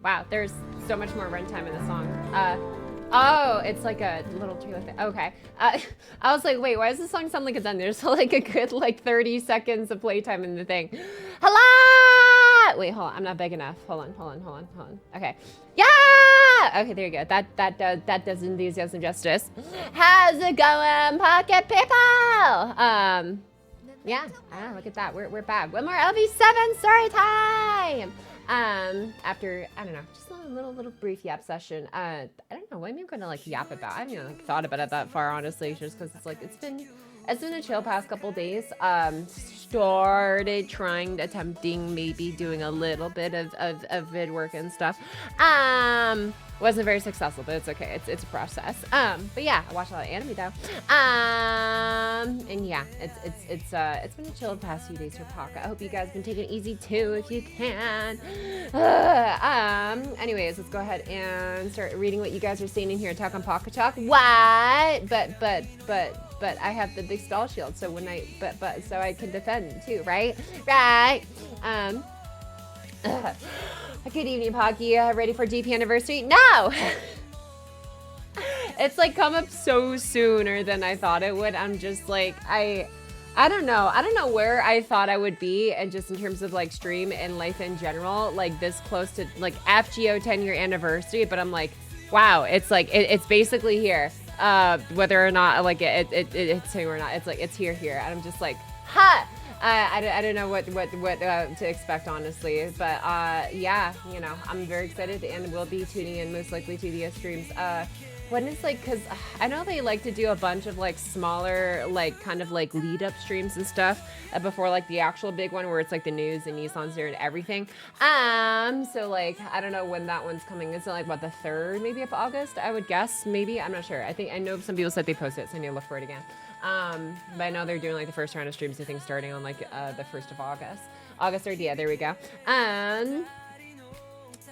Wow, there's so much more runtime in the song. Oh, it's like a little trailer thing. Okay. I was like, wait, why does this song sound like it's done? There's like a good like 30 seconds of playtime in the thing. Hello! Wait, hold on. I'm not big enough. Hold on. Okay. Yeah! Okay, there you go. That does enthusiasm justice. How's it going, pocket people? Yeah. Ah, look at that. We're back. One more LV7 story time. After, I don't know, just a little brief yap session. I don't know what I'm gonna like yap about. I haven't even like thought about it that far, honestly, just because it's like it's been It's been a chill past couple days. Started attempting maybe doing a little bit of vid work and stuff. Wasn't very successful, but it's okay. It's a process. But yeah, I watched a lot of anime though. And yeah, it's been a chill the past few days for Pock. I hope you guys been taking it easy too, if you can. Anyways, let's go ahead and start reading what you guys are saying in here. Talk on Pocket Talk. What? But I have the big stall shield, so when so I can defend too, right? Right. Good evening, Pocky. Ready for GP anniversary? No! It's like come up so sooner than I thought it would. I'm just like, I don't know. I don't know where I thought I would be, and just in terms of like stream and life in general, like this close to like FGO 10-year anniversary, but I'm like, wow, it's like, it's basically here. Whether or not like it's here or not, it's like, it's here. And I'm just like, ha! I don't know what to expect, honestly, but yeah, you know, I'm very excited and will be tuning in most likely to the streams. When it's like, because I know they like to do a bunch of like smaller, like kind of like lead up streams and stuff before like the actual big one where it's like the news and Nissan's there and everything. So like, I don't know when that one's coming. Is it like what, the 3rd maybe of August? I would guess, maybe. I'm not sure. I know some people said they posted it, so I need to look for it again. But I know they're doing like the first round of streams, I think, starting on like the 1st of August. August 3rd, yeah, there we go.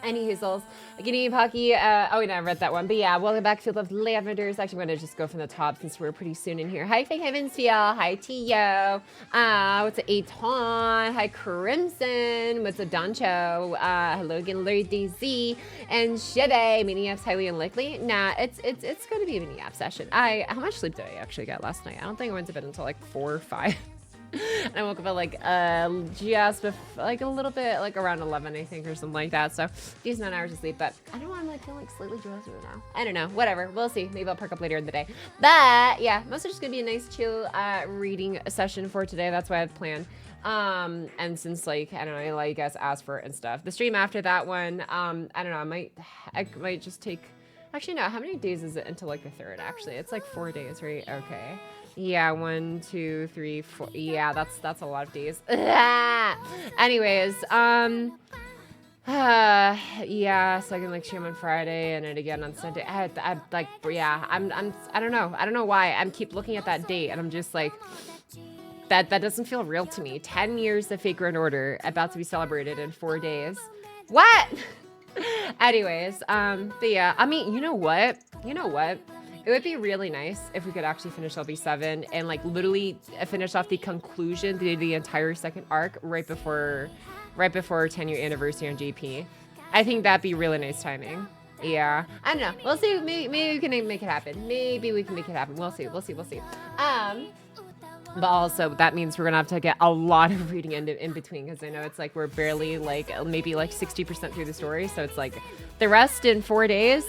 Any hoozles. Good evening, Pocky. Oh, wait, no, I read that one. But yeah, welcome back, Field of Lavenders. Actually, I'm going to just go from the top since we're pretty soon in here. Hi, Fake Heavens Feel. Hi, Tio. What's a Aton? Hi, Crimson. What's a Doncho? Hello again, Larry DZ. And Shive. Mini apps highly unlikely. Nah, it's going to be a mini app session. How much sleep did I actually get last night? I don't think I went to bed until like 4 or 5. And I woke up at like just like a little bit, like around 11, I think, or something like that. So decent amount of hours of sleep, but I don't know, I'm like feeling like slightly drowsy right now. I don't know, whatever, we'll see. Maybe I'll perk up later in the day. But yeah, mostly just gonna be a nice chill reading session for today. That's what I've planned. And since like, I don't know, I let you guys ask for it and stuff. The stream after that one, I don't know, I might just take, actually no, how many days is it until like the 3rd? Actually, it's like 4 days, right? Okay. Yeah, 1, 2, 3, 4. Yeah, that's a lot of days. Anyways, yeah, so I can like stream on Friday and it again on Sunday. I like, yeah, I don't know why I'm keep looking at that date and I'm just like, that doesn't feel real to me. 10 years of Fake Grand Order about to be celebrated in 4 days. What? Anyways, but yeah, I mean, you know what? It would be really nice if we could actually finish LB7 and like literally finish off the conclusion to the entire second arc right before our 10-year anniversary on GP. I think that'd be really nice timing. Yeah, I don't know. We'll see. Maybe we can make it happen. Maybe we can make it happen. We'll see. But also that means we're gonna have to get a lot of reading in between, because I know it's like we're barely like maybe like 60% through the story, so it's like the rest in 4 days.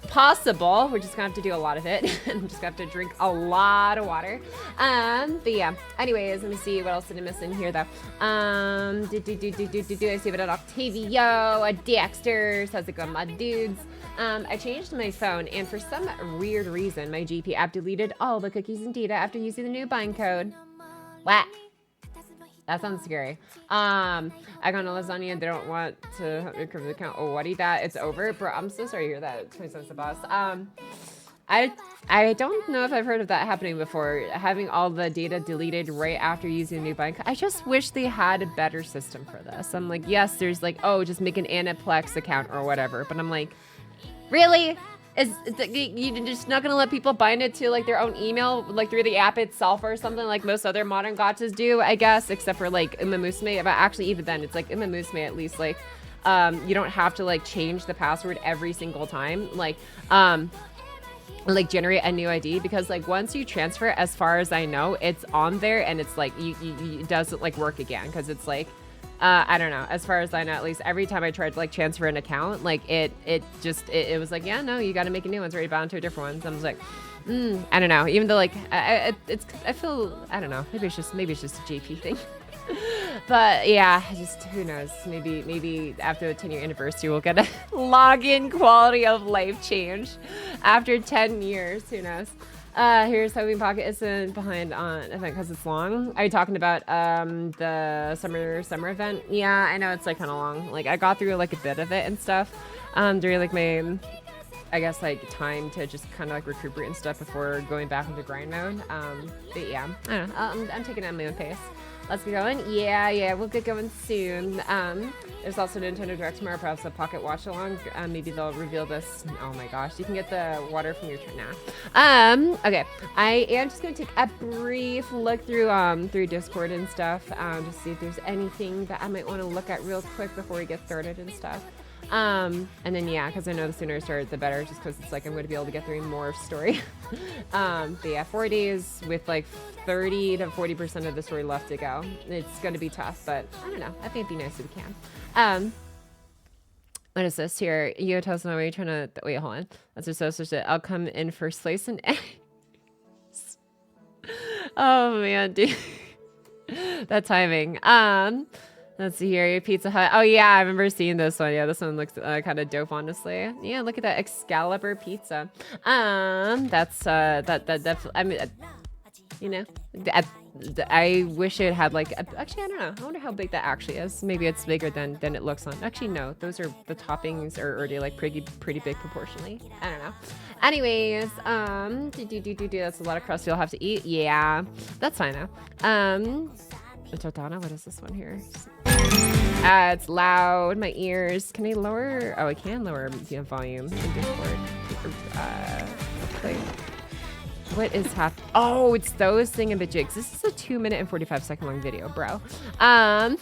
Possible. We're just gonna have to do a lot of it. I'm just gonna have to drink a lot of water. But yeah. Anyways, let me see what else did I miss in here though. I see it at Octavio, a Dexter. How's it going, my dudes? I changed my phone, and for some weird reason, my GP app deleted all the cookies and data after using the new bind code. What? That sounds scary. I got a lasagna and they don't want to have the account. Oh, what eat that? It's over. Bro, I'm so sorry to hear that. 20 cents a boss. I don't know if I've heard of that happening before. Having all the data deleted right after using a new bind. I just wish they had a better system for this. I'm like, yes, there's like, oh, just make an Aniplex account or whatever. But I'm like, really? You're just not gonna let people bind it to like their own email, like through the app itself or something, like most other modern gachas do, I guess, except for like Umamusume. But actually, even then, it's like Umamusume at least, like, you don't have to like change the password every single time, like generate a new ID, because like once you transfer, as far as I know, it's on there and it's like it doesn't like work again, because it's like. I don't know. As far as I know, at least every time I tried to like transfer an account, like it was like, yeah, no, you got to make a new one. It's already bound to a different one. So I was like, I don't know. Even though like I feel, I don't know. Maybe it's just a JP thing. But yeah, just who knows? Maybe after the 10-year anniversary, we'll get a login quality of life change after 10 years. Who knows? Here's hoping Pocket isn't behind on event because it's long. Are you talking about the summer event? Yeah, I know it's like kind of long. Like I got through like a bit of it and stuff during like my, I guess like time to just kind of like recuperate and stuff before going back into grind mode. But yeah, I don't know. I'm taking it at my own pace. Let's get going. Yeah, we'll get going soon. There's also Nintendo Direct tomorrow, perhaps a Pocket Watch Along. Maybe they'll reveal this. Oh my gosh, you can get the water from your turn now. Okay, I am just gonna take a brief look through Discord and stuff, just see if there's anything that I might want to look at real quick before we get started and stuff. And then yeah, because I know the sooner I start, the better, just because it's like I'm going to be able to get through more story. But yeah, 4 days with like 30 to 40% of the story left to go. It's going to be tough, but I don't know. I think it'd be nice if we can. What is this here? You tell us now, are you trying to wait? Hold on. That's just so shit. I'll come in first place and oh man, dude. That timing. Let's see here, Pizza Hut. Oh yeah, I remember seeing this one. Yeah, this one looks kind of dope, honestly. Yeah, look at that Excalibur pizza. That's that definitely. I mean, you know, I wish it had like. Actually, I don't know. I wonder how big that actually is. Maybe it's bigger than it looks on. Actually, no. Those are the toppings are already like pretty big proportionally. I don't know. Anyways, that's a lot of crust you'll have to eat. Yeah, that's fine though. Totana, what is this one here? It's loud, my ears. Can I lower? Oh, I can lower the volume in Discord. Like, what is happening? Oh, it's those thingamajigs. This is a 2-minute and 45-second long video, bro. I'm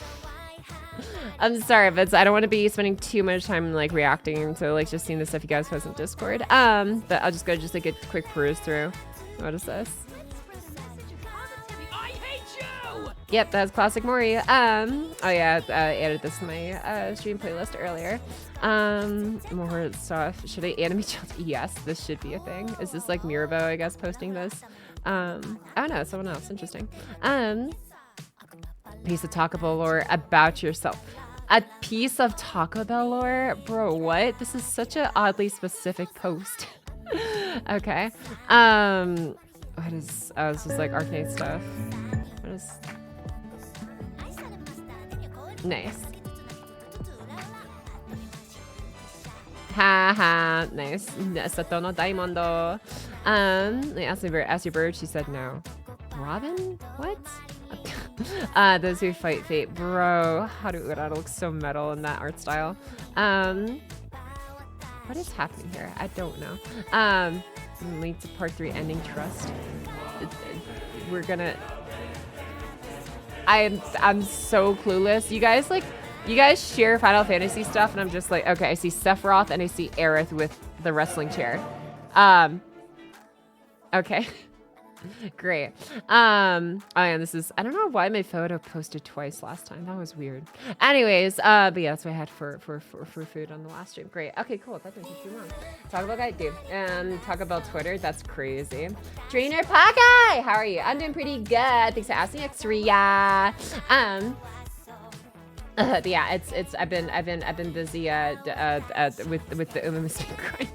sorry, but I don't want to be spending too much time like reacting to like just seeing the stuff you guys post in Discord. But I'll just go like a quick peruse through. What is this? Yep, that's Classic Mori. Oh yeah, I added this to my stream playlist earlier. More stuff. Should I animate children? Yes, this should be a thing. Is this like Mirabo, I guess, posting this? Oh no, someone else. Interesting. Piece of Taco Bell lore about yourself. A piece of Taco Bell lore? Bro, what? This is such an oddly specific post. Okay. What is, oh, this is like arcade stuff. What is... Nice. Haha, nice. Sato no Daimondo. Asked your bird, she said no. Robin? What? Those who fight fate. Bro, Haru Urara looks so metal in that art style. What is happening here? I don't know. Lead to part 3 ending trust. We're gonna... I'm so clueless. You guys share Final Fantasy stuff, and I'm just like, okay, I see Sephiroth and I see Aerith with the wrestling chair. Okay. Great. Oh yeah, this is, I don't know why my photo posted twice last time. That was weird. Anyways, but yeah, that's what I had for food on the last stream. Great. Okay, cool. That didn't take too long. Talk about guy, dude. Talk about Twitter. That's crazy. Trainer Pocky, how are you? I'm doing pretty good. Thanks for asking, Xria. Yeah, it's I've been busy with the Musume grind.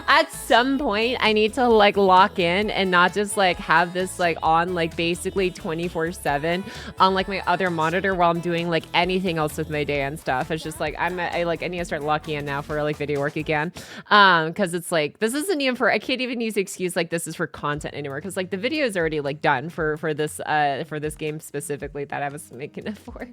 At some point, I need to like lock in and not just like have this like on like basically 24/7 on like my other monitor while I'm doing like anything else with my day and stuff. It's just like I need to start locking in now for like video work again, because it's like this isn't even for, I can't even use the excuse like this is for content anymore, because like the video is already like done for this game specifically that I was making it for.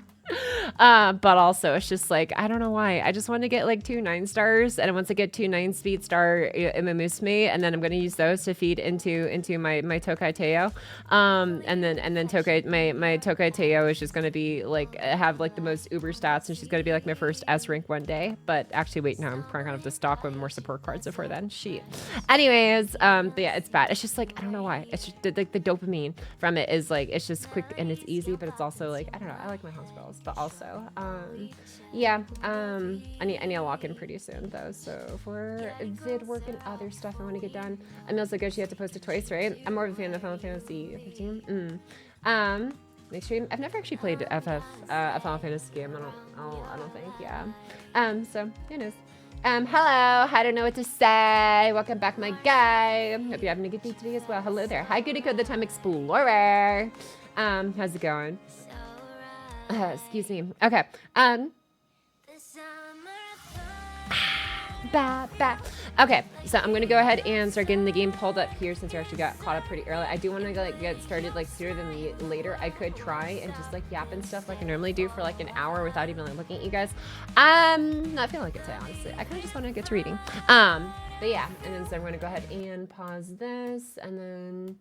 But also it's just like, I don't know why. I just want to get like 2 9-stars, and once I get 2 9-speed star Imamusume, and then I'm going to use those to feed into my Tokai Teo. And then Tokai, my Tokai Teo is just going to be like, have like the most uber stats, and she's going to be like my first S rank one day. But actually, wait, no, I'm probably going to have to stock with more support cards before then. Shit. Anyways, but yeah, it's bad. It's just like, I don't know why. It's just like the dopamine from it is like, it's just quick and it's easy, but it's also like, I don't know. I like my house girls, but also, yeah, I need to lock in pretty soon though. So for vid work and other stuff I want to get done. Emil's good. She had to post it twice, right? I'm more of a fan of Final Fantasy 15. Make sure I've never actually played a Final Fantasy game. I don't think. Yeah. So who knows? Hello. I don't know what to say. Welcome back, my guy. Hope you're having a good day today as well. Hello there. Hi, Goody Code, the Time Explorer. How's it going? Excuse me. Okay. Okay, so I'm gonna go ahead and start getting the game pulled up here since we actually got caught up pretty early. I do want to like get started like sooner than later. I could try and just like yap and stuff like I normally do for like an hour without even like looking at you guys. Not feeling like it today, honestly. I kind of just want to get to reading. But yeah, and then so I'm gonna go ahead and pause this and then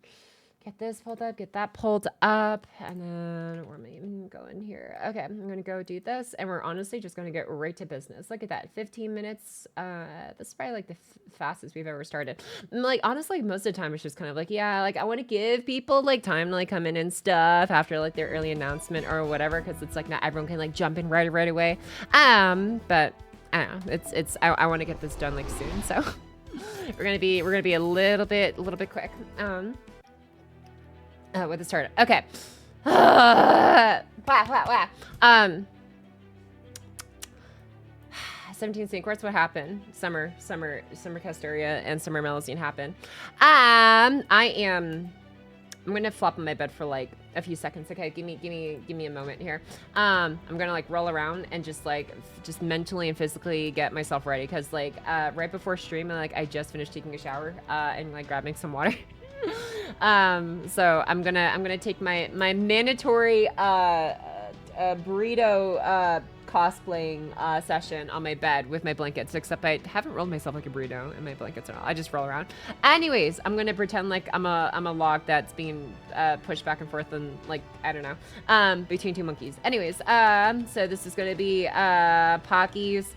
get this pulled up, get that pulled up, and then where am I even going here? Okay, I'm gonna go do this, and we're honestly just gonna get right to business. Look at that, 15 minutes. This is probably like the fastest we've ever started. Like honestly, most of the time it's just kind of like, yeah, like I want to give people like time to like come in and stuff after like their early announcement or whatever, because it's like not everyone can like jump in right away. But I don't know. I want to get this done like soon, so we're gonna be a little bit quick. With the startup. Okay. 17 St. Quartz, what happened? Summer Castoria and Summer Melusine happened. I'm gonna flop on my bed for like a few seconds. Okay, give me a moment here. I'm gonna like roll around and just mentally and physically get myself ready, because like right before stream, I just finished taking a shower and like grabbing some water. So I'm gonna take my mandatory burrito cosplaying session on my bed with my blankets, except I haven't rolled myself like a burrito in my blankets at all. I just roll around. Anyways, I'm gonna pretend like I'm a log that's being pushed back and forth and like I don't know between two monkeys. Anyways, so this is gonna be Pocky's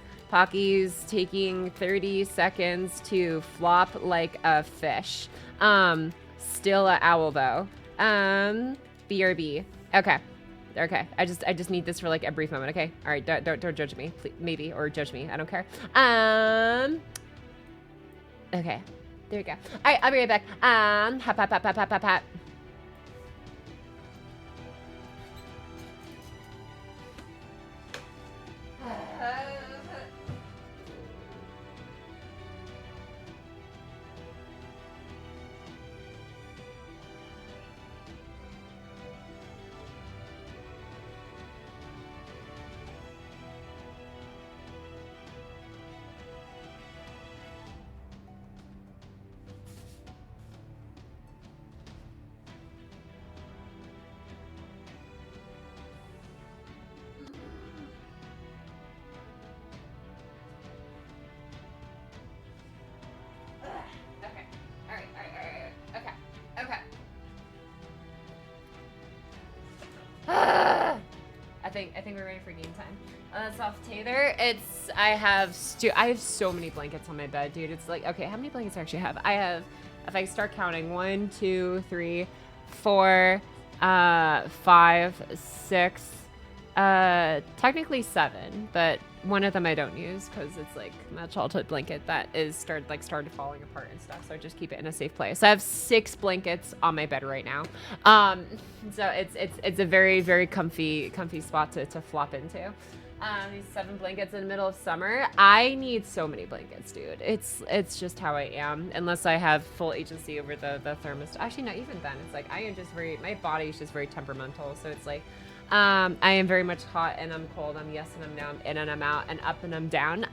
taking 30 seconds to flop like a fish. Still a owl though. BRB. Okay. I just need this for like a brief moment. Okay. All right. Don't judge me, please, maybe, or judge me. I don't care. Okay. There we go. All right. I'll be right back. Hop. I think we're ready for game time. That's off Taylor. I have so many blankets on my bed, dude. It's like, okay, how many blankets do I actually have? I have, if I start counting, 1, 2, 3, 4, 5, 6, technically 7, but one of them I don't use because it's like my childhood blanket that is started falling apart and stuff. So I just keep it in a safe place. So I have 6 blankets on my bed right now. So it's a very, very comfy spot to flop into. These 7 blankets in the middle of summer. I need so many blankets, dude. It's just how I am. Unless I have full agency over the thermostat. Actually, not even then. It's like my body is just very temperamental. So it's like, I am very much hot and I'm cold. I'm yes and I'm no. I'm in and I'm out and up and I'm down.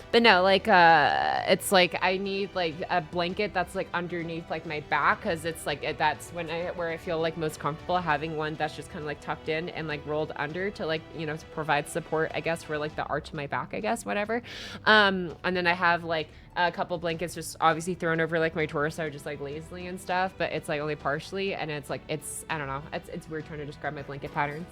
But no, like it's like I need like a blanket that's like underneath like my back, because it's like that's where I feel like most comfortable, having one that's just kind of like tucked in and like rolled under to like, you know, to provide support, I guess, for like the arch of my back, I guess, whatever. And then I have like a couple blankets just obviously thrown over like my torso, just like lazily and stuff, but it's like only partially, and it's like I don't know, it's weird trying to describe my blanket patterns.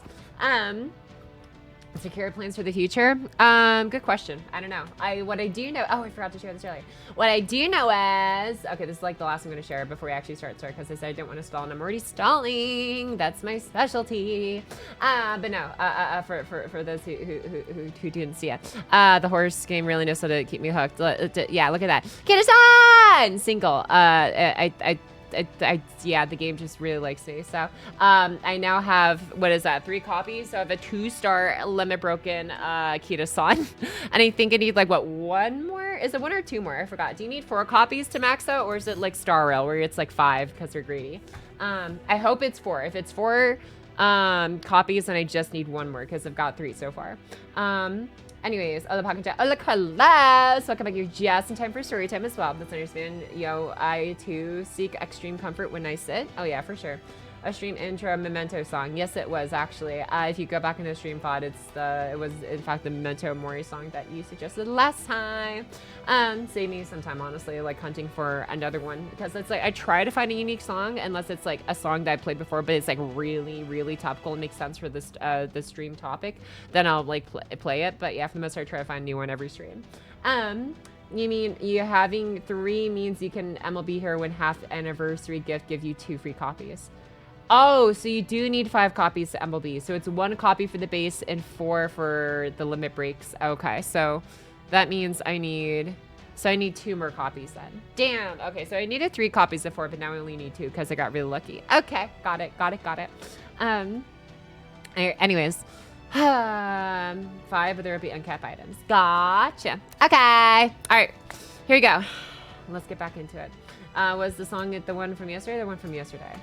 Secure plans for the future? Good question. I don't know. What I do know, I forgot to share this earlier. What I do know is, okay, this is like the last I'm going to share before we actually start, because I said I don't want to stall, and I'm already stalling. That's my specialty. But no, for those who didn't see it, the horse game really knows how to keep me hooked. Yeah, look at that. Get us on! Single. yeah, the game just really likes me. So I now have, what is that, 3 copies? So I have a 2-star Limit Broken Kita-san. And I think I need like, what, 1 more? Is it 1 or 2 more? I forgot. Do you need 4 copies to max out, or is it like Star Rail where it's like 5 because they're greedy? I hope it's 4. If it's 4 copies, then I just need 1 more because I've got 3 so far. Anyways, other pocket chat. Hola, Carlos. Welcome back. You're just in time for story time as well. That's understand. Yo, I too seek extreme comfort when I sit. Oh yeah, for sure. A stream intro Memento song. Yes, it was actually. If you go back in the stream pod, it was in fact the Memento Mori song that you suggested last time. Save me some time, honestly, like hunting for another one, because it's like I try to find a unique song unless it's like a song that I played before, but it's like really, really topical and makes sense for this the stream topic. Then I'll like play it. But yeah, for the most part, I try to find a new one every stream. You mean you having 3 means you can MLB Hero win half anniversary gift, give you 2 free copies. Oh, so you do need 5 copies to MLB. So it's 1 copy for the base and 4 for the limit breaks. Okay, so that means I need 2 more copies then. Damn. Okay, so I needed 3 copies of 4, but now I only need 2 because I got really lucky. Okay, got it. Anyways, 5, but there will be uncapped items. Gotcha. Okay. All right, here we go. Let's get back into it. Was the song the one from yesterday? The one from yesterday?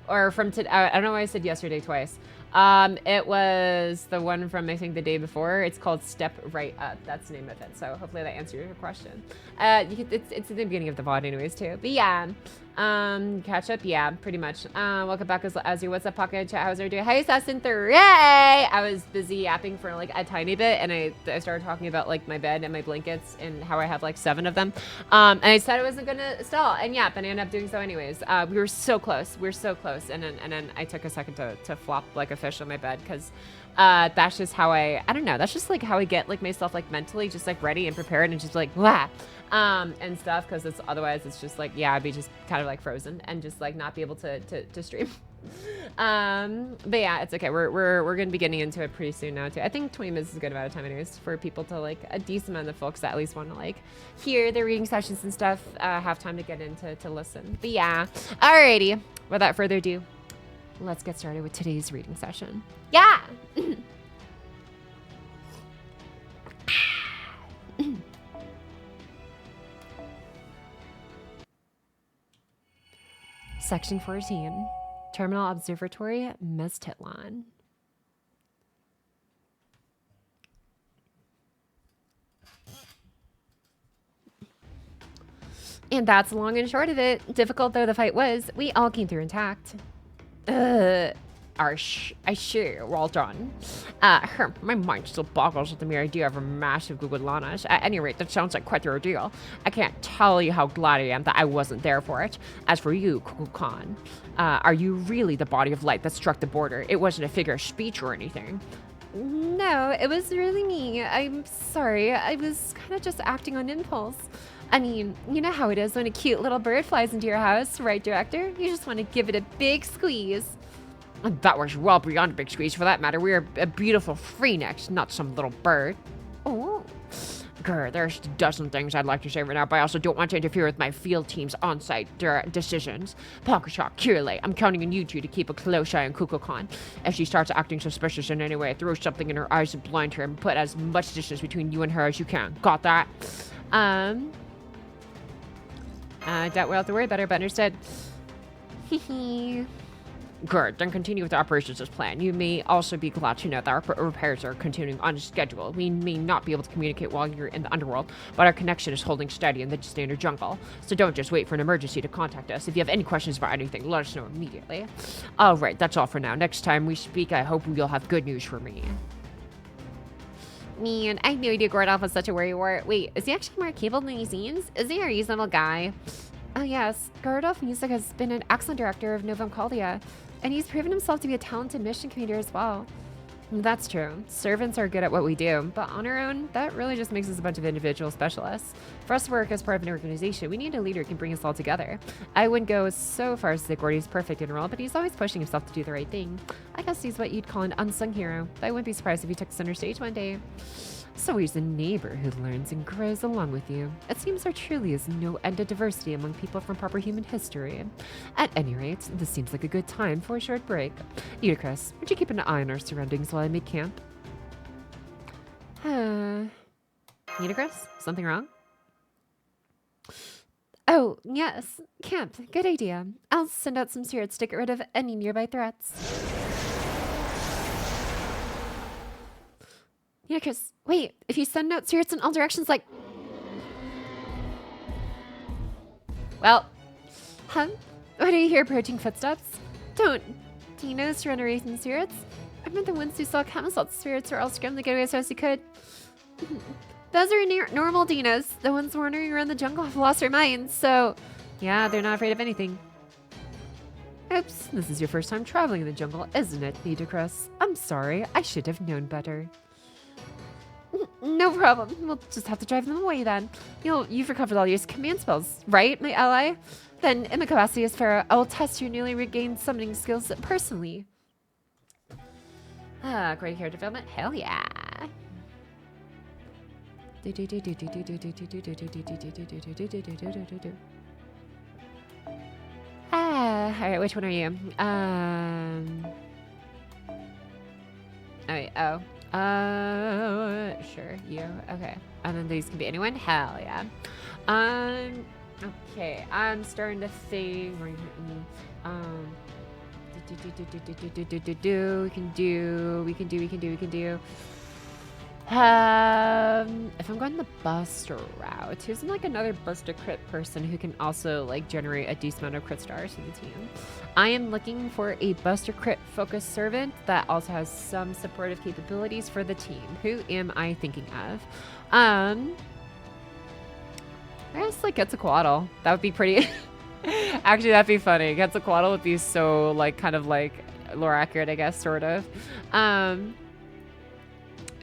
Or from today? I don't know why I said yesterday twice. It was the one from, I think, the day before. It's called Step Right Up. That's the name of it. So hopefully that answered your question. It's at the beginning of the VOD anyways, too. But yeah. Catch up? Yeah, pretty much. Welcome back, Azzy. What's up, Pocket Chat? How's everyone doing? Hi, Assassin 3! I was busy yapping for like a tiny bit, and I started talking about like my bed and my blankets and how I have like 7 of them. And I said I wasn't gonna stall and yap, and I ended up doing so anyways. We were so close. We were so close. And then I took a second to flop like a fish on my bed, because that's just how I don't know. That's just like how I get like myself like mentally just like ready and prepared and just like, wah. And stuff, because it's otherwise it's just like, yeah, I'd be just kind of like frozen and just like not be able to stream. But yeah, it's okay. We're gonna be getting into it pretty soon now too. I think 20 minutes is a good amount of time anyways for people to like, a decent amount of folks that at least want to like hear their reading sessions and stuff, have time to get into to listen. But yeah, alrighty, without further ado, let's get started with today's reading session. Yeah. Section 14, Terminal Observatory, Meztitlan. And that's long and short of it. Difficult though the fight was, we all came through intact. I sure, well done. My mind still boggles at the mere idea of a massive Google launch. At any rate, that sounds like quite the ordeal. I can't tell you how glad I am that I wasn't there for it. As for you, Kukulkan, are you really the body of light that struck the border? It wasn't a figure of speech or anything. No, it was really me. I'm sorry. I was kind of just acting on impulse. I mean, you know how it is when a cute little bird flies into your house, right, director? You just want to give it a big squeeze. That was well beyond a big squeeze, for that matter. We're a beautiful freenecks, not some little bird. Oh. Grr, there's a dozen things I'd like to say right now, but I also don't want to interfere with my field team's on-site decisions. Pocketshock, Kirley, I'm counting on you two to keep a close eye on Kukulkan. If she starts acting suspicious in any way, throw something in her eyes to blind her and put as much distance between you and her as you can. Got that? I doubt we'll have to worry about her, but understood. Hehe. Good, then continue with the operations as planned. You may also be glad to know that our repairs are continuing on schedule. We may not be able to communicate while you're in the underworld, but our connection is holding steady in the standard jungle. So don't just wait for an emergency to contact us. If you have any questions about anything, let us know immediately. Alright, that's all for now. Next time we speak, I hope you'll have good news for me. Man, I had no idea Gordolph was such a worrywart. Wait, is he actually more capable than he seems? Is he a reasonable guy? Oh yes, Gordolph Music has been an excellent director of Novum Caldia, and he's proven himself to be a talented mission commander as well. That's true. Servants are good at what we do, but on our own, that really just makes us a bunch of individual specialists. For us to work as part of an organization, we need a leader who can bring us all together. I wouldn't go so far as to say Gordy's perfect in a role, but he's always pushing himself to do the right thing. I guess he's what you'd call an unsung hero, but I wouldn't be surprised if he took center stage one day. So he's a neighbor who learns and grows along with you. It seems there truly is no end to diversity among people from proper human history. At any rate, this seems like a good time for a short break. Eutychus, would you keep an eye on our surroundings while I make camp? Eutychus, something wrong? Oh, yes. Camp. Good idea. I'll send out some spirits to get rid of any nearby threats. Eutychus, wait. If you send out spirits in all directions like... Well. Huh? What do you hear approaching footsteps? Don't. Do you notice run away from spirits? I meant the ones who saw Camelot spirits were all scrambling to get away as fast as they could. Those are normal dinos. The ones wandering around the jungle have lost their minds, so... Yeah, they're not afraid of anything. Oops, this is your first time traveling in the jungle, isn't it, Eutychus? I'm sorry, I should have known better. No problem. We'll just have to drive them away then. You've recovered all your command spells, right, my ally? Then, in my capacity as Pharaoh, I will test your newly regained summoning skills personally. Great character development? Hell yeah. Alright, which one are you? Sure, you. Okay. And then these can be anyone? Hell yeah. Okay, I'm starting to think. We can do. If I'm going the Buster route, who's like another Buster crit person who can also like generate a decent amount of crit stars in the team? I am looking for a Buster crit focused servant that also has some supportive capabilities for the team. Who am I thinking of? I guess like Quetzalcoatl. That would be pretty. Actually, that'd be funny. Quetzalcoatl would be so like kind of like lore accurate, I guess, sort of.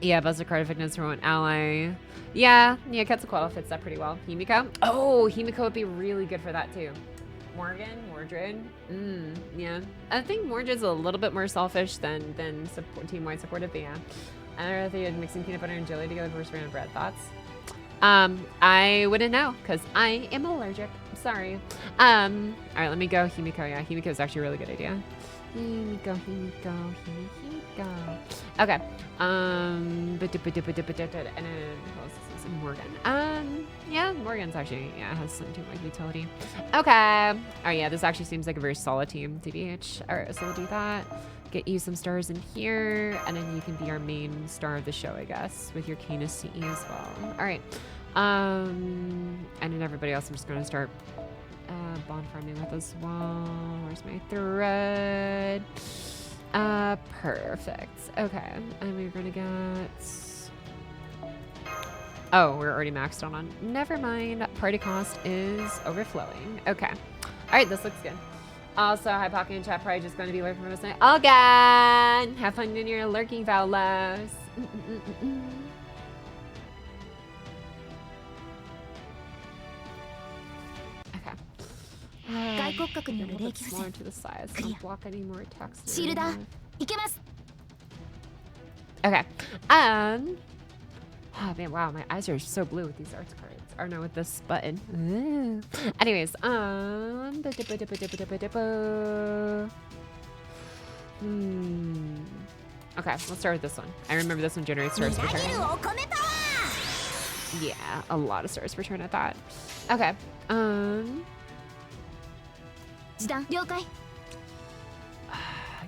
Yeah, Buster card fitness for one ally. Yeah, Quetzalcoatl fits that pretty well. Himiko? Oh, Himiko would be really good for that too. Mordred? Yeah. I think Mordred's a little bit more selfish than team-wide supportive, but yeah. I don't know if they had mixing peanut butter and jelly together versus random bread. Thoughts? I wouldn't know, because I am allergic. I'm sorry. Alright, let me go Himiko. Yeah, Himiko is actually a really good idea. Himiko. Okay. And then who else is this? Morgan. Yeah, Morgan's actually has some teamwork utility. Okay. Oh yeah, this actually seems like a very solid team, TBH. Alright, so we'll do that. Get you some stars in here, and then you can be our main star of the show, I guess, with your Canis CE as well. Alright. And then everybody else I'm just gonna start bond farming with as well. Where's my thread? Perfect. Okay, and we're gonna get... Oh, we're already maxed on. Never mind. Party cost is overflowing. Okay. Alright, this looks good. Also, hi Pocky and chat, probably just gonna be lurking from us tonight. Again! Have fun in your lurking, fellas. More to the side, so don't block any more text. Okay. Oh man, wow, my eyes are so blue with these arts cards. Or no, with this button. Anyways, okay, let's start with this one. I remember this one generates stars per turn. Yeah, a lot of stars per turn at that. Okay.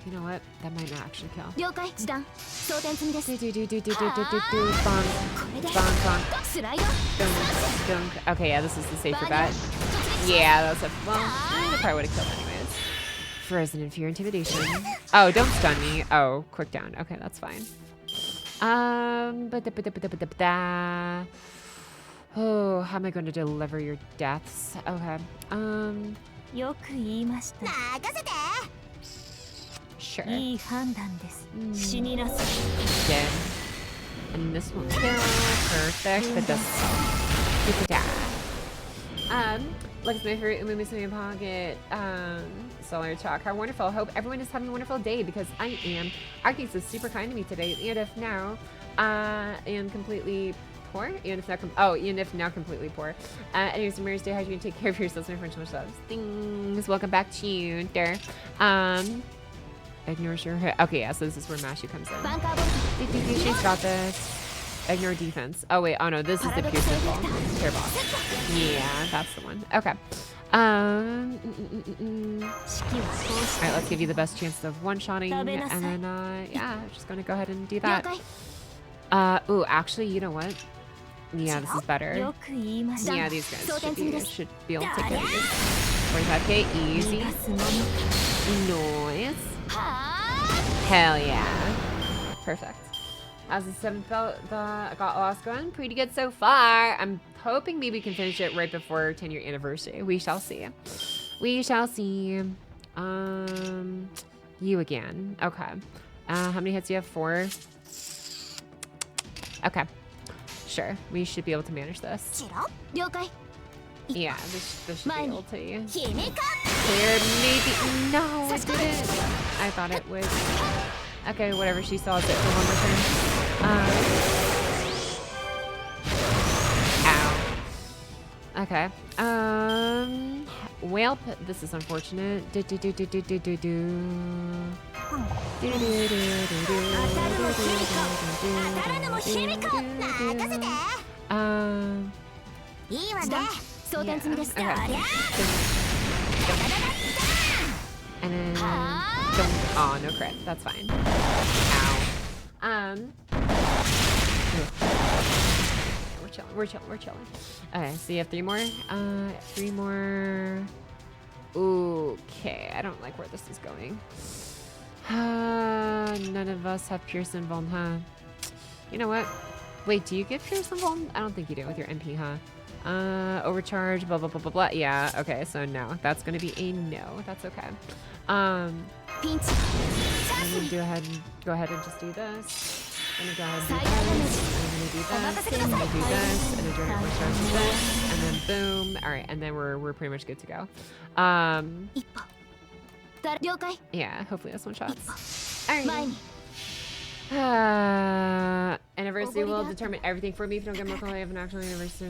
You know what? That might not actually kill. Okay, yeah, this is the safer bet. Yeah, that was a... Well, I probably would have killed anyways. Frozen in fear intimidation. Oh, don't stun me. Oh, quick down. Okay, that's fine. Oh, how am I going to deliver your deaths? Okay. Sure. Dead. And this won't kill. Perfect. That does look, it's my favorite Beeeg Pocket. Solar Talk. How wonderful. Hope everyone is having a wonderful day because I am. Arceus is super kind to me today. And if now, And completely poor. Even if now completely poor. Anyways, Mary, stay hydrated. Take care of yourselves. My friends, much loves. Things. Welcome back to you, there. Ignores your hit. Okay, yeah. So this is where Mashu comes in. She's got this. Ignore defense. Oh wait. Oh no, this is the Pearson ball. Care boss. Yeah, that's the one. Okay. Alright, let's give you the best chance of one-shotting, and then, yeah, I'm just gonna go ahead and do that. Ooh, actually, you know what? Yeah, this is better. Yeah, these guys should be able to take care of these. 45k, easy. Nice. Hell yeah. Perfect. As the 7th belt, got lost going. Pretty good so far. I'm hoping maybe we can finish it right before 10-year anniversary. We shall see. We shall see. You again. Okay. How many hits do you have? 4? Okay. Sure. We should be able to manage this. Yeah, this should be able to. Clear, maybe. No, I didn't. I thought it would. Okay, whatever. She saw it for one more turn. Ow. Okay. Well, this is unfortunate. And then oh, no crit. That's fine. Ow. We're chilling. Okay, so you have 3 more. 3 more. Okay, I don't like where this is going. None of us have Pearson Von, huh? You know what? Wait, do you get Pearson Von? I don't think you do with your MP, huh? Overcharge, blah, blah, blah, blah, blah. Yeah, okay, so no. That's gonna be a no. That's okay. I'm gonna go ahead and just do this. I'm gonna go ahead and do this. I'm gonna do this. I'm gonna do this. And then during it, we're starting this. And then boom. All right, and then we're pretty much good to go. Yeah, hopefully that's 1 shots. All right. Anniversary will determine everything for me. If you don't get more quality of an actual anniversary,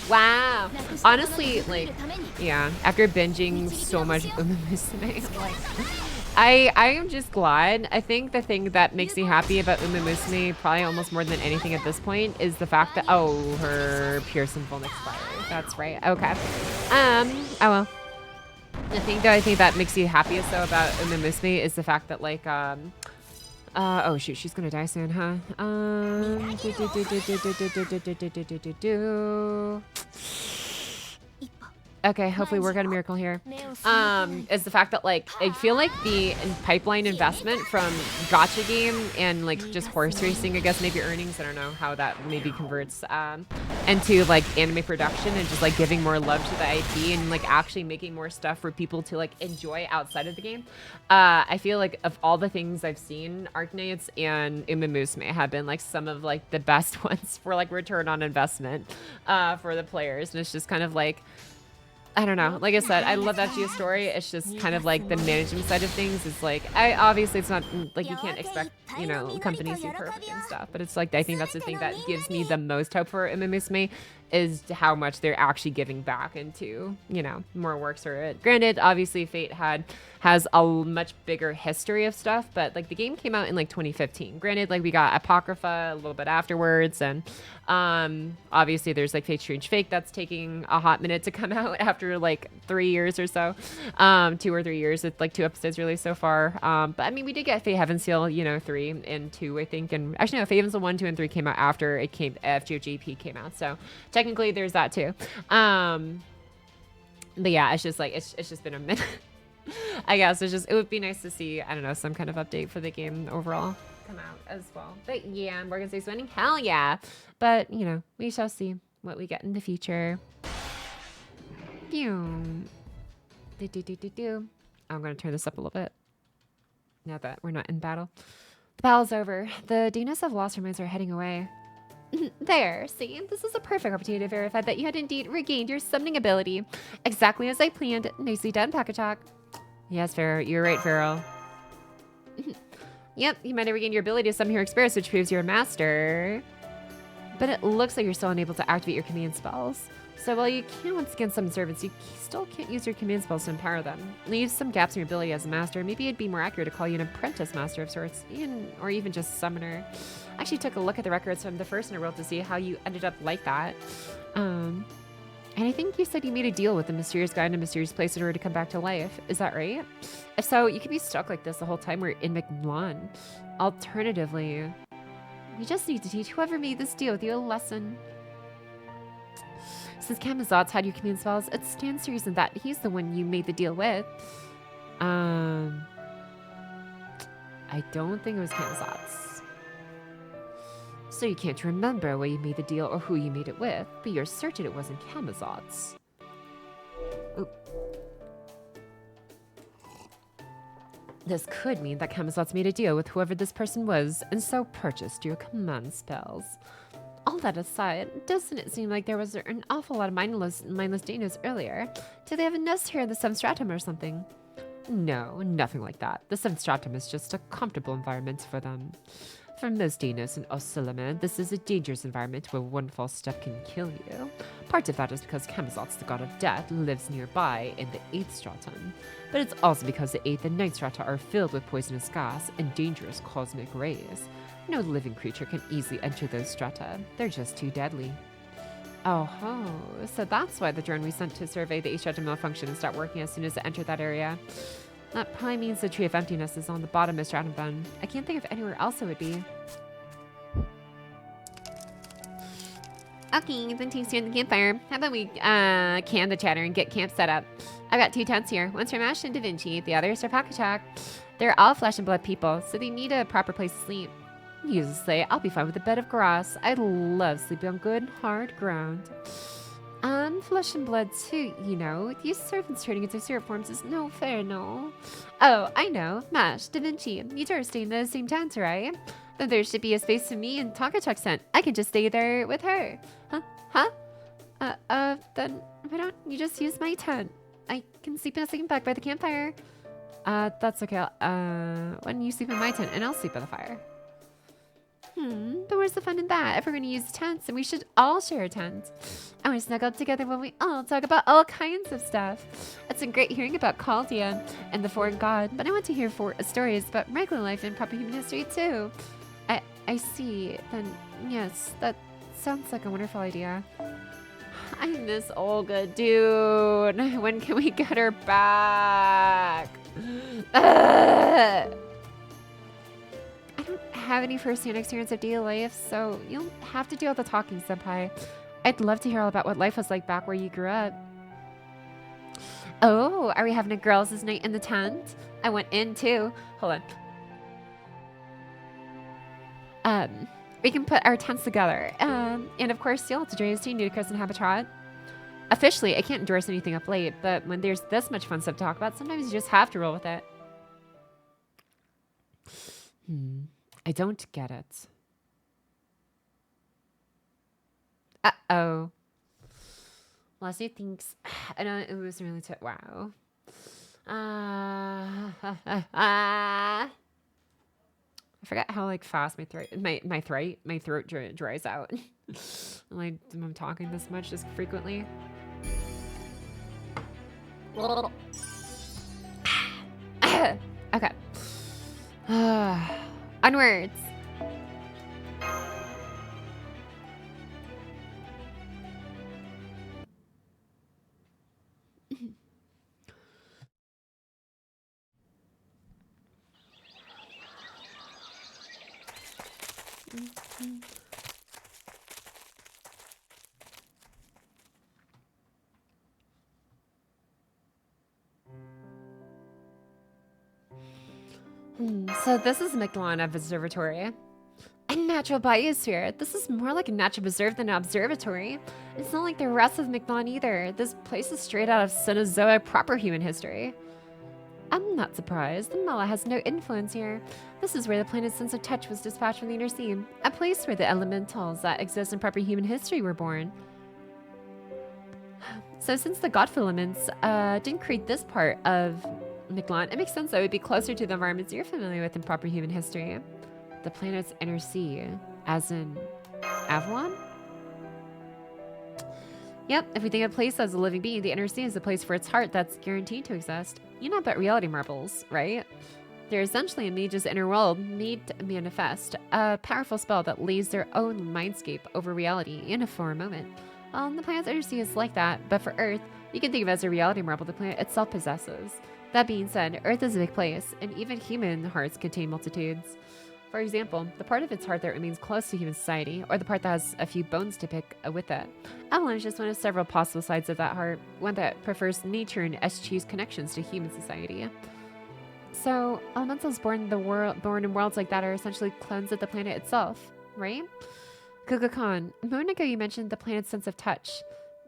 wow. Honestly, like, yeah, after binging so much Umumusume, like, I am just glad. I think the thing that makes me happy about Umumusume, probably almost more than anything at this point, is the fact that, oh, her Pearson Full expired. That's right. Okay. Oh well. The thing that I think that makes you happiest though about Umumusume is the fact that, like, oh shoot, she's gonna die soon, huh? Okay, hopefully work out a miracle here. Is the fact that, like, I feel like the pipeline investment from gacha game and, like, just horse racing, I guess maybe earnings, I don't know how that maybe converts, into, like, anime production and just, like, giving more love to the IP and, like, actually making more stuff for people to, like, enjoy outside of the game. I feel like of all the things I've seen, Arknights and Umumusume have been, like, some of, like, the best ones for, like, return on investment for the players. And it's just kind of like, I don't know. Like I said, I love FGO story. It's just kind of like the management side of things is like, obviously it's not like you can't expect, you know, companies to be perfect and stuff, but it's like, I think that's the thing that gives me the most hope for Umumusume is how much they're actually giving back into, you know, more works for it. Granted, obviously Fate has a much bigger history of stuff, but like the game came out in like 2015. Granted, like we got Apocrypha a little bit afterwards, and obviously there's like Fate Strange Fake that's taking a hot minute to come out after like 3 years or so, 2 or 3 years. It's like 2 episodes released so far. But I mean, we did get Fate Heaven Seal, you know, 3 and 2, I think, and actually no, Fate Heaven Seal 1, 2, and 3 came out after it came FGO GP came out, so technically there's that too. But yeah, it's just like it's just been a minute. I guess it would be nice to see, I don't know, some kind of update for the game overall come out as well. But yeah, Morgan State's winning. Hell yeah. But, you know, we shall see what we get in the future. I'm going to turn this up a little bit now that we're not in battle. The battle's over. The Dinos of Lost Remains are heading away. There, see? This is a perfect opportunity to verify that you had indeed regained your summoning ability. Exactly as I planned. Nicely done, Packachok. Yes, Pharaoh. You're right, Pharaoh. Yep, you might have regained your ability to summon hero spirits, which proves you're a master. But it looks like you're still unable to activate your command spells. So while you can once again summon servants, you still can't use your command spells to empower them. Leaves some gaps in your ability as a master. Maybe it'd be more accurate to call you an apprentice master of sorts, or even just summoner. I actually took a look at the records from the first Underworld to see how you ended up like that. And I think you said you made a deal with a mysterious guy in a mysterious place in order to come back to life. Is that right? If so, you could be stuck like this the whole time we're in Macmillan. Alternatively, we just need to teach whoever made this deal with you a lesson. Since Camazot's had your command spells, it stands to reason that he's the one you made the deal with. I don't think it was Camazot's. So you can't remember where you made the deal or who you made it with, but you're certain it wasn't Camazot's. Oop. This could mean that Camazot's made a deal with whoever this person was, and so purchased your command spells. All that aside, doesn't it seem like there was an awful lot of mindless Danos earlier? Do they have a nest here in the 7th stratum or something? No, nothing like that. The 7th stratum is just a comfortable environment for them. For most Danos in Osilima, this is a dangerous environment where one false step can kill you. Part of that is because Camazotz, the god of death, lives nearby in the 8th stratum. But it's also because the 8th and 9th strata are filled with poisonous gas and dangerous cosmic rays. No living creature can easily enter those strata. They're just too deadly. Oh, so that's why the drone we sent to survey the 8th stratum malfunctioned and start working as soon as it entered that area. That probably means the Tree of Emptiness is on the bottom of Stratum Bun. I can't think of anywhere else it would be. Okay, then team's here in the campfire. How about we can the chatter and get camp set up? I've got 2 tents here. One's for Mash and Da Vinci, the others are Pakachak. They're all flesh and blood people, so they need a proper place to sleep. Needless to say, I'll be fine with a bed of grass. I love sleeping on good, hard ground. Flesh and blood too, you know. These servants turning into syrup forms is no fair, no. Oh, I know. Mash, Da Vinci, you two are staying in the same tent, right? Then there should be a space for me and Takachuk's tent. I can just stay there with her. Huh? Then why don't you just use my tent? I can sleep in a sleeping bag by the campfire. That's okay. Why don't you sleep in my tent and I'll sleep by the fire? But where's the fun in that? If we're gonna use tents, and we should all share a tent. And we snuggle together when we all talk about all kinds of stuff. It's been great hearing about Chaldea and the foreign god, but I want to hear stories about regular life and proper human history too. I see. Then yes, that sounds like a wonderful idea. I miss Olga, dude. When can we get her back? I don't have any first-hand experience of daily life, so you'll have to do all the talking, Senpai. I'd love to hear all about what life was like back where you grew up. Oh, are we having a girls' night in the tent? I went in too. Hold on. We can put our tents together. And of course, you'll have to join us too, Nudicrus and Habitat. Officially, I can't endorse anything up late, but when there's this much fun stuff to talk about, sometimes you just have to roll with it. I don't get it. Uh-oh. Leslie thinks... I know it was really... Wow. I forgot how like fast my throat dries out. Like I'm talking this much just frequently. Okay. Onwards. So this is Macmillan Observatory. A natural biosphere. This is more like a natural preserve than an observatory. It's not like the rest of Macmillan either. This place is straight out of Cenozoic proper human history. I'm not surprised. The Mala has no influence here. This is where the planet's sense of touch was dispatched from the inner sea. A place where the elementals that exist in proper human history were born. So since the god filaments didn't create this part of Miklon, it makes sense that it would be closer to the environments you're familiar with in proper human history. The planet's inner sea, as in Avalon? Yep, if we think of a place as a living being, the inner sea is a place for its heart that's guaranteed to exist. You know about reality marbles, right? They're essentially a mage's inner world made to manifest, a powerful spell that lays their own mindscape over reality in for a moment. Well, the planet's inner sea is like that, but for Earth, you can think of it as a reality marble the planet itself possesses. That being said, Earth is a big place, and even human hearts contain multitudes. For example, the part of its heart that remains close to human society, or the part that has a few bones to pick with it. Avalon is just one of several possible sides of that heart, one that prefers nature and eschews connections to human society. So, elementals born in worlds like that are essentially clones of the planet itself, right? Kukulkan, a moment ago you mentioned the planet's sense of touch.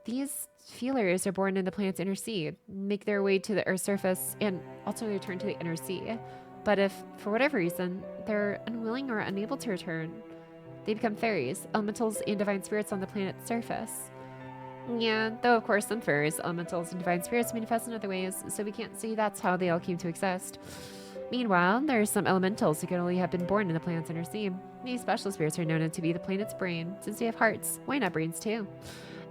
These feelers are born in the planet's inner sea, make their way to the Earth's surface, and ultimately return to the inner sea. But if, for whatever reason, they're unwilling or unable to return, they become fairies, elementals, and divine spirits on the planet's surface. Yeah, though of course some fairies, elementals, and divine spirits manifest in other ways, so we can't say that's how they all came to exist. Meanwhile, there are some elementals who could only have been born in the planet's inner sea. These special spirits are known to be the planet's brain. Since they have hearts, why not brains too?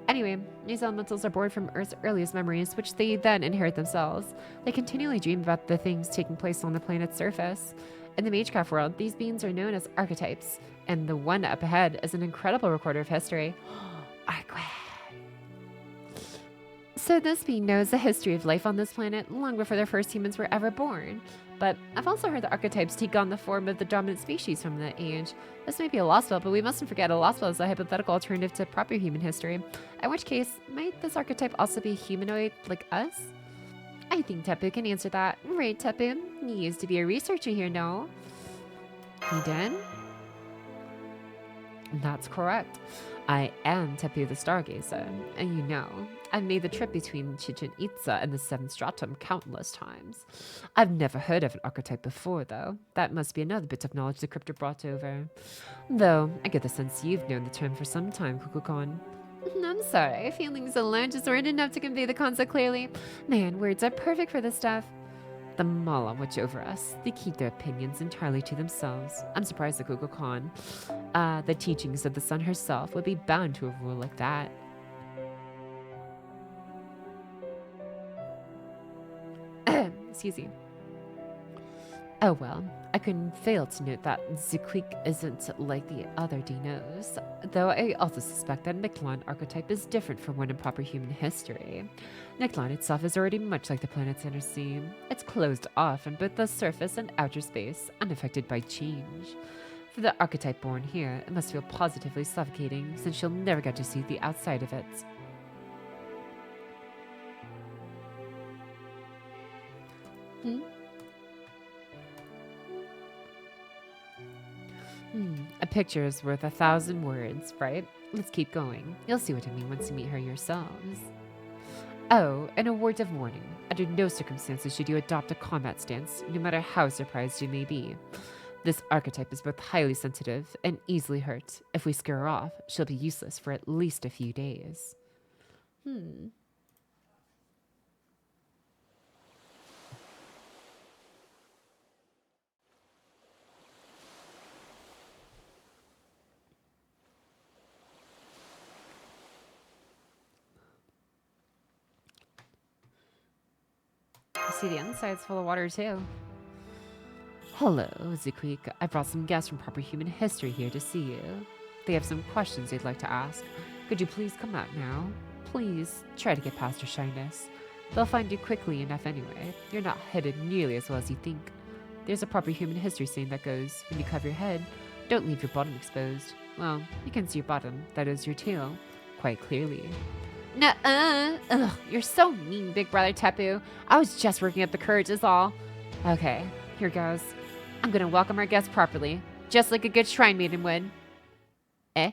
Anyway, these elementals are born from Earth's earliest memories, which they then inherit themselves. They continually dream about the things taking place on the planet's surface. In the Magecraft world, these beings are known as archetypes, and the one up ahead is an incredible recorder of history. Arquette. So this being knows the history of life on this planet long before the first humans were ever born. But I've also heard the archetypes take on the form of the dominant species from that age. This may be a Lostbelt, but we mustn't forget a Lostbelt is a hypothetical alternative to proper human history. In which case, might this archetype also be humanoid like us? I think Tepu can answer that. Right, Tepu? He used to be a researcher here, no? He did? That's correct. I am Tepu the Stargazer, and you know, I've made the trip between Chichen Itza and the Seventh Stratum countless times. I've never heard of an archetype before, though. That must be another bit of knowledge the crypto brought over. Though, I get the sense you've known the term for some time, Kukulkan. I'm sorry, feelings alone just weren't enough to convey the concept clearly. Man, words are perfect for this stuff. The Mala watch over us. They keep their opinions entirely to themselves. I'm surprised the Kukulkan, the teachings of the sun herself, would be bound to a rule like that. Excuse me. Oh well, I couldn't fail to note that Ziquik isn't like the other Dinos, though I also suspect that Miklon archetype is different from one in proper human history. Miklon itself is already much like the planet's inner sea. It's closed off in both the surface and outer space, unaffected by change. For the archetype born here, it must feel positively suffocating, since you'll never get to see the outside of it. A picture is worth 1,000 words, right? Let's keep going. You'll see what I mean once you meet her yourselves. Oh, and a word of warning. Under no circumstances should you adopt a combat stance, no matter how surprised you may be. This archetype is both highly sensitive and easily hurt. If we scare her off, she'll be useless for at least a few days. I see the inside's full of water too. Hello, Ziquik. I brought some guests from proper human history here to see you. They have some questions they'd like to ask. Could you please come out now? Please, try to get past your shyness. They'll find you quickly enough anyway. You're not hidden nearly as well as you think. There's a proper human history saying that goes, when you cover your head, don't leave your bottom exposed. Well, you can see your bottom, that is your tail, quite clearly. Nuh-uh. Ugh, you're so mean, big brother Tepu. I was just working up the courage is all. Okay, here goes. I'm gonna welcome our guests properly, just like a good shrine maiden would. Eh?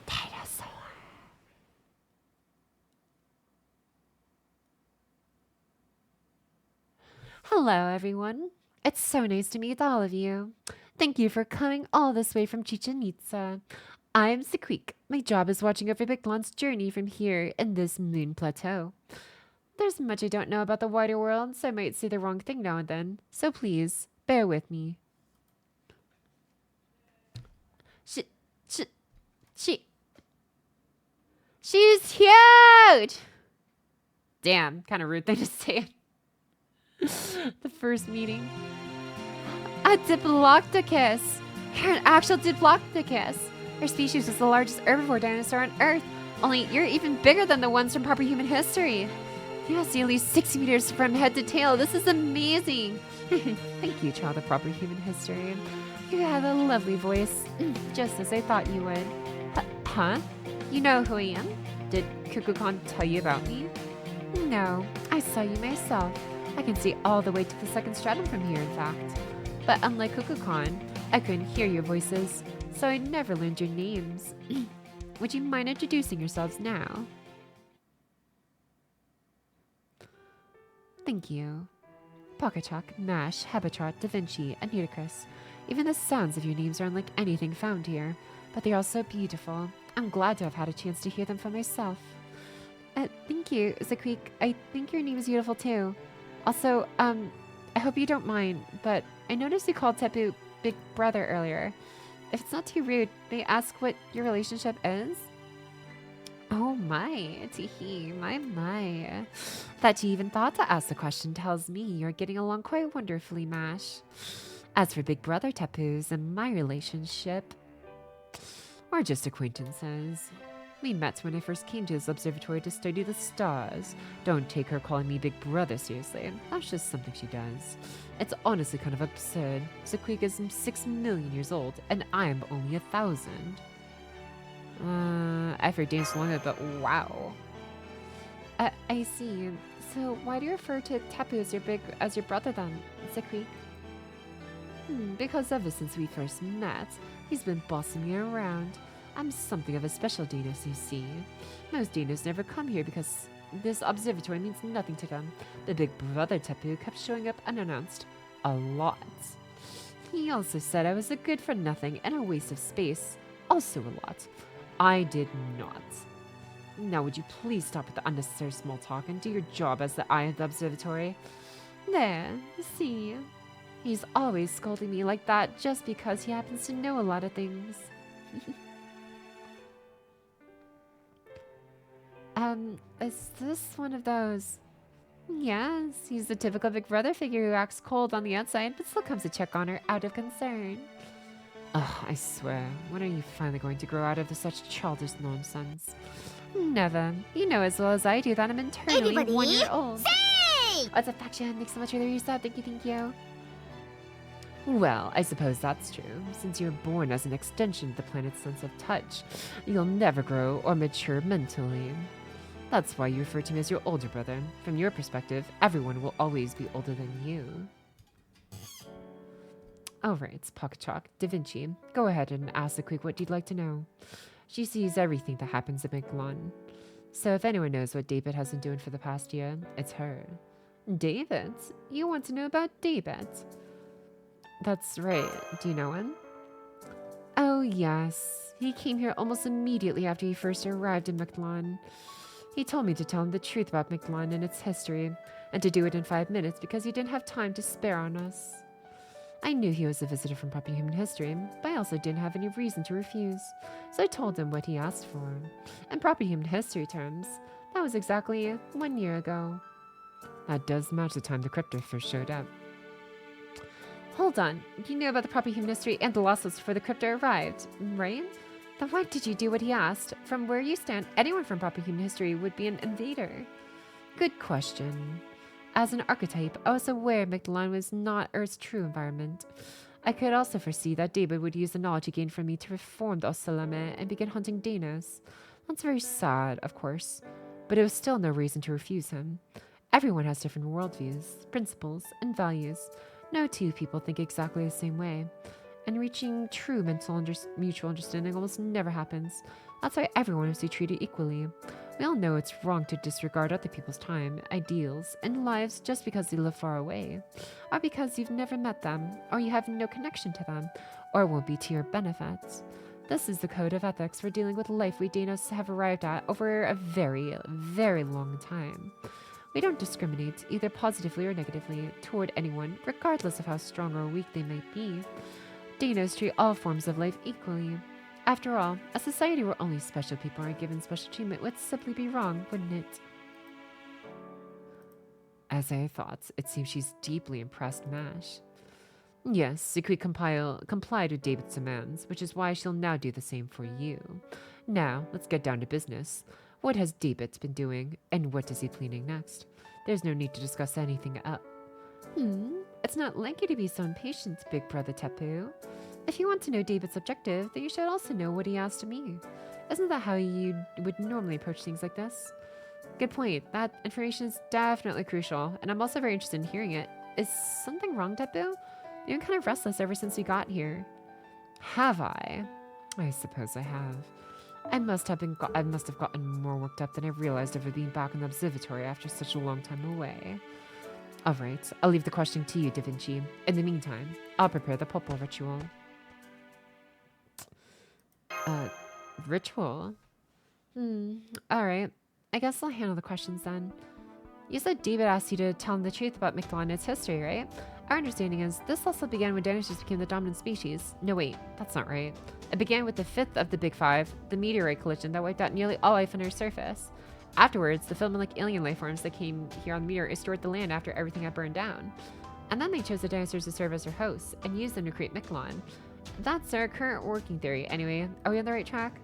Dinosaur. Hello, everyone. It's so nice to meet all of you. Thank you for coming all this way from Chichen Itza. I'm Sequeak. My job is watching over Biglan's journey from here in this moon plateau. There's much I don't know about the wider world, so I might say the wrong thing now and then. So please, bear with me. She, she, she, she's huge! Damn, kind of rude thing to say. The first meeting. A Diplodocus! You're an actual Diplodocus! Our species is the largest herbivore dinosaur on Earth, only you're even bigger than the ones from proper human history. You must be at least 6 meters from head to tail. This is amazing! Thank you, child of proper human history. You have a lovely voice, just as I thought you would. Huh? You know who I am? Did Kukulkan tell you about me? No, I saw you myself. I can see all the way to the second stratum from here, in fact. But unlike Kukulkan, I couldn't hear your voices, so I never learned your names. Would you mind introducing yourselves now? Thank you. Pocketchalk, Mash, Habitat, Da Vinci, and Nudicrus. Even the sounds of your names are unlike anything found here, but they're all so beautiful. I'm glad to have had a chance to hear them for myself. Thank you, Sequeak. I think your name is beautiful too. Also, I hope you don't mind, but I noticed you called Tepu Big Brother earlier. If it's not too rude, may I ask what your relationship is? Oh my, teehee, my. That you even thought to ask the question tells me you're getting along quite wonderfully, Mash. As for Big Brother Tepus and my relationship, we're just acquaintances. We met when I first came to this observatory to study the stars. Don't take her calling me Big Brother seriously. That's just something she does. It's honestly kind of absurd. Sequeak is 6 million years old, and I'm only 1,000. I've heard names longer, but wow. I see. So why do you refer to Tapu as your brother then, Sequeak? Because ever since we first met, he's been bossing me around. I'm something of a special Danos, you see. Most Danos never come here because this observatory means nothing to them. The Big Brother Tapu kept showing up unannounced. A lot. He also said I was a good for nothing and a waste of space. Also a lot. I did not. Now would you please stop with the unnecessary small talk and do your job as the eye of the observatory? There, see. He's always scolding me like that just because he happens to know a lot of things. Is this one of those? Yes, he's the typical Big Brother figure who acts cold on the outside, but still comes to check on her out of concern. Ugh, I swear, when are you finally going to grow out of such childish nonsense? Never. You know as well as I do that I'm internally 1 year old. Say! What's up, Faction? Thanks so much for the reset. Thank you. Well, I suppose that's true. Since you're born as an extension of the planet's sense of touch, you'll never grow or mature mentally. That's why you refer to me as your older brother. From your perspective, everyone will always be older than you. Alright, Pocketchalk, Da Vinci, go ahead and ask Sequeak what you'd like to know. She sees everything that happens at Miquelon. So if anyone knows what David has been doing for the past year, it's her. David? You want to know about David? That's right. Do you know him? Oh, yes. He came here almost immediately after he first arrived in Miquelon. He told me to tell him the truth about Miquelon and its history, and to do it in 5 minutes because he didn't have time to spare on us. I knew he was a visitor from proper human history, but I also didn't have any reason to refuse, so I told him what he asked for. In proper human history terms, that was exactly 1 year ago. That does match the time the crypto first showed up. Hold on, you knew about the proper human history and the losses before the crypto arrived, right? Then why did you do what he asked? From where you stand, anyone from proper human history would be an invader. Good question. As an archetype, I was aware Miquelon was not Earth's true environment. I could also foresee that David would use the knowledge he gained from me to reform the Osaleme and begin hunting Danos. That's very sad, of course, but it was still no reason to refuse him. Everyone has different worldviews, principles, and values. No two people think exactly the same way. And reaching true mutual understanding almost never happens. That's why everyone is to be treated equally. We all know it's wrong to disregard other people's time, ideals, and lives just because they live far away, or because you've never met them, or you have no connection to them, or won't be to your benefit. This is the code of ethics for dealing with life we Danos have arrived at over a very, very long time. We don't discriminate, either positively or negatively, toward anyone, regardless of how strong or weak they might be. Danos treat all forms of life equally. After all, a society where only special people are given special treatment would simply be wrong, wouldn't it? As I thought, it seems she's deeply impressed Mash. Yes, Secret complied with David's demands, which is why she'll now do the same for you. Now, let's get down to business. What has David been doing, and what is he planning next? There's no need to discuss anything else. It's not like you to be so impatient, big brother Tepu. If you want to know David's objective, then you should also know what he asked of me. Isn't that how you would normally approach things like this? Good point. That information is definitely crucial, and I'm also very interested in hearing it. Is something wrong, Tepu? You've been kind of restless ever since you got here. Have I? I suppose I have. I must have gotten more worked up than I realized over being back in the observatory after such a long time away. Alright, I'll leave the question to you, Da Vinci. In the meantime, I'll prepare the purple ritual. Ritual? Alright. I guess I'll handle the questions then. You said David asked you to tell him the truth about Mictlan and its history, right? Our understanding is this also began when dinosaurs became the dominant species. No, wait, that's not right. It began with the fifth of the Big Five, the meteorite collision that wiped out nearly all life on Earth's surface. Afterwards, the filament-like alien life forms that came here on the meteor restored the land after everything had burned down. And then they chose the dinosaurs to serve as their hosts and used them to create Mictlan. That's our current working theory. Anyway, are we on the right track?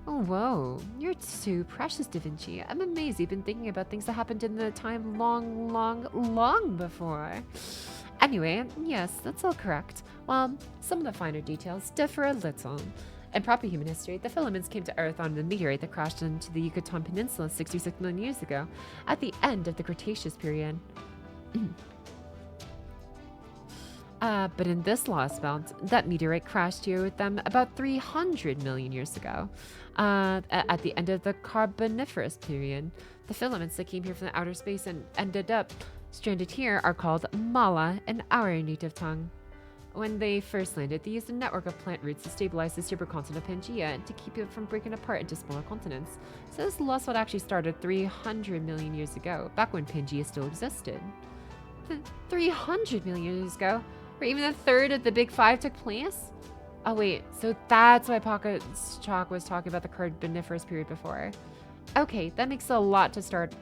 Oh, whoa. You're too precious, Da Vinci. I'm amazed you've been thinking about things that happened in the time long before. Anyway, yes, that's all correct. Well, some of the finer details differ a little. In proper human history, the filaments came to Earth on the meteorite that crashed into the Yucatan Peninsula 66 million years ago, at the end of the Cretaceous period. But in this Lostbelt, that meteorite crashed here with them about 300 million years ago. At the end of the Carboniferous period, the filaments that came here from the outer space and ended up stranded here are called mala in our native tongue. When they first landed, they used a network of plant roots to stabilize the supercontinent of Pangaea and to keep it from breaking apart into smaller continents. So this Lostbelt actually started 300 million years ago, back when Pangaea still existed. 300 million years ago? Where even a third of the Big Five took place? Oh wait, so that's why Pocket Chalk was talking about the Carboniferous period before. Okay, that makes a lot to start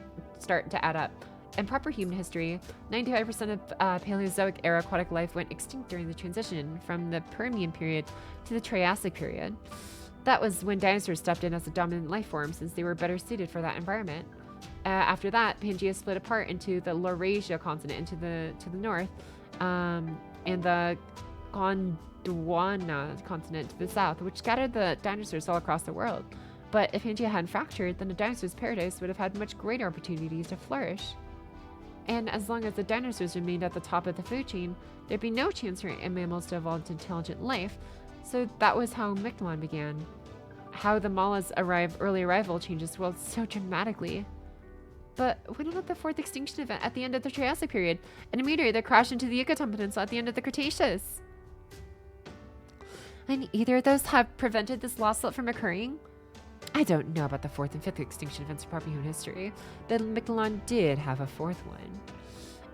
to add up. In proper human history, 95% of Paleozoic era aquatic life went extinct during the transition from the Permian period to the Triassic period. That was when dinosaurs stepped in as a dominant life form since they were better suited for that environment. After that, Pangaea split apart into the Laurasia continent to the north, and the Gondwana continent to the south, which scattered the dinosaurs all across the world. But if Pangaea hadn't fractured, then the dinosaurs' paradise would have had much greater opportunities to flourish. And as long as the dinosaurs remained at the top of the food chain, there'd be no chance for mammals to evolve into intelligent life. So that was how Mictlan began. How the Mala's early arrival changes the world so dramatically. But what about the fourth extinction event at the end of the Triassic period, and a meteor that crashed into the Yucatan Peninsula at the end of the Cretaceous? And either of those have prevented this Lostbelt from occurring? I don't know about the fourth and fifth extinction events in proper human history, but Mictlan did have a fourth one.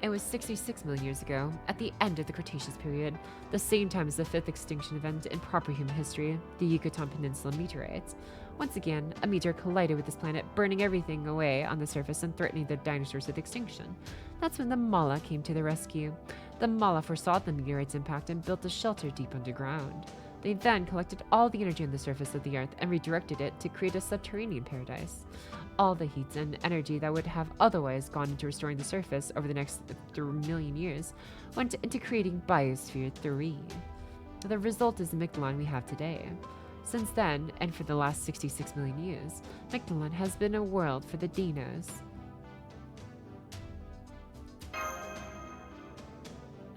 It was 66 million years ago, at the end of the Cretaceous period, the same time as the fifth extinction event in proper human history, the Yucatan Peninsula meteorites. Once again, a meteor collided with this planet, burning everything away on the surface and threatening the dinosaurs with extinction. That's when the Mala came to the rescue. The Mala foresaw the meteorite's impact and built a shelter deep underground. They then collected all the energy on the surface of the Earth and redirected it to create a subterranean paradise. All the heat and energy that would have otherwise gone into restoring the surface over the next 3 million years went into creating Biosphere 3. The result is the Mictlan we have today. Since then, and for the last 66 million years, Mictlan has been a world for the dinos.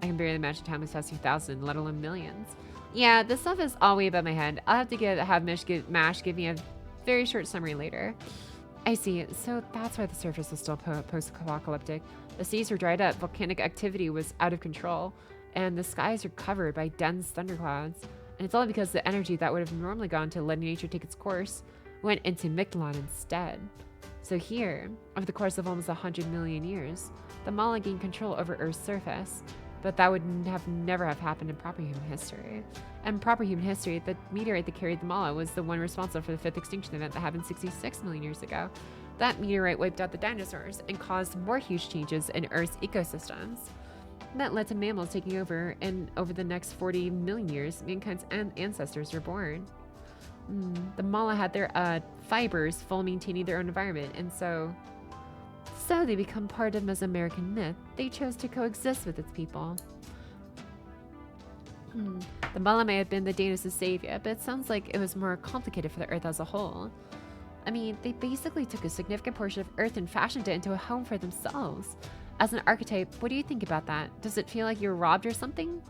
I can barely imagine time was past 2,000, let alone millions. Yeah, this stuff is all way above my head. I'll have to have Mash give me a very short summary later. I see. So that's why the surface was still post-apocalyptic. The seas were dried up, volcanic activity was out of control, and the skies are covered by dense thunderclouds. And it's all because the energy that would have normally gone to letting nature take its course went into Mictlan instead. So here, over the course of almost 100 million years, the Mala gained control over Earth's surface. But that would never have happened in proper human history. And proper human history, the meteorite that carried the Mala was the one responsible for the fifth extinction event that happened 66 million years ago. That meteorite wiped out the dinosaurs and caused more huge changes in Earth's ecosystems. That led to mammals taking over, and over the next 40 million years, mankind's ancestors were born. The Mala had their fibers full maintaining their own environment, and so they become part of Mesoamerican myth. They chose to coexist with its people. The Mala may have been the Danos' savior, but it sounds like it was more complicated for the Earth as a whole. I mean, they basically took a significant portion of Earth and fashioned it into a home for themselves. As an archetype, what do you think about that? Does it feel like you were robbed or something?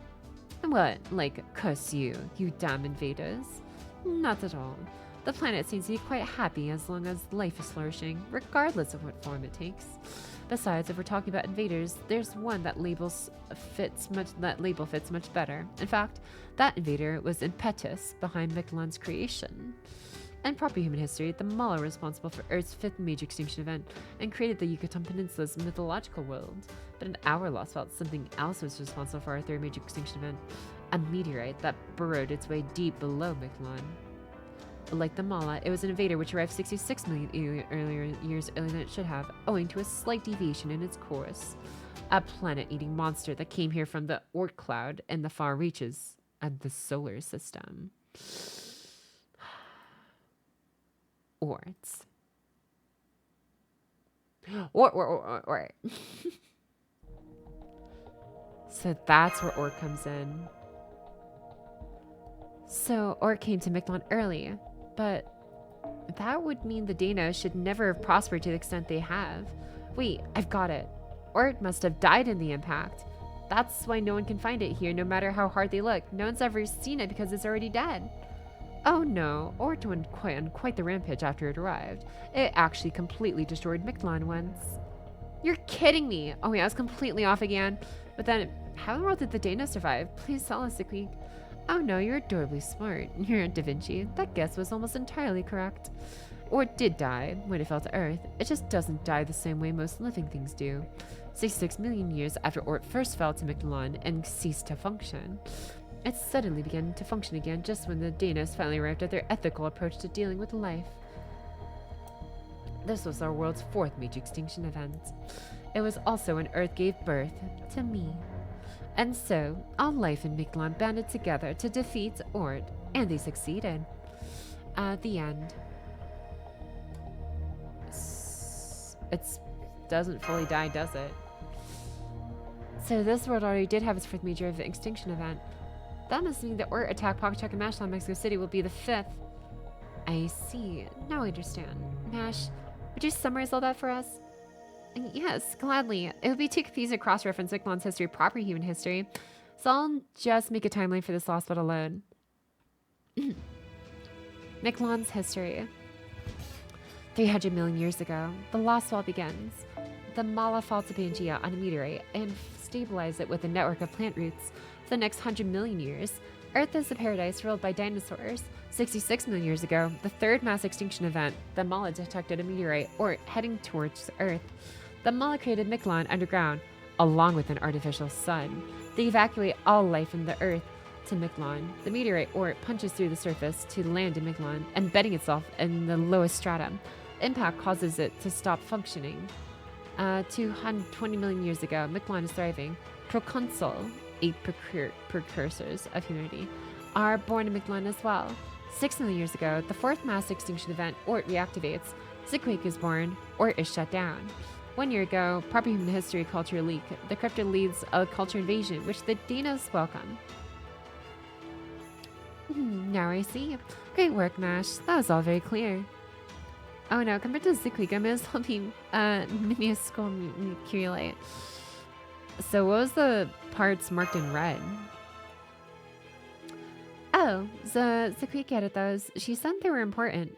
What, like, curse you damn invaders? Not at all. The planet seems to be quite happy as long as life is flourishing, regardless of what form it takes. Besides, if we're talking about invaders, there's one that label fits much better. In fact, that invader was impetus behind Mictlan's creation. In proper human history, the Mala were responsible for Earth's fifth major extinction event and created the Yucatan Peninsula's mythological world. But in our Lostbelt, something else was responsible for our third major extinction event, a meteorite that burrowed its way deep below Mictlan. Like the Mala, it was an invader which arrived 66 million years earlier than it should have, owing to a slight deviation in its course. A planet-eating monster that came here from the Oort cloud in the far reaches of the solar system. Orts. Ort. So that's where Ort comes in. So Ort came to Mictlan early, but that would mean the Danos should never have prospered to the extent they have. Wait, I've got it. Ort must have died in the impact. That's why no one can find it here, no matter how hard they look. No one's ever seen it because it's already dead. Oh no, Ort went on quite the rampage after it arrived. It actually completely destroyed Mictlan once. You're kidding me! Oh yeah, I was completely off again. But then, how in the world did the Danos survive? Please tell us, Beeeg. Oh no, you're adorably smart. You're a Da Vinci. That guess was almost entirely correct. Ort did die when it fell to Earth. It just doesn't die the same way most living things do. 66 million years after Ort first fell to Mictlan and ceased to function. It suddenly began to function again just when the Danos finally arrived at their ethical approach to dealing with life. This was our world's fourth major extinction event. It was also when Earth gave birth to me. And so, all life in Mictlan banded together to defeat Ort, and they succeeded. At the end. It doesn't fully die, does it? So this world already did have its fourth major extinction event. That must mean the Ort attack Pawcatuck and Mashland, Mexico City will be the fifth. I see. Now I understand. Mash, would you summarize all that for us? Yes, gladly. It would be too confusing to cross-reference Mictlan's history, proper human history, so I'll just make a timeline for this Lostbelt alone. Mictlan's history. 300 million years ago, the Lostbelt begins. The Mala fall to Pangea on a meteorite and stabilize it with a network of plant roots. For the next 100 million years, Earth is a paradise ruled by dinosaurs. 66 million years ago, the third mass extinction event, the Mala detected a meteorite, Ort, heading towards Earth. The Mala created Mictlan underground, along with an artificial sun. They evacuate all life from the Earth to Mictlan. The meteorite, Ort, punches through the surface to land in Mictlan, embedding itself in the lowest stratum. Impact causes it to stop functioning. 220 million years ago, Mictlan is thriving. Proconsul, 8 precursors of humanity, are born in Mictlan as well. 6 million years ago, the fourth mass extinction event, Ort, reactivates. Zikweek is born. Ort is shut down. 1 year ago, proper human history culture leak. The cryptid leads a culture invasion, which the Danos welcome. Now I see. Great work, Mash. That was all very clear. Oh no, compared to Zikweek, I may as well be minuscule Curiolite. So what was the parts marked in red? Oh, Zikweek added those. She said they were important.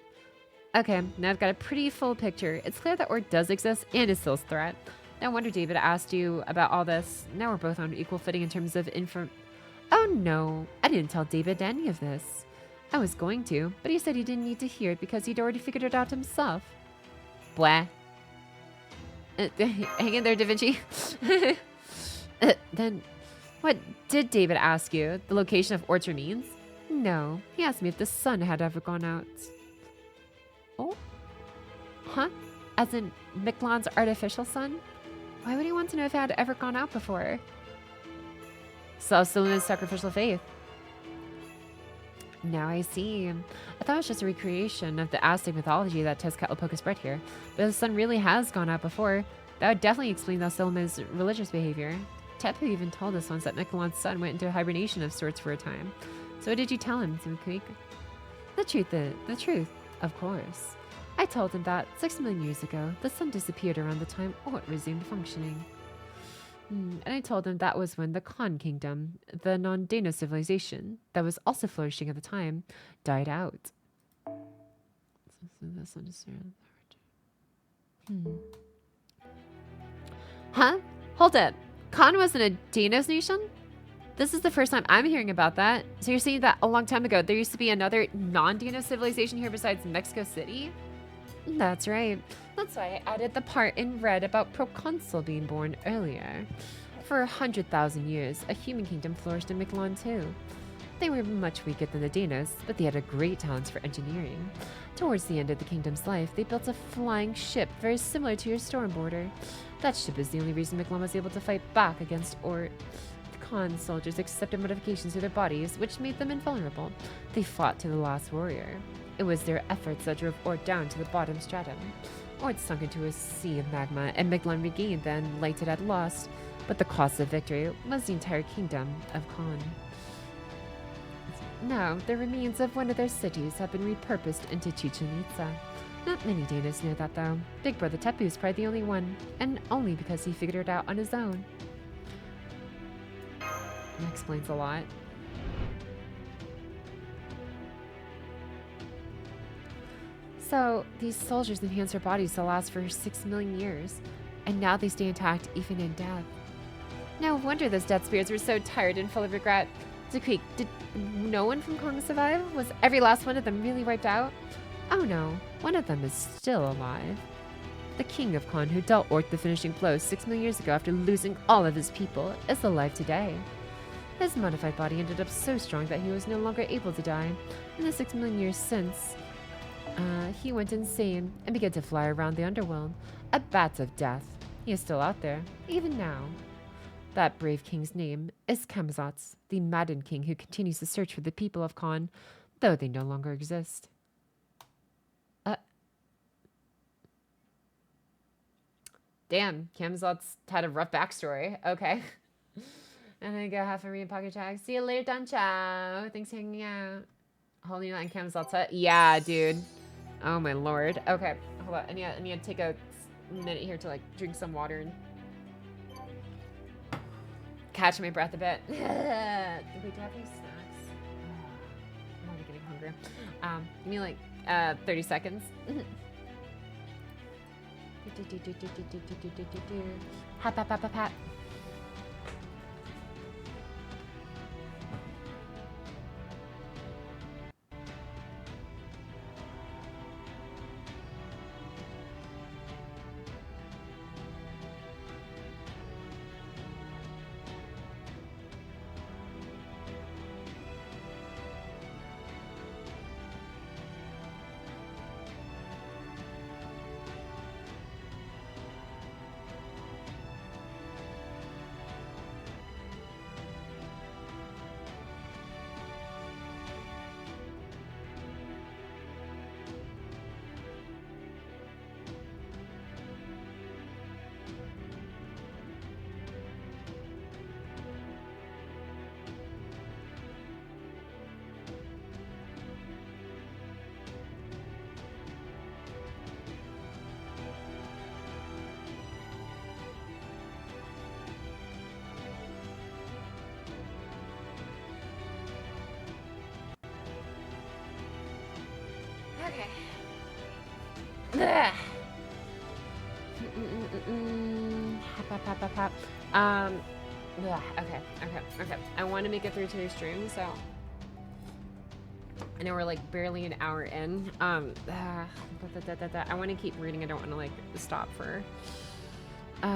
Okay, now I've got a pretty full picture. It's clear that Ord does exist and is still a threat. No wonder David asked you about all this. Now we're both on equal footing in terms of Oh no, I didn't tell David any of this. I was going to, but he said he didn't need to hear it because he'd already figured it out himself. Blah. Hang in there, Da Vinci. Then, what did David ask you? The location of Ord's remains? No, he asked me if the sun had ever gone out. Oh? Huh? As in Miklon's artificial sun? Why would he want to know if it had ever gone out before? So still in his sacrificial faith. Now I see. I thought it was just a recreation of the Aztec mythology that Tezcatlipoca spread here. But the sun really has gone out before. That would definitely explain Thausilma's religious behavior. Tepu even told us once that Miquelan's sun went into hibernation of sorts for a time. So what did you tell him, Timqueek? The truth, of course. I told him that 6 million years ago, the sun disappeared around the time Ort resumed functioning. And I told him that was when the Khan kingdom, the non-Dana civilization, that was also flourishing at the time, died out. Huh? Hold up. Khan wasn't a Danos nation? This is the first time I'm hearing about that. So you're saying that a long time ago, there used to be another non-Dana civilization here besides Mexico City? That's right. That's why I added the part in red about Proconsul being born earlier. For 100,000 years, a human kingdom flourished in Miquelon too. They were much weaker than the Danos, but they had a great talent for engineering. Towards the end of the kingdom's life, they built a flying ship very similar to your Stormborder. That ship is the only reason Miquelon was able to fight back against Ort. The Khan soldiers accepted modifications to their bodies, which made them invulnerable. They fought to the last warrior. It was their efforts that drove Ort down to the bottom stratum. Ort sunk into a sea of magma, and Miquelon regained the light it had lost. But the cost of victory was the entire kingdom of Khan. Now, the remains of one of their cities have been repurposed into Chichen Itza. Not many Danas know that, though. Big Brother Tepu is probably the only one, and only because he figured it out on his own. That explains a lot. So, these soldiers enhance their bodies to last for 6 million years, and now they stay intact even in death. No wonder those dead spirits were so tired and full of regret. Zaquik, did no one from Kong survive? Was every last one of them really wiped out? Oh no, one of them is still alive. The king of Khan, who dealt Ort the finishing blow 6 million years ago after losing all of his people, is alive today. His modified body ended up so strong that he was no longer able to die. In the 6 million years since, he went insane and began to fly around the underworld, a bat of death. He is still out there, even now. That brave king's name is Kamzatz, the maddened king who continues to search for the people of Khan, though they no longer exist. Damn, Kamzatz had a rough backstory. Okay. And then go have a read pocket check. See you later, Dunchow. Thanks for hanging out. Holding on Kamzatz hut. Yeah, dude. Oh my lord. Okay, hold on. I need to take a minute here to like drink some water and catch my breath a bit. Wait, do I have any snacks? I'm already getting hungry. Give me like 30 seconds. Hap, hap, hap, hap, hap. Okay. Ugh. Hop. Okay. I want to make it through today's stream, so I know we're like barely an hour in. I want to keep reading. I don't want to like stop for food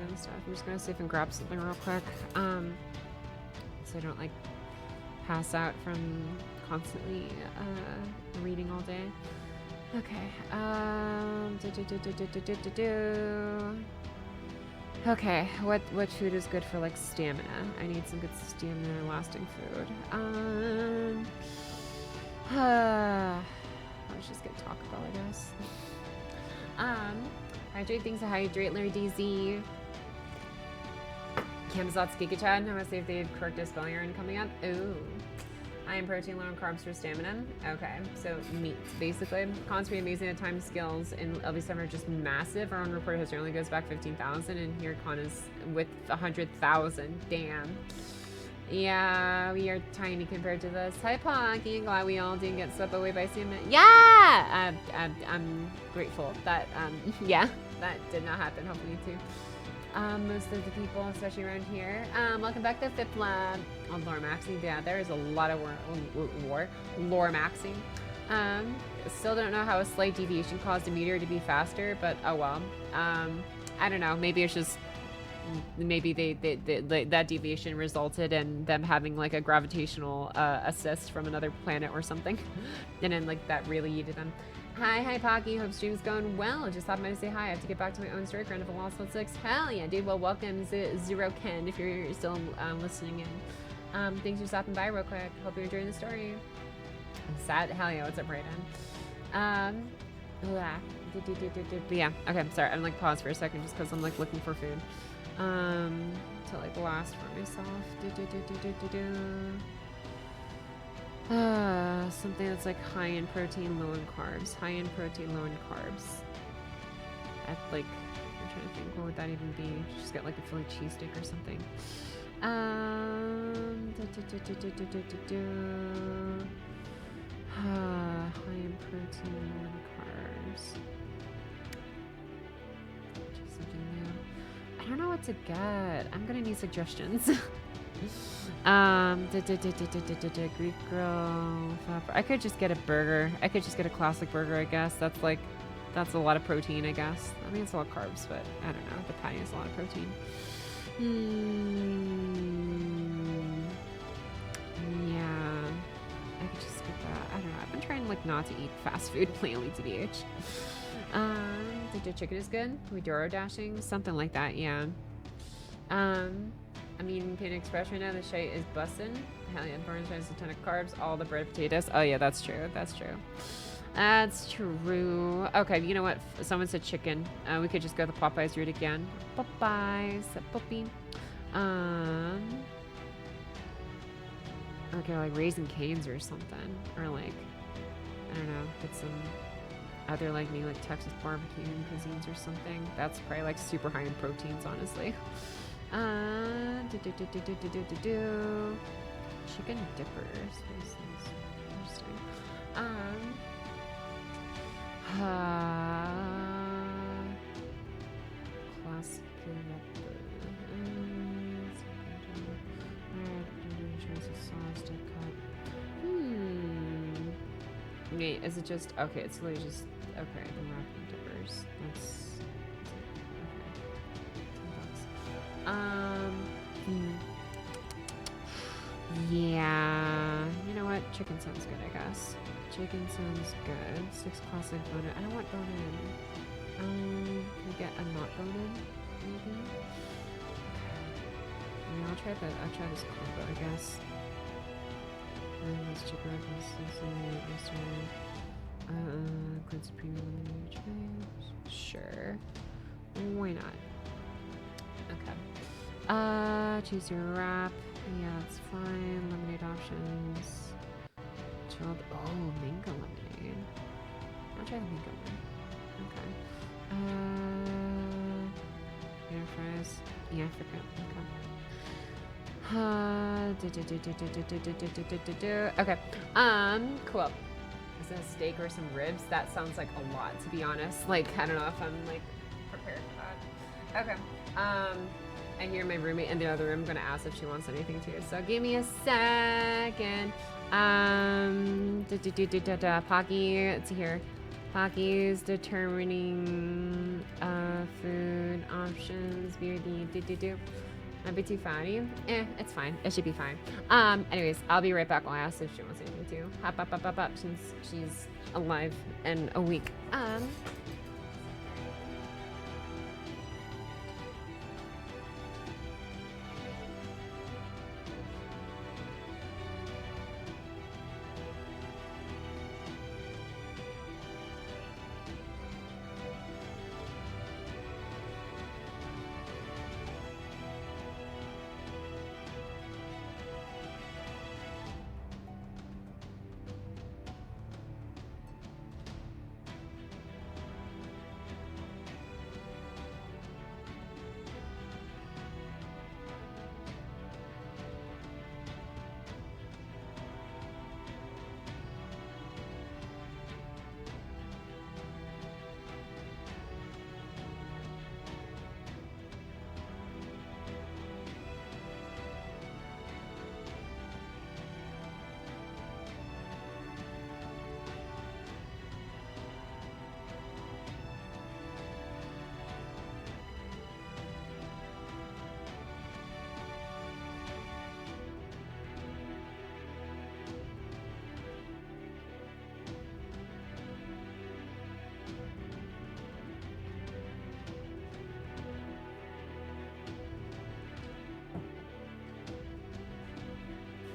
and stuff. I'm just gonna see if I can grab something real quick, so I don't like pass out from constantly reading all day. Okay. Okay, what food is good for like stamina? I need some good stamina lasting food. Let's just get Taco Bell, I guess. Hydrate things to hydrate, Larry DZ. Camazot's Giga Chad. I want to see if they had correct spelling error coming up. Ooh. High in protein, low in carbs for stamina. Okay, so meat, basically. Concentrate amazing at time skills in LV7 are just massive. Our own reported history only goes back 15,000, and here Con is with 100,000. Damn. Yeah, we are tiny compared to this. Hi, Pocky. Glad we all didn't get swept away by salmon. Yeah! I'm grateful that, yeah, that did not happen. Hopefully, too. Most of the people, especially around here. Welcome back to Fifth Lab. On lore maxing, yeah, there is a lot of lore maxing. Still don't know how a slight deviation caused a meteor to be faster, but oh well. I don't know. Maybe it's just maybe that deviation resulted in them having like a gravitational assist from another planet or something, and then like that really yeeted them. Hi, Pocky. Hope stream's going well. Just thought I might say hi. I have to get back to my own story grind of a Lostbelt 6. Hell yeah, dude. Well, welcome Zero Ken if you're still listening in. Thanks for stopping by real quick. Hope you're enjoying the story. Sad. Hell yeah, what's up, Brayden? Yeah. Okay, I'm sorry. I'm like pause for a second just because I'm like looking for food. To like last for myself. Something that's like high in protein, low in carbs. High in protein, low in carbs. At like, I'm trying to think, what would that even be? Just get like a Philly cheesesteak or something. High in protein, low in carbs. Just something new. I don't know what to get. I'm gonna need suggestions. Greek grill. I could just get a burger. I could just get a classic burger, I guess. That's a lot of protein, I guess. I mean, it's a lot of carbs, but I don't know. The patty is a lot of protein. Yeah. I could just get that. I don't know. I've been trying like not to eat fast food lately, TBH. The chicken is good. We Doro dashing, something like that. Yeah. I mean, Panda Express right now, the shite is bussin'. Hell yeah, Burns has a ton of carbs, all the bread potatoes. Oh yeah, that's true, that's true. That's true. Okay, you know what? Someone said chicken. We could just go the Popeyes route again. Popeyes, puppy. Okay, like Raisin Canes or something. Or like, I don't know, get some other like maybe like Texas barbecue cuisines or something. That's probably like super high in proteins, honestly. Chicken dippers. Interesting. Classic. Wait, is it just okay? It's literally just okay. The wrapping dippers. That's. Yeah. You know what? Chicken sounds good, I guess. Chicken sounds good. 6 classic bone-in. I don't want bone-in. Can we get a not bone-in? Maybe? I mean, I'll try this combo, I guess. Let's check out this. Includes premium lemonade. Sure. Why not? Okay. Choose your wrap. Yeah, that's fine. Lemonade options. Chilled. Oh, mango lemonade. I'll try the mango one. Okay. Air fries. Yeah, I forgot. Okay. Okay. Cool. Is it a steak or some ribs? That sounds like a lot, to be honest. Like, I don't know if I'm like prepared for that. Okay. I hear my roommate in the other room gonna ask if she wants anything too. So give me a second. Pocky, let's see here. Pocky's determining food options. Might be too fatty. It's fine. It should be fine. Anyways, I'll be right back. I'll ask if she wants anything too. Hop up, since she's alive and awake.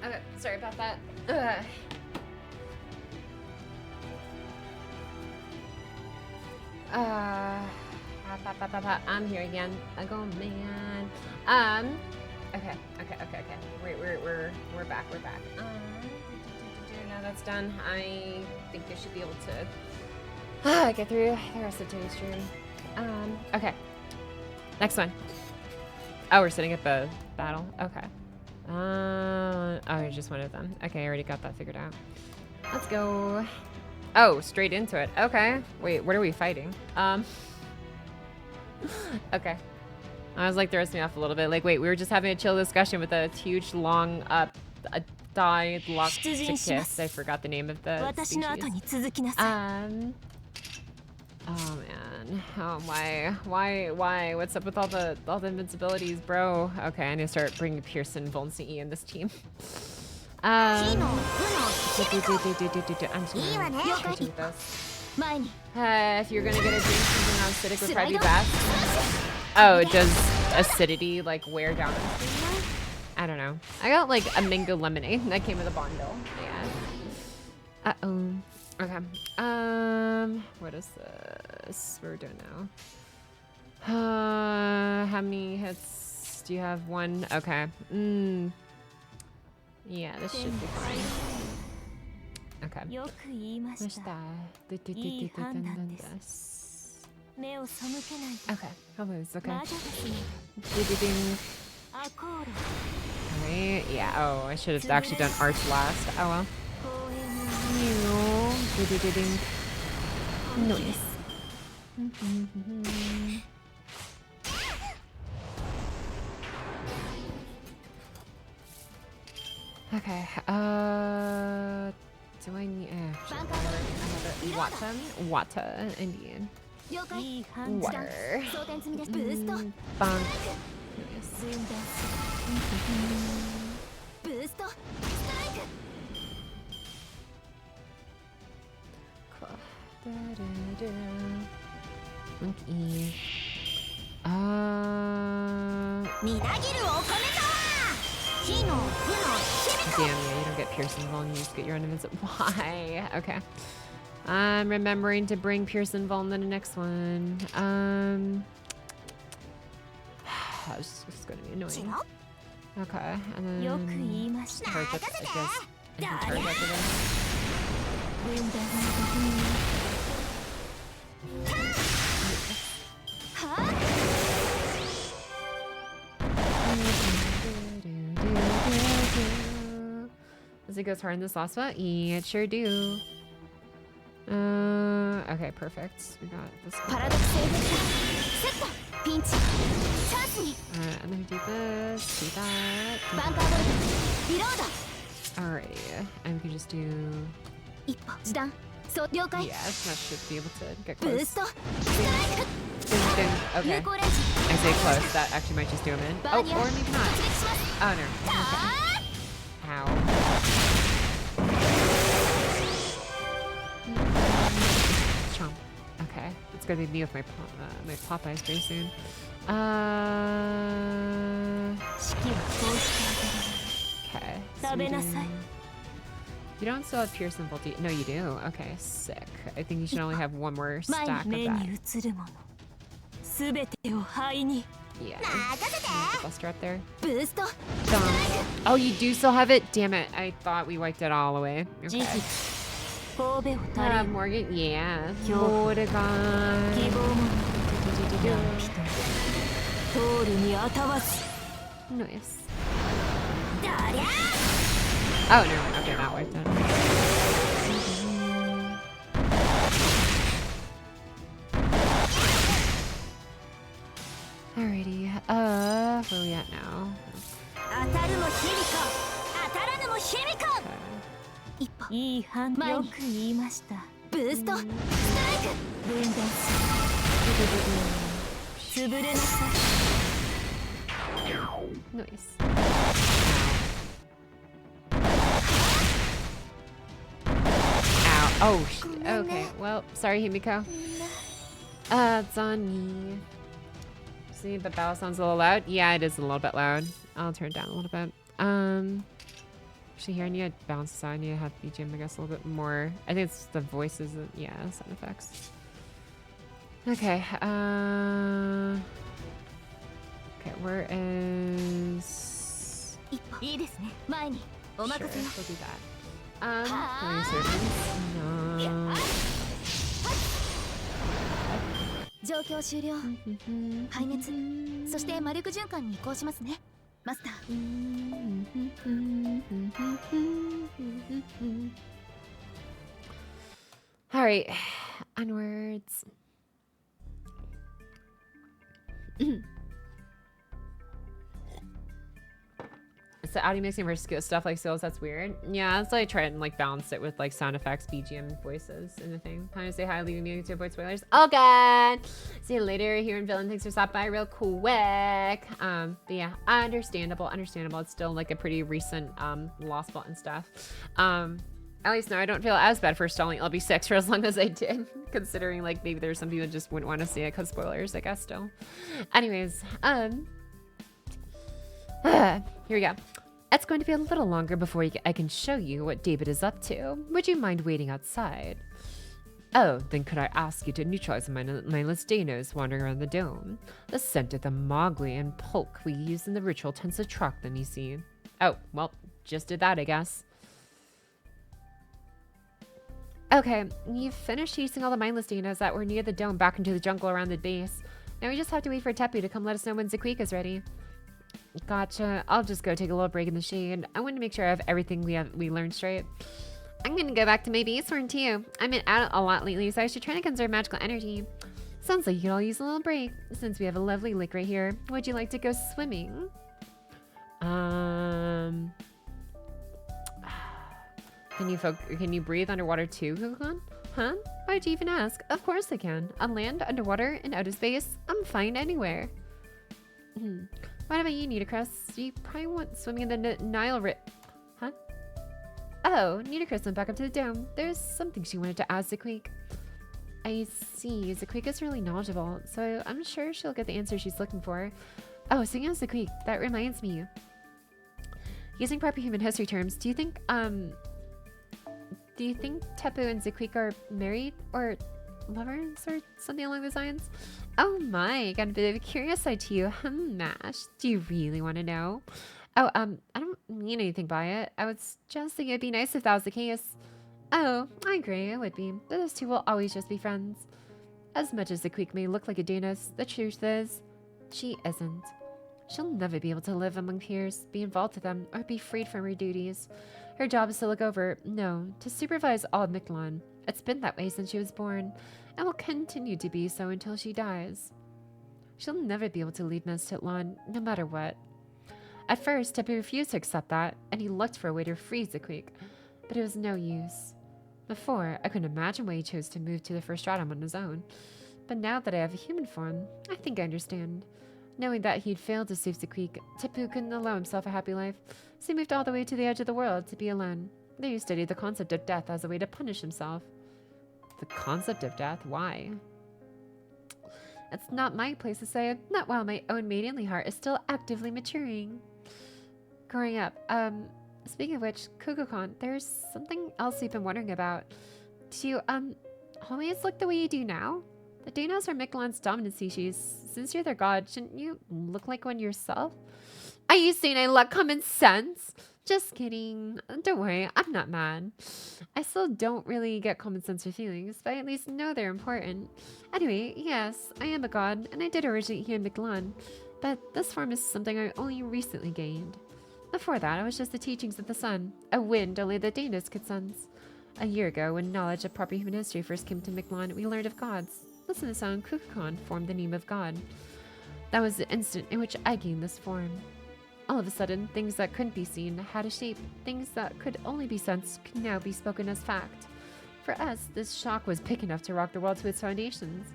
Okay, sorry about that. I'm here again. I go, man. Okay. We're back. Now that's done. I think I should be able to get through the rest of today's stream. Okay. Next one. Oh, we're sitting at the battle. Okay. Oh, just one of them. Okay, I already got that figured out. Let's go. Oh, straight into it. Okay. Wait, what are we fighting? Okay. I was like, throws me off a little bit. Like, wait, we were just having a chill discussion with a huge, long, dyed locked kiss. I forgot the name of the species. Oh man. Oh why? What's up with all the invincibilities, bro? Okay, I need to start bringing Pearson, Volncy in this team. I'm just gonna try to with this. If you're gonna get a drink, something non-acidic would probably be best. Oh, does acidity like wear down the stream? I don't know. I got like a mango lemonade that came with a bundle. Yeah. Okay. What is this? What we're doing now? How many hits do you have? One? Okay. Yeah, this should be fine. Okay. Okay. Hopefully it's okay. Alright, yeah. Oh, I should have actually done arch last. Oh well. Nice. Okay, do I need, Wata, Indian. Water. Bonk. Monkey. Damn, yeah, you don't get Pearson Vuln, you just get your own invincible. Why? Okay. I'm remembering to bring Pearson Vuln to the next one. It's just gonna be annoying. Okay, and then charge up, I guess. And charge up again. Does it go hard in this last spot? Yeah, it sure do. Okay, perfect. We got this one. パラドクセーブセットピンチチャンスに Alright, and then we do this, do that. バンカーボルトリロード Alrighty, and we can just do... 一歩時短そう了解 Yeah, that should be able to get ブー close. ストストライク Ding, ding. 有 Okay, 効レンジ I say close. That actually might just do him in. バ Oh, ーニャ or maybe 突 not. 撃します Oh, no. あ Okay. Ow. Chomp. Okay, it's gonna be me with my my Popeyes very soon. ー式はこうしてあ Okay. 食べなさい You don't still have Pierce and Volti. No, you do. Okay, sick. I think you should only have one more げる stack 前 of に目 that. に映るものすべてを灰に Yeah. 任せて The Buster up there. ブースト Done. Oh, you do still have it? Damn it. I thought we wiped it all away. 慈 Okay. 悲神戸を足 Morgan. Yeah. 恐怖 Morgan. 希望も何人通るにあたわず Nice. だりゃ Oh, no. Okay, not wiped out. Alrighty. Where are we at now? 当たるも響こ当たらぬも響こ Okay. 一歩いい判断よく言いましたブーストストライク分断す潰れなさい Nice. Ow. Oh, okay. Well, sorry, Himiko. It's on me. See, the bell sounds a little loud. Yeah, it is a little bit loud. I'll turn it down a little bit. Actually, here I need to balance this out. I need to have BGM, I guess, a little bit more. I think it's the voices. Yeah, sound effects. Okay. Okay, where is... 一歩いいですね前にお Sure, 任せを we'll do that. Resurgence? No. 状況終了排熱そして魔力循環に移行しますねマスター Alright, onwards. So audio mixing for stuff like skills, that's weird. Yeah, that's why I try and like balance it with like sound effects, BGM, voices, and the thing. Time to say hi, leaving music to avoid spoilers. Oh god! See you later here in Villain. Thanks for stopping by real quick. But yeah, understandable. It's still like a pretty recent Lostbelt and stuff. At least now I don't feel as bad for stalling LB6 for as long as I did, considering like maybe there's some people that just wouldn't want to see it because spoilers, I guess still. Anyways, here we go. It's going to be a little longer before I can show you what David is up to. Would you mind waiting outside? Oh, then could I ask you to neutralize the mindless Danos wandering around the dome? The scent of the Mowgli and Polk we use in the ritual tends to attract them, you see. Oh, well, just did that, I guess. Okay, you've finished chasing all the mindless Danos that were near the dome back into the jungle around the base. Now we just have to wait for Tepu to come let us know when Zaquika's ready. Gotcha. I'll just go take a little break in the shade. I want to make sure I have everything we learned straight. I'm gonna go back to my base horn too. I've been out a lot lately, so I should try to conserve magical energy. Sounds like you could all use a little break. Since we have a lovely lake right here, would you like to go swimming? Can you breathe underwater too, Kukulkan? Huh? Why'd you even ask? Of course I can. On land, underwater, in outer space, I'm fine anywhere. What about you, Nudicrus? You probably want swimming in the Nile Rip. Huh? Oh, Nudicrus went back up to the dome. There's something she wanted to ask Zaquik. I see. Zaquika's really knowledgeable, so I'm sure she'll get the answer she's looking for. Oh, speaking of Zaquik, that reminds me. Using proper human history terms, do you think Tepu and Zaquik are married or lovers or something along those lines? Oh my, got a bit of a curious side to you. Mash, do you really want to know? Oh, I don't mean anything by it. I was just thinking it'd be nice if that was the case. Oh, I agree, it would be. But those two will always just be friends. As much as the Creek may look like a Danis, the truth is, she isn't. She'll never be able to live among peers, be involved with them, or be freed from her duties. Her job is to look over, no, to supervise all of Miquelon. It's been that way since she was born, and will continue to be so until she dies. She'll never be able to lead Mistitlan, no matter what. At first, Tepe refused to accept that, and he looked for a way to freeze the creek, but it was no use. Before, I couldn't imagine why he chose to move to the first stratum on his own, but now that I have a human form, I think I understand. Knowing that he'd failed to save the creek, Tepu couldn't allow himself a happy life, so he moved all the way to the edge of the world to be alone. There he studied the concept of death as a way to punish himself. The concept of death? Why? It's not my place to say, not while my own maidenly heart is still actively maturing. Growing up, speaking of which, Kukulkan, there's something else you've been wondering about. Do you, always look the way you do now? The Danos are Mictlan's dominant species. Since you're their god, shouldn't you look like one yourself? Are you saying I lack common sense? Just kidding. Don't worry, I'm not mad. I still don't really get common sense or feelings, but I at least know they're important. Anyway, yes, I am a god, and I did originate here in Mictlan, but this form is something I only recently gained. Before that, I was just the teachings of the sun, a wind only the Danos could sense. A year ago, when knowledge of proper human history first came to Mictlan, we learned of gods. Listen to the sound, Kukulkan formed the name of God. That was the instant in which I gained this form. All of a sudden, things that couldn't be seen had a shape. Things that could only be sensed could now be spoken as fact. For us, this shock was big enough to rock the world to its foundations.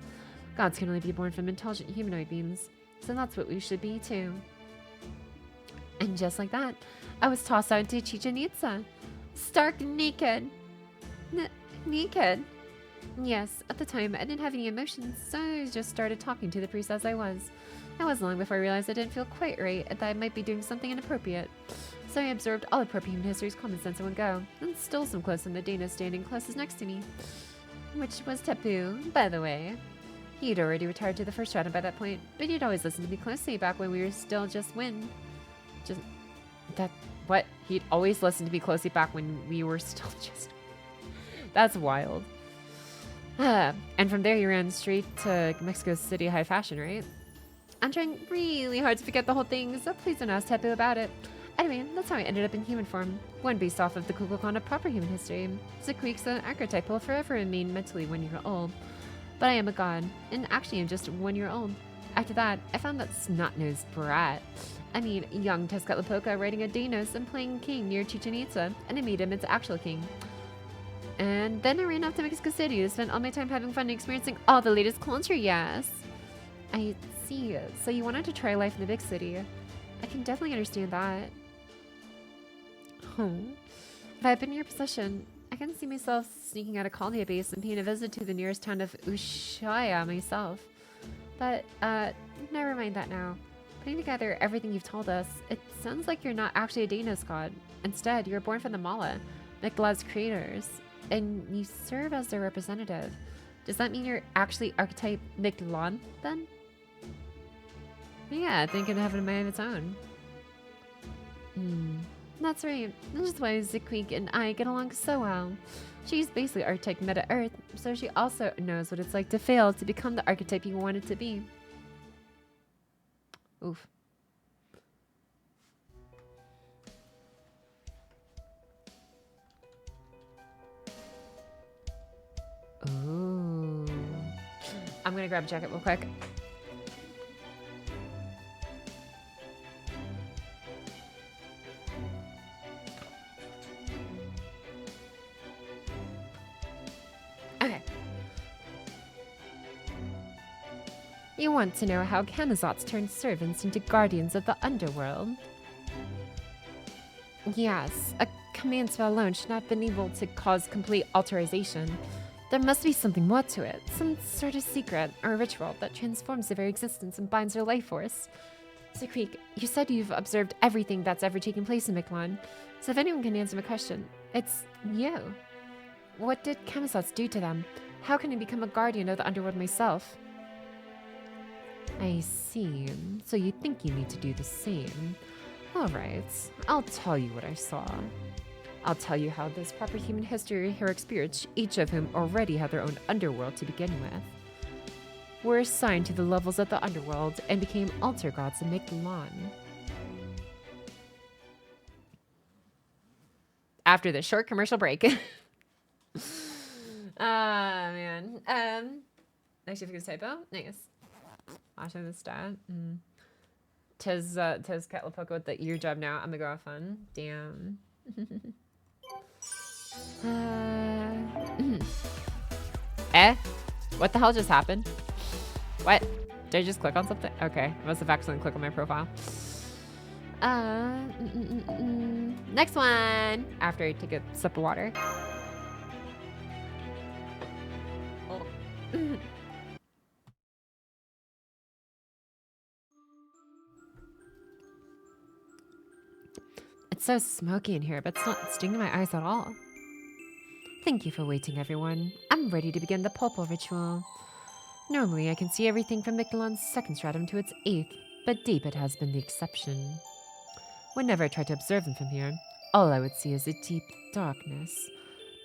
Gods can only be born from intelligent humanoid beings, so that's what we should be too. And just like that, I was tossed out into Chichen Itza. Stark naked. Naked? Yes, at the time I didn't have any emotions, so I just started talking to the priest as I was. It wasn't long before I realized I didn't feel quite right and that I might be doing something inappropriate. So I absorbed all of proper human history's common sense in one go, and stole some clothes from the Dana standing closest next to me. Which was Tepu, by the way. He'd already retired to the first stratum by that point, but he'd always listened to me closely back when we were still just Win. What? He'd always listened to me closely back when we were still just... That's wild. And from there you ran straight to Mexico City high fashion, right? I'm trying really hard to forget the whole thing, so please don't ask Tepu about it. Anyway, that's how I ended up in human form. One based off of the Kukulkan of proper human history. Zakweek's an archetype will forever remain mentally 1 year old. But I am a god, and actually I'm just 1 year old. After that, I found that snot-nosed brat. I mean, young Tezcatlipoca riding a Danos and playing king near Chichen Itza, and I made him its actual king. And then I ran off to Mexico City to spend all my time having fun and experiencing all the latest culture, yes. I see. So you wanted to try life in the big city. I can definitely understand that. If I had been in your position, I can see myself sneaking out of Caldia base and paying a visit to the nearest town of Ushuaia myself. But, never mind that now. Putting together everything you've told us, it sounds like you're not actually a Danos god. Instead, you were born from the Mala, Mictlan's creators, and you serve as their representative. Does that mean you're actually archetype Mictlan, then? Yeah, thinking of having a mind of its own. That's right. That's just why Zakweek and I get along so well. She's basically archetype Meta Earth, so she also knows what it's like to fail to become the archetype you wanted to be. Oof. Ooh. I'm gonna grab a jacket real quick. Okay. You want to know how Camazots turned servants into guardians of the underworld? Yes, a command spell alone should not have been able to cause complete alteration. There must be something more to it, some sort of secret or ritual that transforms their very existence and binds their life force. Zakweek, you said you've observed everything that's ever taken place in Mictlan, so if anyone can answer my question, it's you. What did Camazots do to them? How can I become a guardian of the underworld myself? I see. So you think you need to do the same. Alright, I'll tell you what I saw. I'll tell you how this proper human history here experienced, each of whom already had their own underworld to begin with, were assigned to the levels of the underworld and became altar gods in Mictlan. After this short commercial break. fun. Nice if you can typo. Nice. Watching the stat. Tis Catlapoca with the ear job now. I'm gonna go have fun. Damn. Eh? What the hell just happened? What? Did I just click on something? Okay, I must have accidentally clicked on my profile. Next one. After I take a sip of water. Oh. It's so smoky in here, but it's not stinging my eyes at all. Thank you for waiting, everyone. I'm ready to begin the Popol ritual. Normally, I can see everything from Mictlan's second stratum to its eighth, but David has been the exception. Whenever I tried to observe him from here, all I would see is a deep darkness.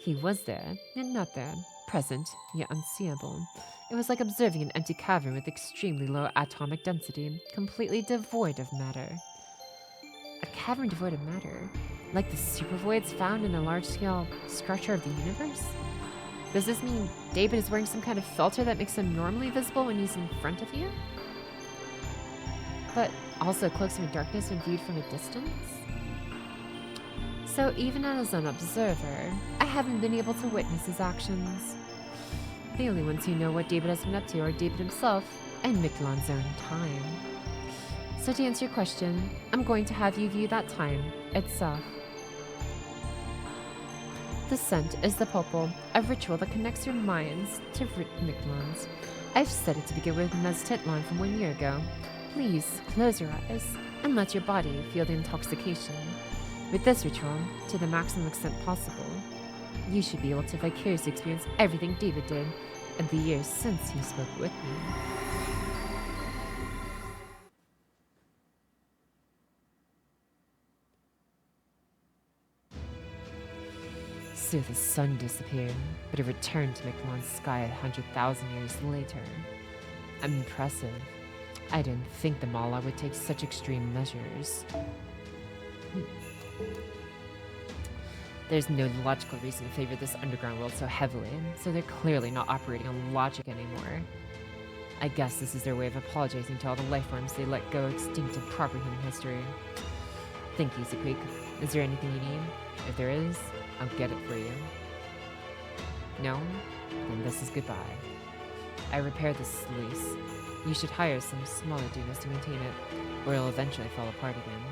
He was there, yet not there, present, yet unseeable. It was like observing an empty cavern with extremely low atomic density, completely devoid of matter. A cavern devoid of matter? Like the supervoids found in the large-scale structure of the universe? Does this mean David is wearing some kind of filter that makes him normally visible when he's in front of you? But also cloaks him in darkness when viewed from a distance? So even as an observer, I haven't been able to witness his actions. The only ones who know what David has been up to are David himself and Mictlan's own time. So to answer your question, I'm going to have you view that time itself. The scent is the Popol, a ritual that connects your minds to Mictlan's. I've set it to begin with Meztitlan from 1 year ago. Please close your eyes and let your body feel the intoxication. With this ritual, to the maximum extent possible, you should be able to vicariously experience everything David did in the years since he spoke with me. So the sun disappeared, but it returned to Mictlan's sky 100,000 years later. Impressive. I didn't think the Mala would take such extreme measures. There's no logical reason to favor this underground world so heavily, so they're clearly not operating on logic anymore. I guess this is their way of apologizing to all the life forms they let go extinct in proper human history. Think easy, Queek. Is there anything you need? If there is, I'll get it for you. No? Then this is goodbye. I repaired this sluice. You should hire some smaller demons to maintain it, or it'll eventually fall apart again.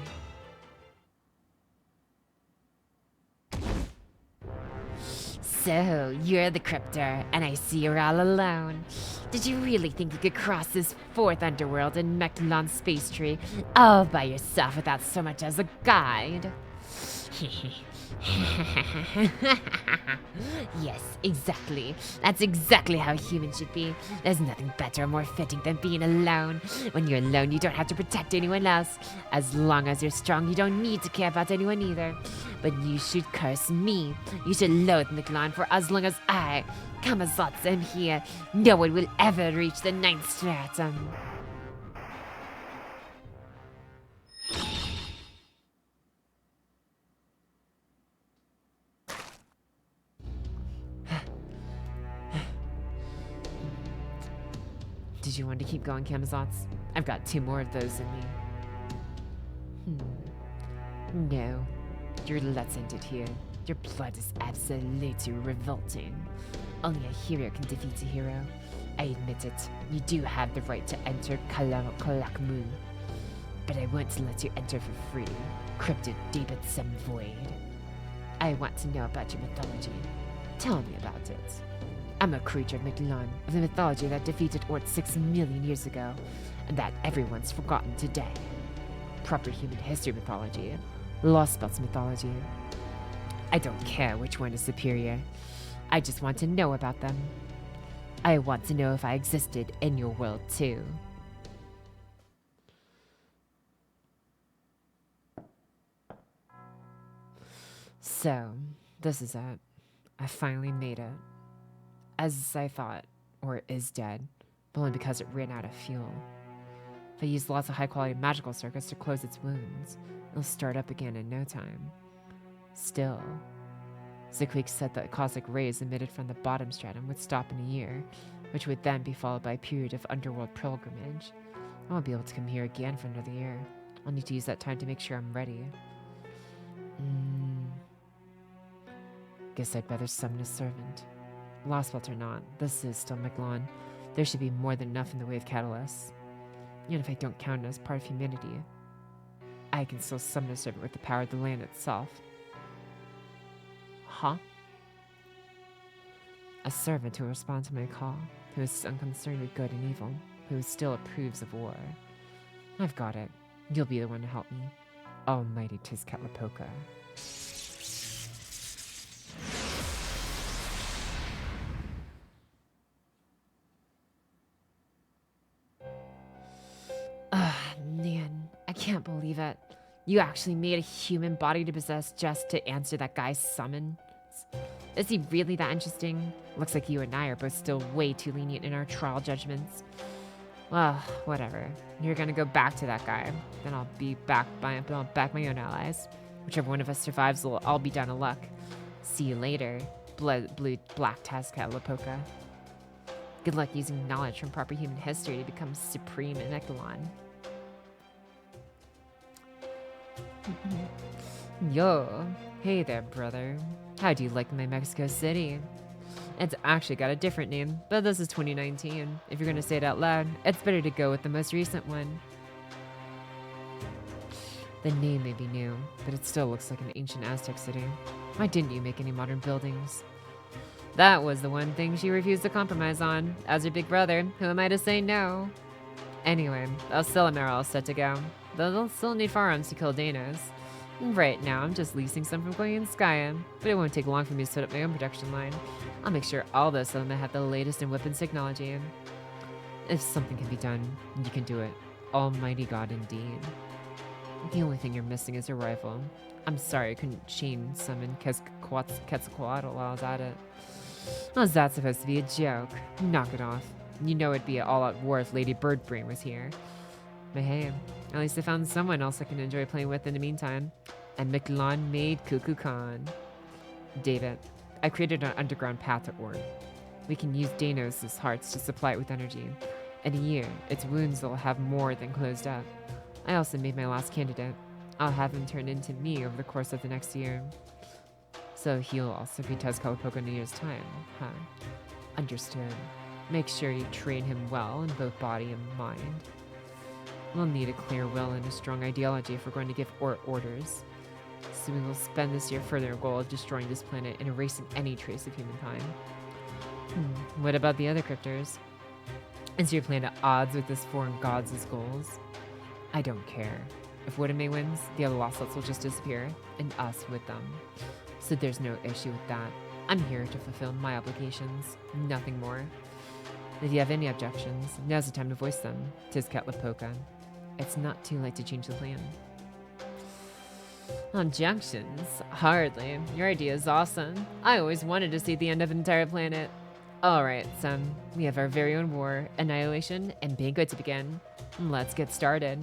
So, you're the Cryptor, and I see you're all alone. Did you really think you could cross this fourth underworld in Mechlon Space Tree all by yourself without so much as a guide? Yes, exactly. That's exactly how humans should be. There's nothing better or more fitting than being alone. When you're alone, you don't have to protect anyone else. As long as you're strong, you don't need to care about anyone either. But you should curse me. You should loathe Mictlan, for as long as I, Kamazotz, am here, no one will ever reach the 9th stratum. Did you want to keep going, Kamazotz? I've got 2 more of those in me. No. Let's end it here. Your blood is absolutely revolting. Only a hero can defeat a hero. I admit it. You do have the right to enter Kalakmu. But I won't let you enter for free. Cryptid David Void. I want to know about your mythology. Tell me about it. I'm a creature of Mictlan, of the mythology that defeated Ort 6 million years ago, and that everyone's forgotten today. Proper human history mythology. Lostbelt's mythology. I don't care which one is superior. I just want to know about them. I want to know if I existed in your world too. So, this is it. I finally made it. As I thought, or is dead, but only because it ran out of fuel. If I use lots of high-quality magical circuits to close its wounds, it'll start up again in no time. Still, Ziquig said that cosmic rays emitted from the bottom stratum would stop in a year, which would then be followed by a period of underworld pilgrimage. I won't be able to come here again for another year. I'll need to use that time to make sure I'm ready. Guess I'd better summon a servant. Lostbelt or not, this is still Miglon. There should be more than enough in the way of catalysts. Even if I don't count it as part of humanity, I can still summon a servant with the power of the land itself. Huh? A servant who will respond to my call, who is unconcerned with good and evil, who still approves of war. I've got it. You'll be the one to help me. Almighty Tizcatlipoca. Man, I can't believe it. You actually made a human body to possess just to answer that guy's summons? Is he really that interesting? Looks like you and I are both still way too lenient in our trial judgments. Well, whatever. You're gonna go back to that guy. Then I'll back my own allies. Whichever one of us survives will all be down to luck. See you later, Black Tazcatlipoca. Good luck using knowledge from proper human history to become supreme in Echelon. Yo, hey there, brother. How do you like my Mexico City? It's actually got a different name, but this is 2019. If you're gonna say it out loud, it's better to go with the most recent one. The name may be new, but it still looks like an ancient Aztec city. Why didn't you make any modern buildings? That was the one thing she refused to compromise on. As your big brother, who am I to say no? Anyway, El Cilamar are all set to go, though they'll still need firearms to kill Danos. Right now, I'm just leasing some from Goyenskaya, but it won't take long for me to set up my own production line. I'll make sure all those of them have the latest in weapons technology. If something can be done, you can do it. Almighty God indeed. The only thing you're missing is a rifle. I'm sorry I couldn't chain summon Quetzalcoatl while I was at it. How's that supposed to be a joke? Knock it off. You know it'd be an all-out war if Lady Birdbrain was here. But hey, at least I found someone else I can enjoy playing with in the meantime. And Miglon made Cuckoo Khan. David, I created an underground path to Ord. We can use Danos' hearts to supply it with energy. In a year, its wounds will have more than closed up. I also made my last candidate. I'll have him turn into me over the course of the next year. So he'll also be Tezcatlipoca in a year's time, huh? Understood. Make sure you train him well in both body and mind. We'll need a clear will and a strong ideology if we're going to give orders. So we will spend this year further our goal of destroying this planet and erasing any trace of humankind. What about the other cryptors? Is your plan at odds with this foreign god's goals? I don't care. If Woodame wins, the other Lostbelts will just disappear, and us with them. So there's no issue with that. I'm here to fulfill my obligations, nothing more. If you have any objections, now's the time to voice them. Tizcatlipoca. It's not too late to change the plan. Objections? Hardly. Your idea is awesome. I always wanted to see the end of an entire planet. Alright, son. We have our very own war, annihilation, and being good to begin. Let's get started.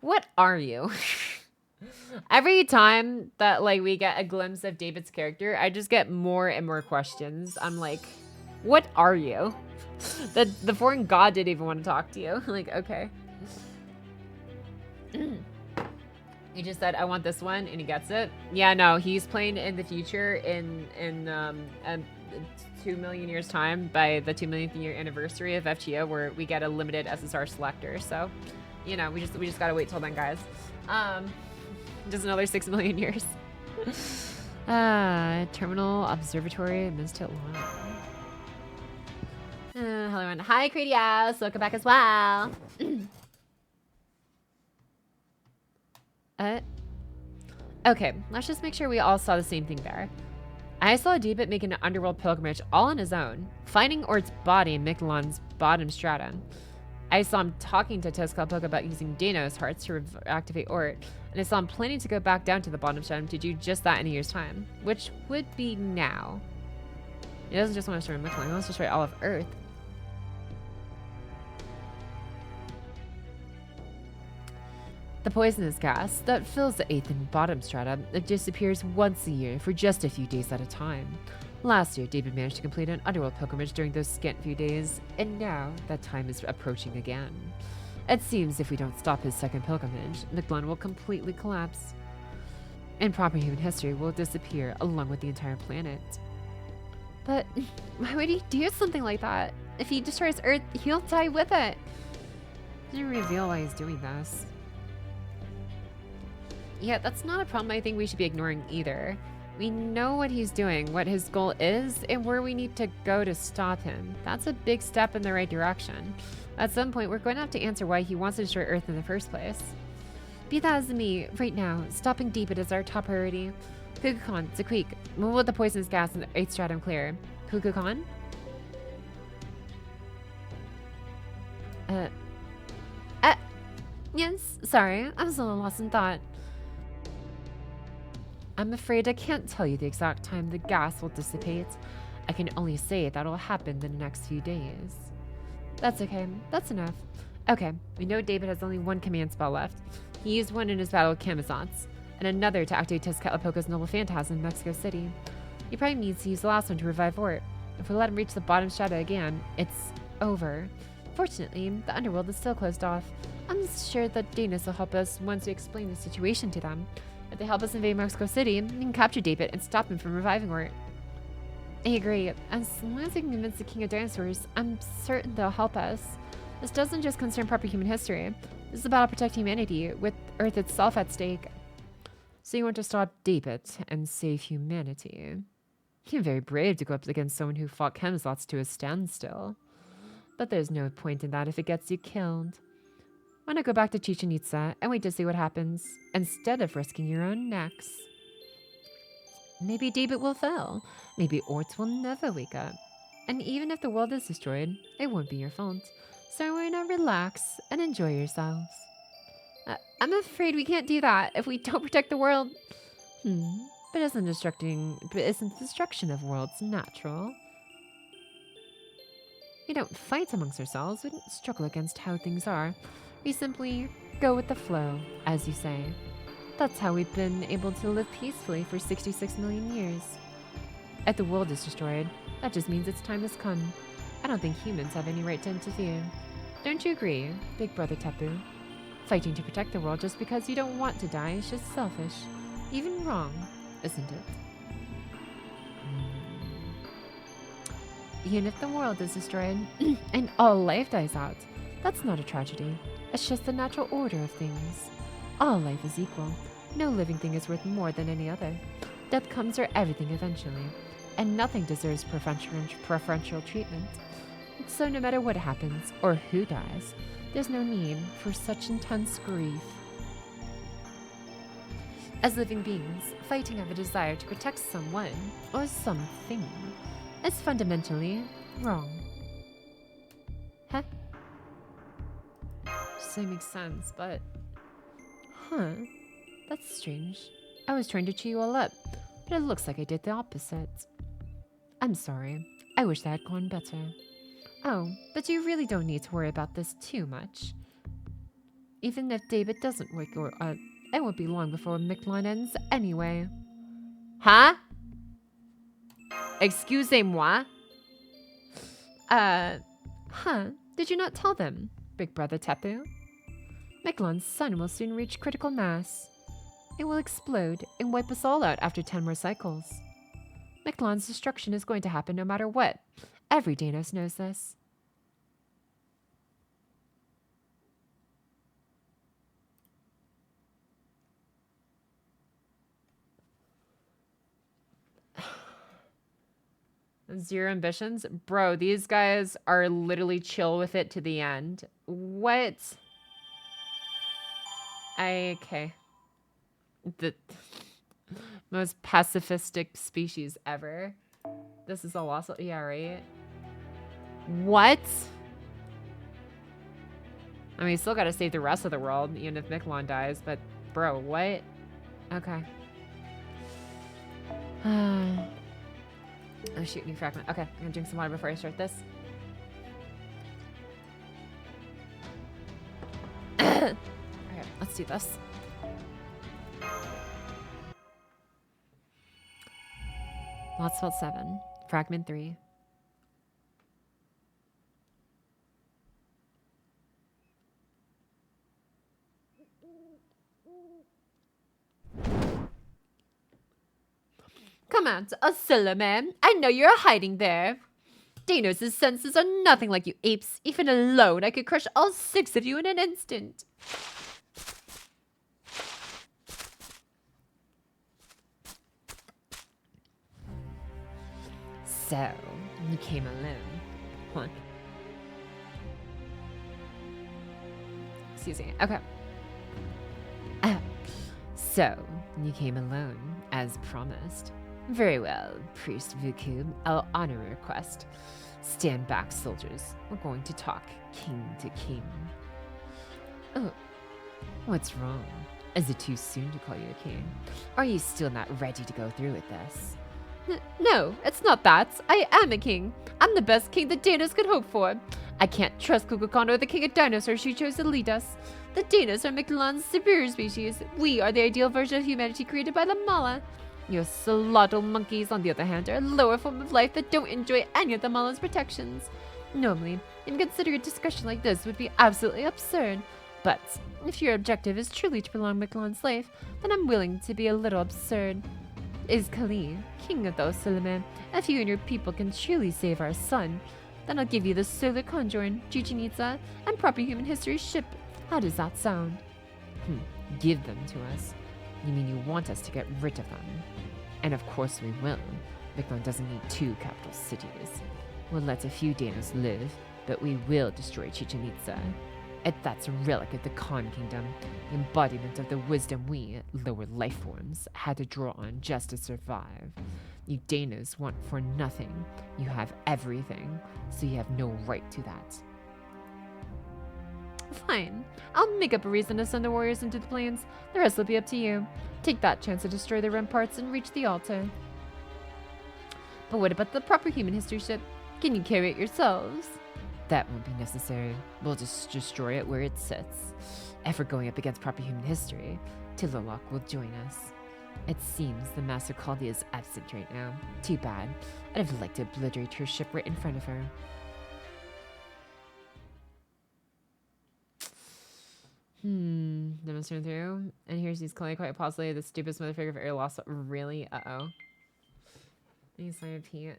What are you? Every time that like we get a glimpse of David's character, I just get more and more questions. I'm like, what are you? The foreign god didn't even want to talk to you. Like, okay. He just said, I want this one, and he gets it. Yeah, no, he's playing in the future in 2 million years time by the 2 millionth year anniversary of FGO, where we get a limited SSR selector. So, you know, we just gotta wait till then, guys. Just another 6 million years. Terminal Observatory, Mist hello everyone. Hi, Creedy Ass. Welcome back as well. Okay, let's just make sure we all saw the same thing there. I saw David making an underworld pilgrimage all on his own, finding Ord's body in Miklon's bottom stratum. I saw him talking to Tezcatlipoca about using Danos hearts to activate Ord, and I saw him planning to go back down to the bottom stratum to do just that in a year's time, which would be now. He doesn't just want to destroy Miklon, he wants to destroy all of Earth. The poisonous gas that fills the 8th and bottom strata disappears once a year for just a few days at a time. Last year, David managed to complete an underworld pilgrimage during those scant few days, and now that time is approaching again. It seems if we don't stop his second pilgrimage, the glen will completely collapse, and proper human history will disappear along with the entire planet. But why would he do something like that? If he destroys Earth, he'll die with it. Didn't reveal why he's doing this. Yeah, that's not a problem I think we should be ignoring either. We know what he's doing, what his goal is, and where we need to go to stop him. That's a big step in the right direction. At some point, we're going to have to answer why he wants to destroy Earth in the first place. Be that as it may, right now, stopping David is our top priority. Kukulkan, Zaquik, move with the poisonous gas in the 8th stratum clear. Kukulkan? Yes, sorry, I was a little lost in thought. I'm afraid I can't tell you the exact time the gas will dissipate. I can only say that'll happen in the next few days. That's okay, that's enough. Okay, we know David has only one command spell left. He used one in his battle with Camazotz, and another to activate Tezcatlipoca's Noble Phantasm in Mexico City. He probably needs to use the last one to revive Ort. If we let him reach the bottom strata again, it's over. Fortunately, the underworld is still closed off. I'm sure that Danis will help us once we explain the situation to them. If they help us invade Mexico City, we can capture David and stop him from reviving Ort. I agree. As long as we can convince the King of Dinosaurs, I'm certain they'll help us. This doesn't just concern proper human history. This is about protecting humanity, with Earth itself at stake. So you want to stop David and save humanity? You're very brave to go up against someone who fought Camazotz to a standstill. But there's no point in that if it gets you killed. Why not go back to Chichen Itza and wait to see what happens, instead of risking your own necks? Maybe David will fail. Maybe Ort will never wake up. And even if the world is destroyed, it won't be your fault. So why not relax and enjoy yourselves? I'm afraid we can't do that if we don't protect the world. But isn't the destruction of worlds natural? We don't fight amongst ourselves. We don't struggle against how things are. We simply go with the flow, as you say. That's how we've been able to live peacefully for 66 million years. If the world is destroyed, that just means its time has come. I don't think humans have any right to interfere. Don't you agree, Big Brother Tapu? Fighting to protect the world just because you don't want to die is just selfish. Even wrong, isn't it? Even if the world is destroyed and all life dies out, that's not a tragedy. It's just the natural order of things. All life is equal. No living thing is worth more than any other. Death comes for everything eventually, and nothing deserves preferential treatment. So no matter what happens or who dies, there's no need for such intense grief. As living beings, fighting of a desire to protect someone or something is fundamentally wrong. Huh? So it makes sense, but... Huh. That's strange. I was trying to cheer you all up, but it looks like I did the opposite. I'm sorry. I wish that had gone better. Oh, but you really don't need to worry about this too much. Even if David doesn't wake or it won't be long before Mictlan ends anyway. Huh? Excusez-moi? Huh? Did you not tell them, Big Brother Tapu? Mictlan's sun will soon reach critical mass. It will explode and wipe us all out after 10 more cycles. Mictlan's destruction is going to happen no matter what. Every Danos knows this. Zero ambitions? Bro, these guys are literally chill with it to the end. What? Okay. The most pacifistic species ever. This is a loss. Yeah, right? What? I mean, you still gotta save the rest of the world, even if Mictlan dies, but bro, what? Okay. Oh shoot, new fragment. Okay, I'm gonna drink some water before I start this. Okay, let's Let's do this. Lostbelt 7, Fragment 3. Come on, Ursula, man. I know you're hiding there. Danos' senses are nothing like you apes. Even alone, I could crush all 6 of you in an instant. So, you came alone. Huh? Excuse me. Okay. So, you came alone, as promised. Very well, Priest Vuku. I'll honor your request. Stand back, soldiers. We're going to talk king to king. Oh, what's wrong? Is it too soon to call you a king? Are you still not ready to go through with this? No, it's not that. I am a king. I'm the best king the Danos could hope for. I can't trust Kukulkan or the king of dinosaurs she chose to lead us. The Danos are Mictlan's superior species. We are the ideal version of humanity created by the Mala. Your slottle monkeys, on the other hand, are a lower form of life that don't enjoy any of the Mala's protections. Normally, even consider a discussion like this would be absolutely absurd. But if your objective is truly to prolong Mictlan's life, then I'm willing to be a little absurd. Is Kali, king of those Suleiman, if you and your people can truly save our son, then I'll give you the Solar Conjuring, Chichen Itza, and proper human history ship. How does that sound? Give them to us. You mean you want us to get rid of them? And of course we will. Mictlan doesn't need 2 capital cities. We'll let a few Danos live, but we will destroy Chichen Itza. That's a relic of the Khan Kingdom, the embodiment of the wisdom we, lower life forms, had to draw on just to survive. You Danos want for nothing. You have everything, so you have no right to that. Fine. I'll make up a reason to send the warriors into the plains. The rest will be up to you. Take that chance to destroy the ramparts and reach the altar. But what about the proper human history ship? Can you carry it yourselves? That won't be necessary. We'll just destroy it where it sits. If we're going up against proper human history, Tillalok will join us. It seems the Master Caldia is absent right now. Too bad. I'd have liked to obliterate her ship right in front of her. Demonstrating through. And here she's calling quite possibly the stupidest motherfucker of air lost. Really? Uh-oh. He's my Pete.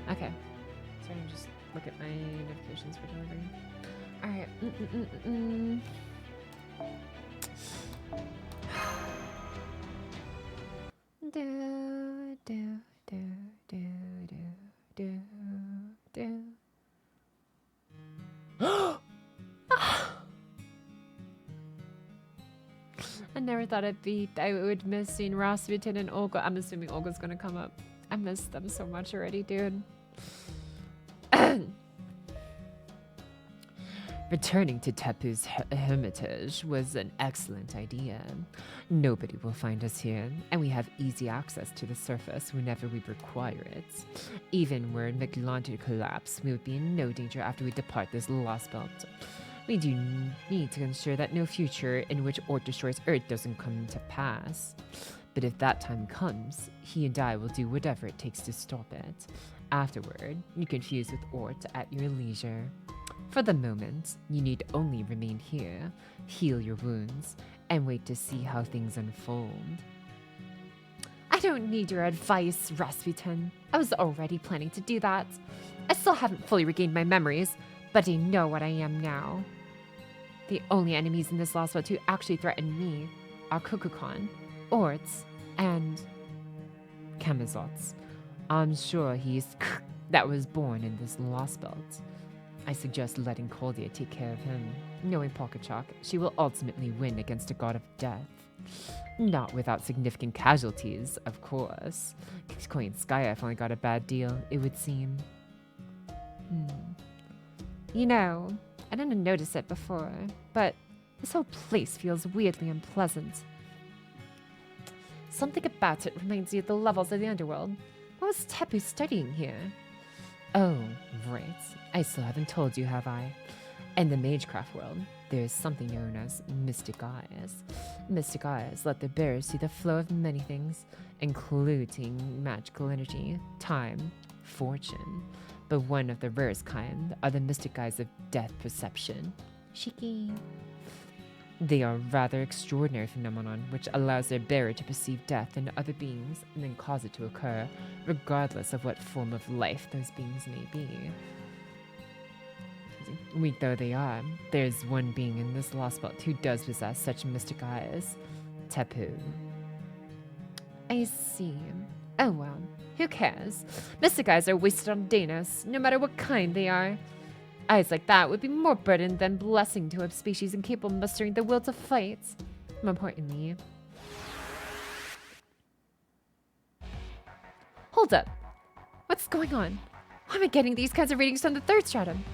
Okay. Sorry, just look at my notifications for delivery. Alright. I never thought I would miss seeing Rasputin and Olga. I'm assuming Olga's gonna come up. I miss them so much already, dude. Returning to Tapu's hermitage was an excellent idea. Nobody will find us here, and we have easy access to the surface whenever we require it. Even were Mictlan to collapse, we would be in no danger after we depart this Lostbelt. We do need to ensure that no future in which Ort destroys Earth doesn't come to pass. But if that time comes, he and I will do whatever it takes to stop it. Afterward, you can fuse with Ort at your leisure. For the moment, you need only remain here, heal your wounds, and wait to see how things unfold. I don't need your advice, Rasputin. I was already planning to do that. I still haven't fully regained my memories, but I know what I am now. The only enemies in this Lostbelt who actually threaten me are Kukulkan, Orts, and Camisots. I'm sure he's that was born in this Lostbelt. I suggest letting Caldia take care of him. Knowing Pocketchalk, she will ultimately win against a god of death. Not without significant casualties, of course. Queen Skya only got a bad deal, it would seem. You know, I didn't notice it before, but this whole place feels weirdly unpleasant. Something about it reminds you of the levels of the underworld. What was Tepu studying here? Oh, right. I still haven't told you, have I? In the Magecraft world, there is something known as mystic eyes. Mystic eyes let the bearers see the flow of many things, including magical energy, time, fortune. But one of the rarest kind are the mystic eyes of death perception. Shiki. They are a rather extraordinary phenomenon which allows their bearer to perceive death in other beings and then cause it to occur, regardless of what form of life those beings may be. Weak though they are, there's one being in this Lostbelt who does possess such mystic eyes. Tepu. I see. Oh well, who cares? Mystic eyes are wasted on Danos, no matter what kind they are. Eyes like that would be more burden than blessing to a species incapable of mustering the will to fight. More importantly... Hold up. What's going on? Why am I getting these kinds of readings from the third stratum?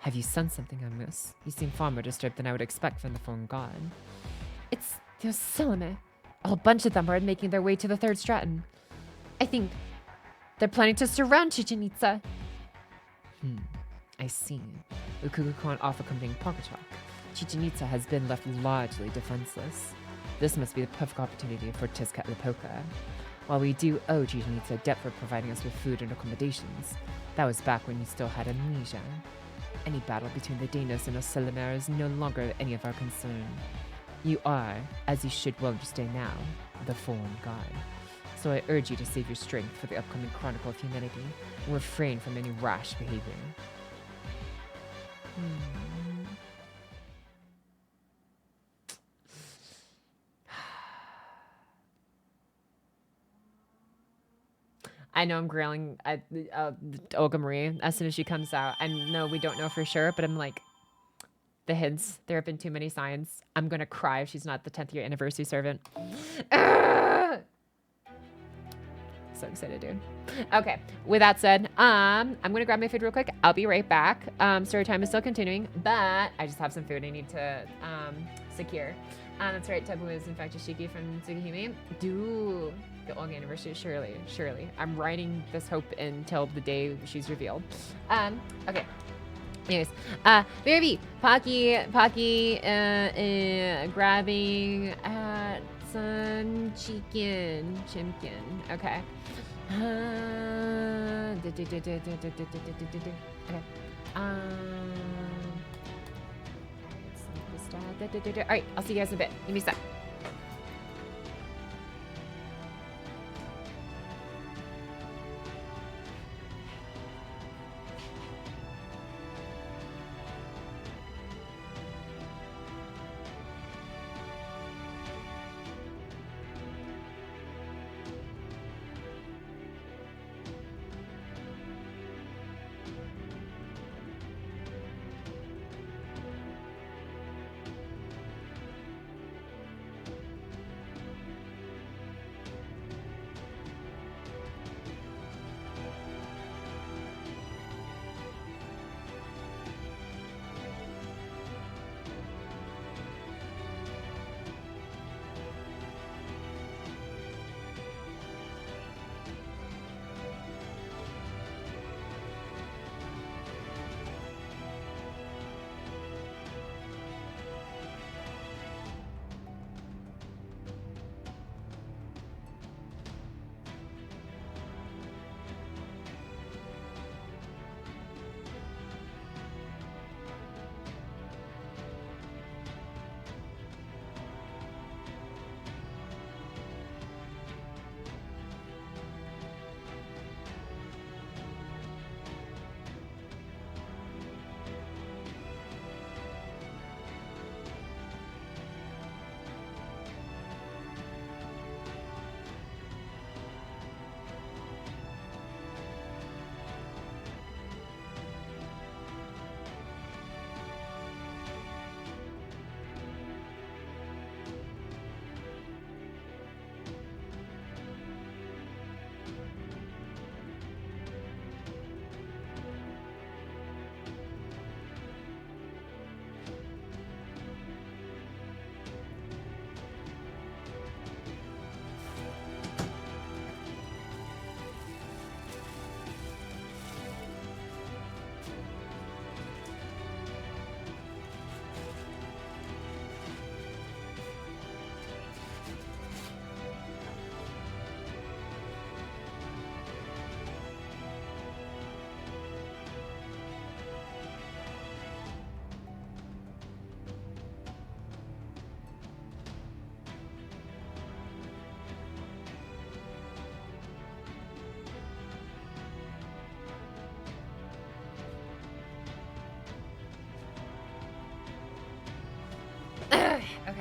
Have you sensed something amiss? You seem far more disturbed than I would expect from the foreign god. It's those Selime. A whole bunch of them are making their way to the third stratum. I think they're planning to surround Chichen Itza. I see. Ukugu can't offer accompanying pocket chalk. Chichen Itza has been left largely defenseless. This must be the perfect opportunity for Tezcatlipoca. While we do owe Chichen Itza a debt for providing us with food and accommodations, that was back when you still had amnesia. Any battle between the Danos and Oselimar is no longer any of our concern. You are, as you should well understand now, the fallen god. So I urge you to save your strength for the upcoming Chronicle of Humanity and refrain from any rash behavior. I know I'm grilling at Olga Marie as soon as she comes out. I know we don't know for sure, but I'm like, the hints. There have been too many signs. I'm gonna cry if she's not the 10th year anniversary servant. So excited, dude. Okay, with that said, I'm gonna grab my food real quick. I'll be right back. Story time is still continuing, but I just have some food I need to secure. That's right, Tebu is in fact a Shiki from Tsugihime. Dude, the Olga anniversary, surely. I'm writing this hope until the day she's revealed. Okay. Anyways, Beeeg Pocky, grabbing at some chimkin. Okay. Okay. All right, I'll see you guys in a bit. Give me a sec.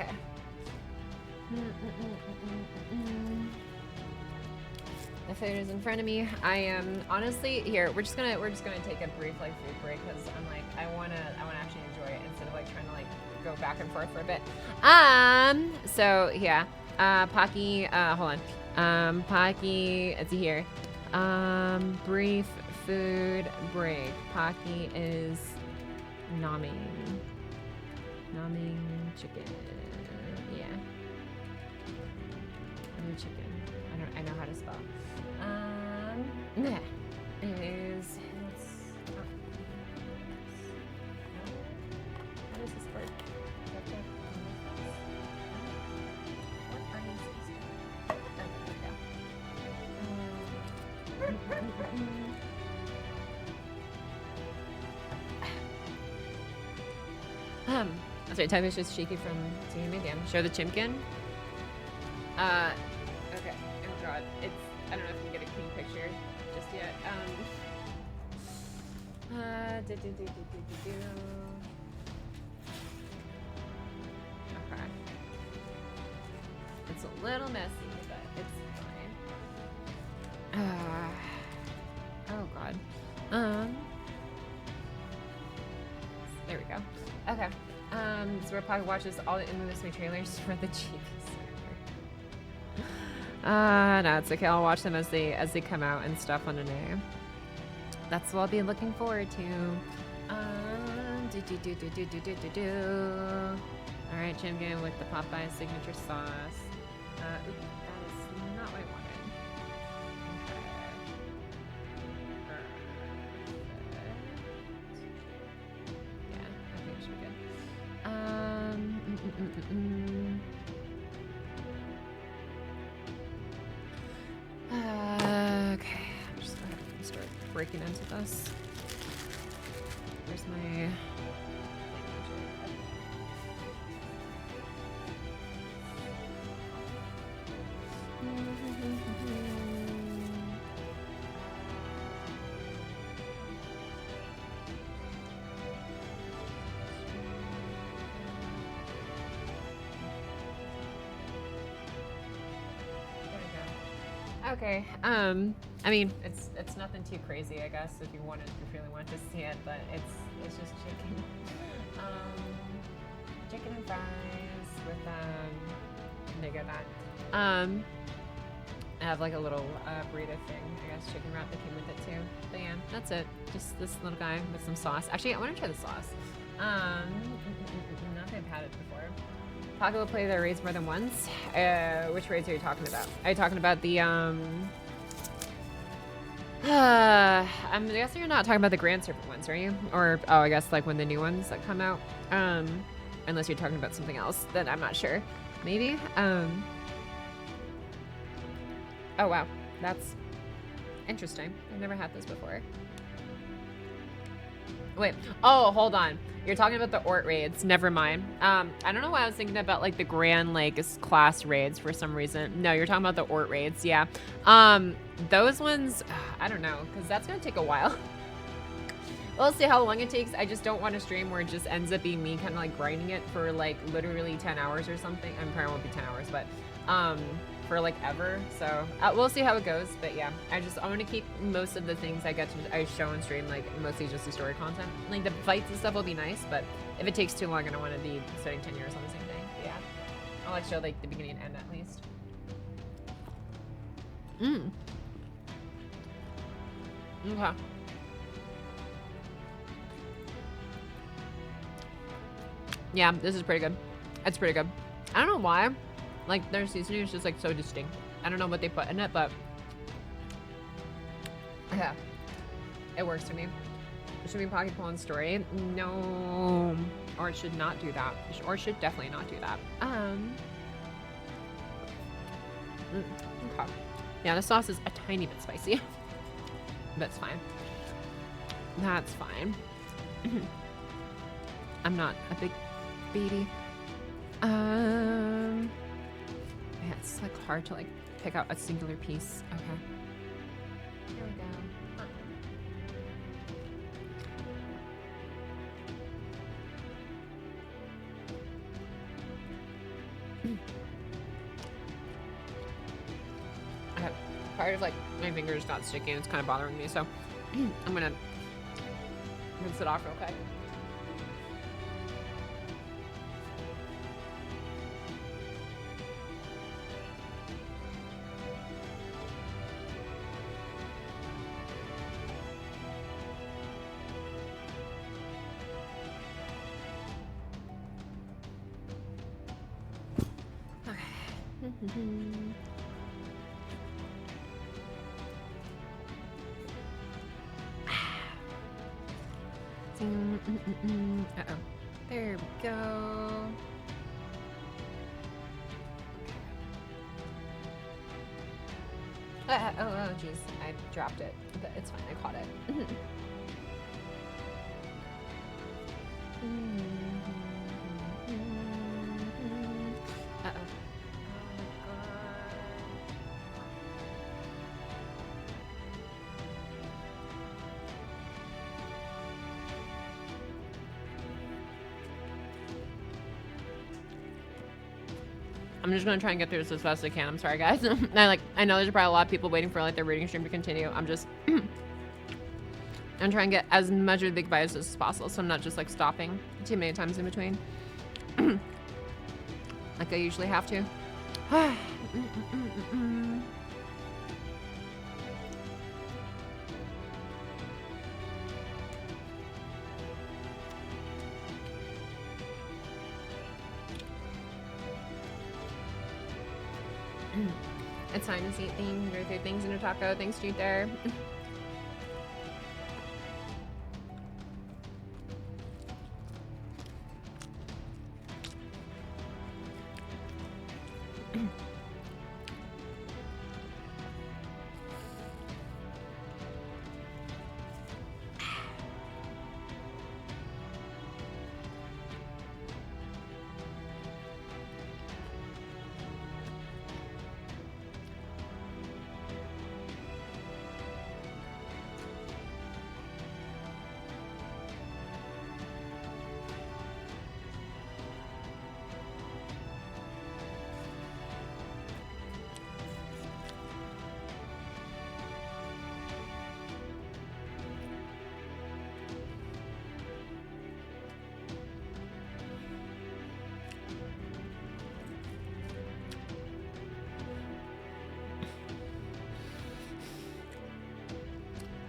Okay. The food is in front of me. I am honestly here. We're just gonna take a brief like food break because I'm like I wanna actually enjoy it instead of like trying to like go back and forth for a bit. So yeah. Pocky. Hold on. Pocky. It's here. Brief food break. Pocky is nomming chicken. Yeah. New chicken. I know how to spell. Is how does this work? What are these? Oh, there we go. Sorry, time is just shaky from seeing me again. Show the chimkin. Okay. Oh god, I don't know if you can get a clean picture just yet. Okay. It's a little messy, but it's fine. Oh god. There we go. Okay. So we're probably watches all the infamous trailers for the GP server. No, it's okay. I'll watch them as they come out and stuff on the day. That's what I'll be looking forward to. All right, Chimkin with the Popeye signature sauce. That is not what I wanted. Yeah, I think it should be good. Okay, I'm just gonna have to start breaking into this. Where's my... Okay. I mean, it's nothing too crazy, I guess, if you really want to see it, but it's just chicken. Chicken and fries with they get that. I have like a little burrito thing, I guess, chicken wrap that came with it too. But yeah, that's it. Just this little guy with some sauce. Actually, I want to try the sauce. Not that I've had it before. Pocky will play the raids more than once. Which raids are you talking about? Are you talking about the I'm guessing you're not talking about the Grand Serpent ones, are you? Or oh, I guess like when the new ones that come out. Unless you're talking about something else, then I'm not sure. Maybe. Oh wow, that's interesting. I've never had this before. Wait. Oh, hold on. You're talking about the Ort raids. Never mind. I don't know why I was thinking about like the grand like class raids for some reason. No, you're talking about the Ort raids. Yeah. Those ones, I don't know, because that's gonna take a while. We'll see how long it takes. I just don't want a stream where it just ends up being me kind of like grinding it for like literally 10 hours or something. I probably won't be 10 hours, but for like ever. So we'll see how it goes. But yeah, I want to keep most of the things I show on stream like mostly just the story content. Like the fights and stuff will be nice, but if it takes too long, I don't want to be spending 10 years on the same thing. But yeah, I'll like show like the beginning and end at least. Okay. Yeah, this is pretty good. It's pretty good. I don't know why. Like, their seasoning is just, like, so distinct. I don't know what they put in it, but... yeah. It works for me. Should we Pocky pull on story? No. Or it should not do that. Or it should definitely not do that. Okay. Yeah, the sauce is a tiny bit spicy. That's fine. That's fine. I'm not a big baby. Yeah, it's like hard to like pick out a singular piece. Okay. Here we go. Okay. Part of like my fingers got sticky and it's kind of bothering me, so I'm gonna rinse it off real quick. Uh-oh. There we go. Oh, jeez. I dropped it, but it's fine. I caught it. Uh-oh. I'm just gonna try and get through this as fast as I can. I'm sorry, guys. I know there's probably a lot of people waiting for like their reading stream to continue. I'm just, I'm trying to get as much of the big bias as possible, so I'm not just like stopping too many times in between, like I usually have to. It's time to see things or through things in a taco. Thanks, Jude there.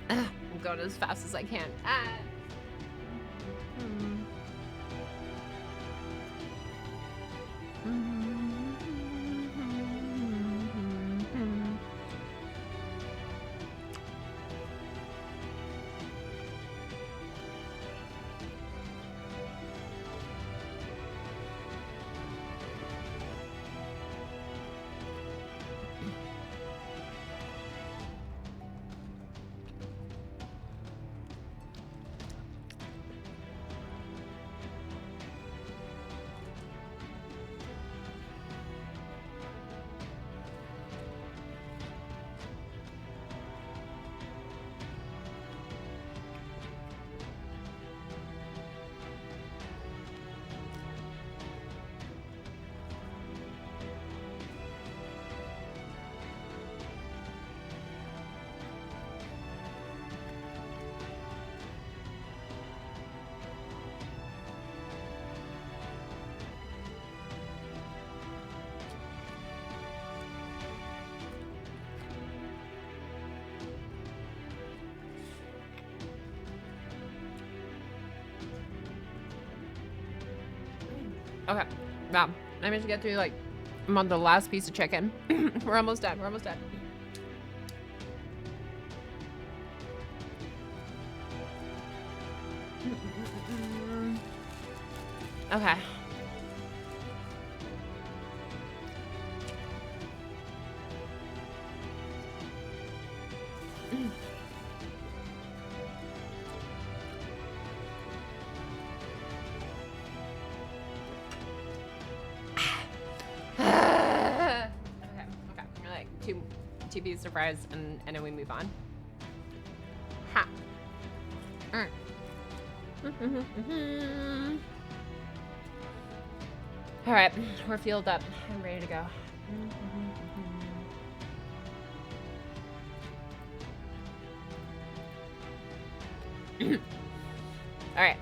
I'm going as fast as I can. Okay, wow. I managed to get through, like, I'm on the last piece of chicken. We're almost done. We're almost done. Okay. Two pieces of fries and then we move on. Ha. All right, we're fueled up. I'm ready to go. All right.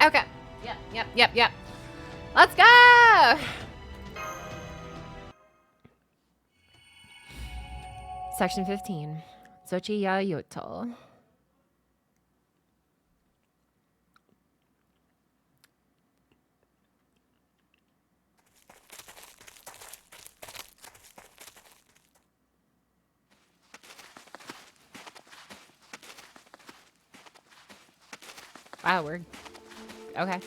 Okay. Yep. Let's go! Section 15. Sochiya Yoto. Wow, we're okay.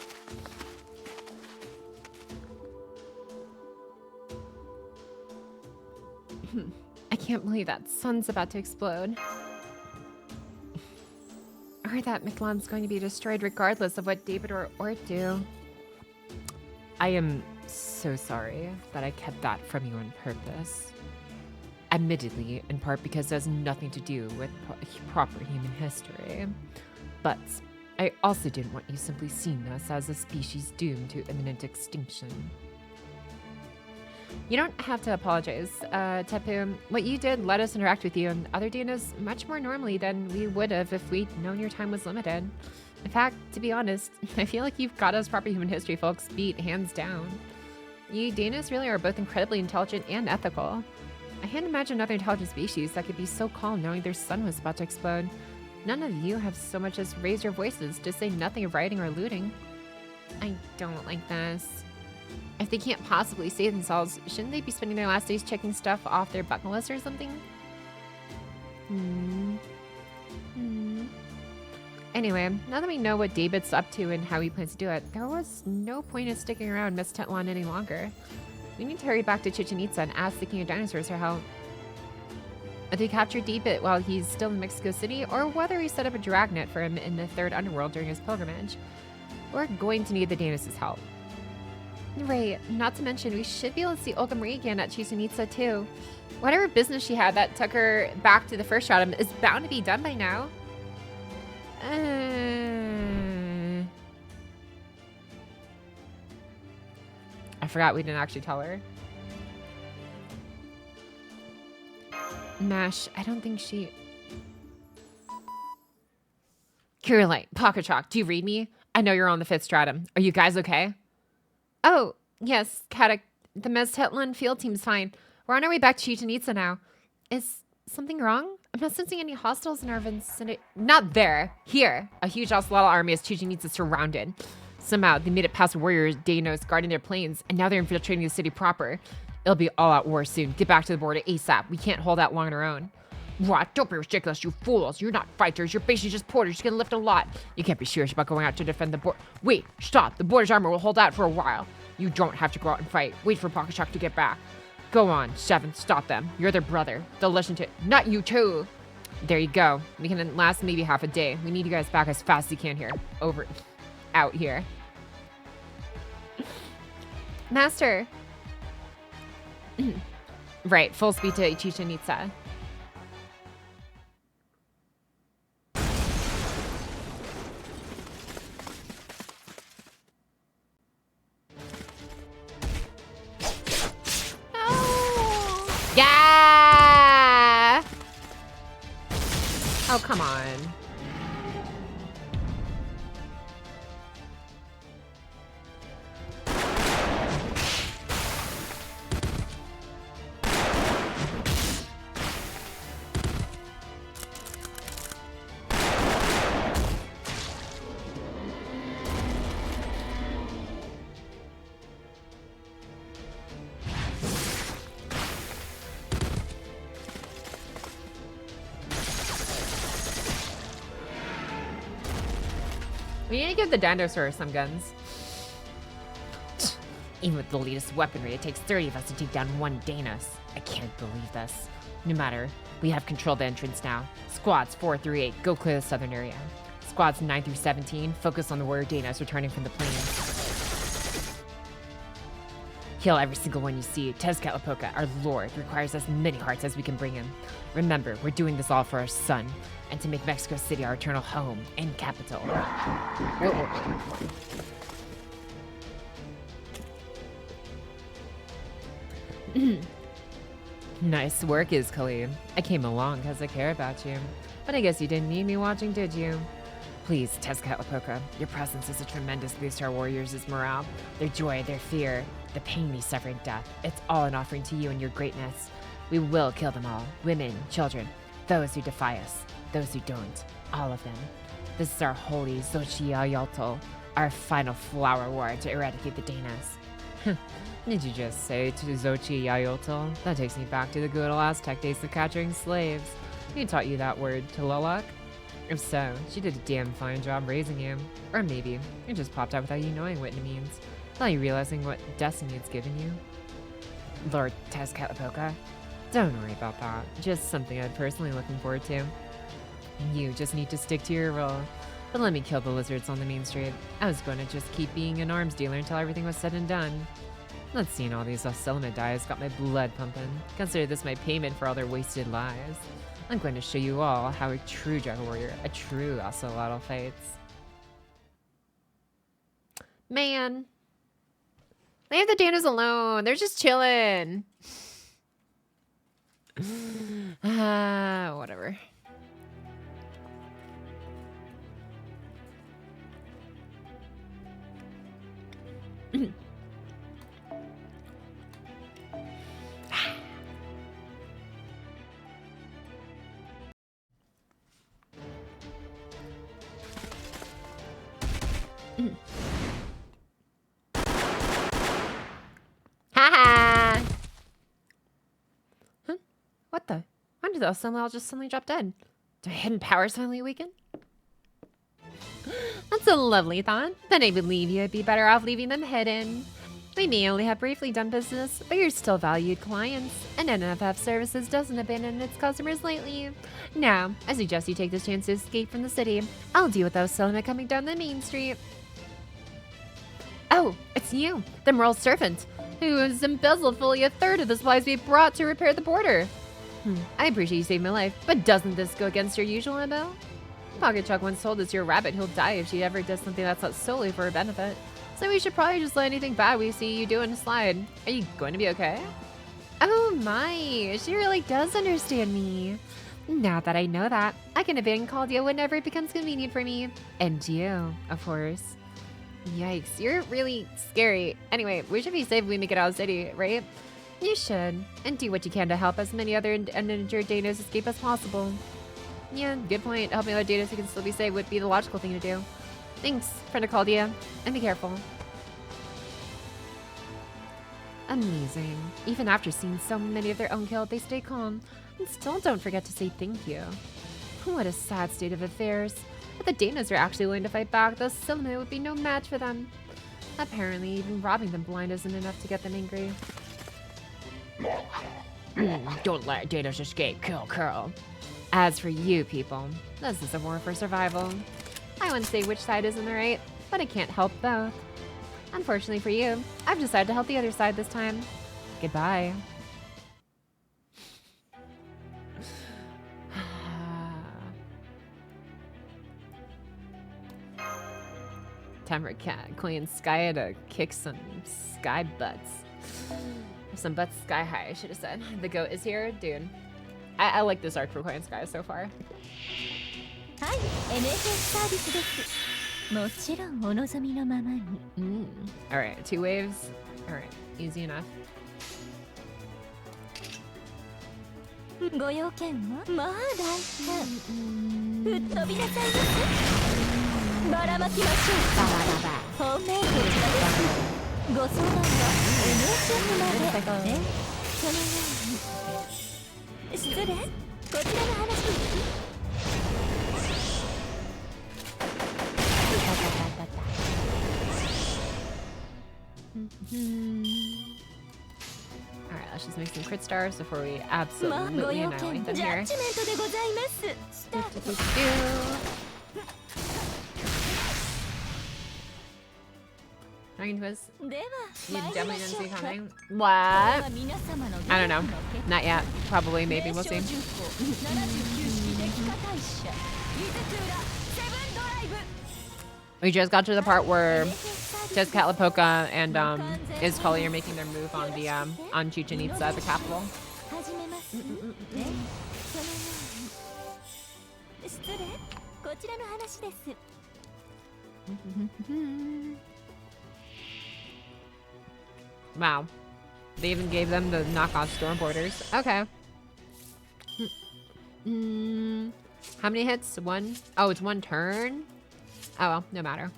I can't believe that sun's about to explode. Or that Miquelan's going to be destroyed regardless of what David or Ort do. I am so sorry that I kept that from you on purpose. Admittedly, in part because it has nothing to do with proper human history. But I also didn't want you simply seeing us as a species doomed to imminent extinction. You don't have to apologize, Tepu. What you did let us interact with you and other Dinos much more normally than we would have if we'd known your time was limited. In fact, to be honest, I feel like you've got us proper human history folks beat hands down. You Dinos really are both incredibly intelligent and ethical. I can't imagine another intelligent species that could be so calm knowing their sun was about to explode. None of you have so much as raised your voices, to say nothing of rioting or looting. I don't like this. If they can't possibly save themselves, shouldn't they be spending their last days checking stuff off their bucket list or something? Anyway, now that we know what David's up to and how he plans to do it, there was no point in sticking around Miss Tetlan any longer. We need to hurry back to Chichen Itza and ask the King of Dinosaurs for help. Whether he captured David while he's still in Mexico City, or whether he set up a dragnet for him in the Third Underworld during his pilgrimage, we're going to need the Danos' help. Right, not to mention we should be able to see Olga Marie again at Chichen Itza too. Whatever business she had that took her back to the first stratum is bound to be done by now. I forgot we didn't actually tell her. Mash, I don't think she... Curulite, Pocket Chalk, do you read me? I know you're on the 5th stratum. Are you guys okay? Oh, yes, Katak. The Meztetlan field team's fine. We're on our way back to Chichen Itza now. Is something wrong? I'm not sensing any hostiles in our vicinity. Not there. Here. A huge Ocelotl army is Chichen Itza surrounded. Somehow, they made it past warriors, Danos, guarding their planes, and now they're infiltrating the city proper. It'll be all-out war soon. Get back to the border ASAP. We can't hold out long on our own. What? Don't be ridiculous, you fools. You're not fighters. You're basically just porters. You can lift a lot. You can't be serious about going out to defend the border. Wait, stop. The border's armor will hold out for a while. You don't have to go out and fight. Wait for Pocket Chalk to get back. Go on, Seven. Stop them. You're their brother. They'll listen to... Not you, too. There you go. We can last maybe half a day. We need you guys back as fast as you can here. Over. Out here. Master. Right, full speed to Chichen Itza. Yeah! Oh, come on. We need to give the dinosaur some guns. Even with the latest weaponry, it takes 30 of us to take down one Danos. I can't believe this. No matter, we have control of the entrance now. Squads 4 through 8, go clear the southern area. Squads 9 through 17, focus on the warrior Danos returning from the plains. Kill every single one you see. Tezcatlipoca, our lord, requires as many hearts as we can bring him. Remember, we're doing this all for our son, and to make Mexico City our eternal home and capital. Nice work, Khalid. I came along because I care about you. But I guess you didn't need me watching, did you? Please, Tezcatlipoca, your presence is a tremendous boost to our warriors' morale. Their joy, their fear, the pain they suffer in death. It's all an offering to you and your greatness. We will kill them all. Women, children, those who defy us, those who don't. All of them. This is our holy Xochitl, our final flower war to eradicate the Danas. Did you just say to Xochitl? That takes me back to the good old Aztec days of capturing slaves. Who taught you that word, Tlaloc? If so, she did a damn fine job raising you. Or maybe it just popped out without you knowing what it means. Without you realizing what destiny it's given you. Lord Tezcatlipoca? Don't worry about that. Just something I'm personally looking forward to. You just need to stick to your role. But let me kill the lizards on the main street. I was going to just keep being an arms dealer until everything was said and done. Not seeing all these Ocelomid dyes got my blood pumping. Consider this my payment for all their wasted lives. I'm going to show you all how a true dragon warrior, a true Ocelotl fights. Man. Leave the Danas alone. They're just chilling. Whatever. Haha. Huh? What the? When did those somehow just suddenly drop dead? Do my hidden powers finally awaken? That's a lovely thought. Then I believe you'd be better off leaving them hidden. We may only have briefly done business, but you're still valued clients, and NFF Services doesn't abandon its customers lightly. Now, I suggest you take this chance to escape from the city. I'll deal with those Selma coming down the main street. Oh, it's you, the moral servant, who has embezzled fully a third of the supplies we brought to repair the border. I appreciate you saving my life, but doesn't this go against your usual MO? Pocket Chuck once told us your rabbit he'll die if she ever does something that's not solely for her benefit. So we should probably just let anything bad we see you do in slide. Are you going to be okay? Oh my, she really does understand me. Now that I know that, I can abandon Caldia whenever it becomes convenient for me. And you, of course. Yikes, you're really scary. Anyway, we should be safe if we make it out of the city, right? You should, and do what you can to help as many other uninjured Danos escape as possible. Yeah, good point. Helping other Danos who can still be safe would be the logical thing to do. Thanks, friend of Caldia, and be careful. Amazing. Even after seeing so many of their own killed, they stay calm, and still don't forget to say thank you. What a sad state of affairs. If the Danos are actually willing to fight back, those Silma would be no match for them. Apparently, even robbing them blind isn't enough to get them angry. Don't let Danos escape, kill Curl. As for you people, this is a war for survival. I wouldn't say which side is in the right, but I can't help both. Unfortunately for you, I've decided to help the other side this time. Goodbye. Time for Queen Sky to kick some sky butts. Some butts sky high, I should have said. The goat is here, dude. I like this arc for Queen Sky so far. Hi, NHS サービスです。もちろんお望みのままに。Alright, 2 waves. Alright, easy enough. ご用件はまあ大胆。吹っ飛びなさいませ。ばらまきましょう。本命こちらです。ご相談は NHS まで。そのように。失礼。こちらの話。Alright, let's just make some crit stars before we absolutely annihilate them here. Dragon Twist. では You 参り definitely ま didn't しょ see うか coming. これ What? は皆様の I don't know. 努力の結果 Not yet. Probably, maybe. 名 We'll 称 see. 巡航79式敵火大社伊豆クーラセブンドライブ We just got to the part where エネセサービス Jessica Lapoca and Izcali are making their move on the on Chichen Itza, the capital. 始めますねそのように失礼こちらの話です Wow. They even gave them the knockoff storm borders. Okay. How many hits? One? Oh, it's one turn? Oh well, no matter.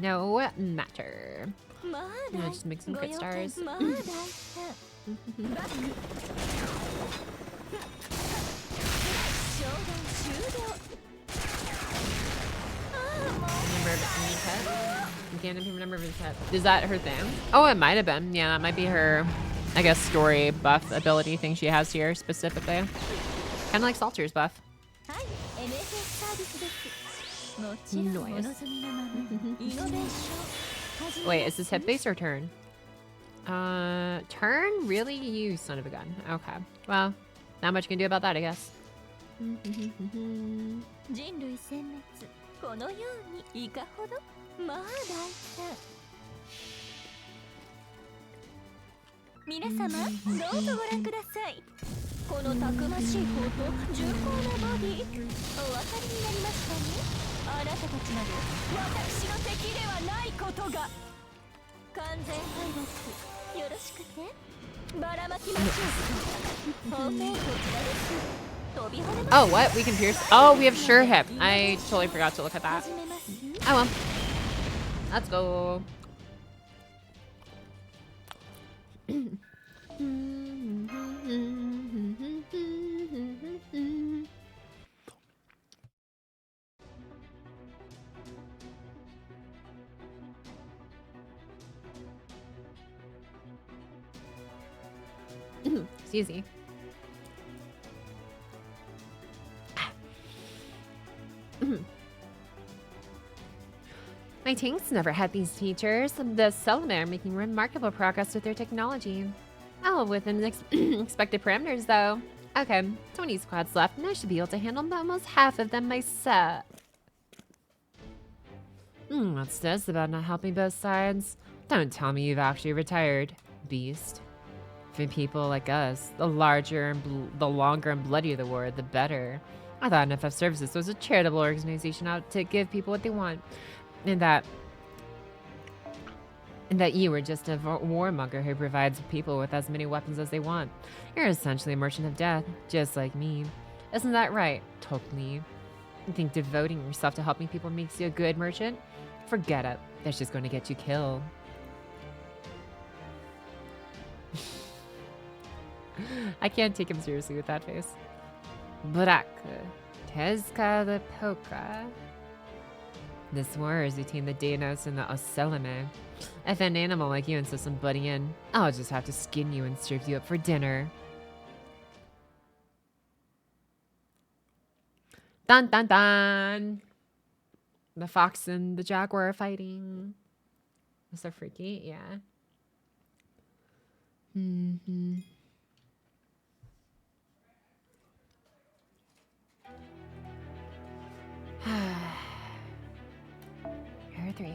No matter. ま I'm だ gonna just make some ご crit 用 stars. 件まだバック商談終了ああもう Number of enemy pet. You can't improve number of enemy pet. Is that her thing? Oh, it might have been. Yeah, that might be her, I guess, story buff ability thing she has here specifically. Kind of like Salter's buff. はい、NFS サービスですもちろんお Noise. 望みのままイノベーション始め Wait, is this hit base or turn? Turn? Really? You son of a gun. Okay. Well, not much you can do about that, I guess. 人類殲滅このようにいかほどまあ大胆皆様どうぞご覧くださいこのたくましい方と重厚なボディお分かりになりましたねあなたたちまで私の敵ではないことが完全敗北よろしくてばらまきましょう本命こちらです飛び跳ねま Oh, what? We can pierce. Oh, we have sure hip. I totally forgot to look at that. 始めます Oh well. Let's go. Excuse me. My tanks never had these features. The Selma are making remarkable progress with their technology. Oh, within expected parameters, though. Okay, 20 squads left, and I should be able to handle almost half of them myself. What's this about not helping both sides? Don't tell me you've actually retired, beast. For people like us, the larger and the longer and bloodier the war, the better. I thought NFF Services was a charitable organization out to give people what they want. And that you were just a warmonger who provides people with as many weapons as they want. You're essentially a merchant of death, just like me. Isn't that right, Tokli? You think devoting yourself to helping people makes you a good merchant? Forget it. That's just going to get you killed. I can't take him seriously with that face. Brak. Tezka the Poka. This war is between the Danos and the Oselime. If an animal like you insists on butting in, I'll just have to skin you and serve you up for dinner. Dun dun dun! The fox and the jaguar are fighting. Was so freaky? Yeah. Here are 3.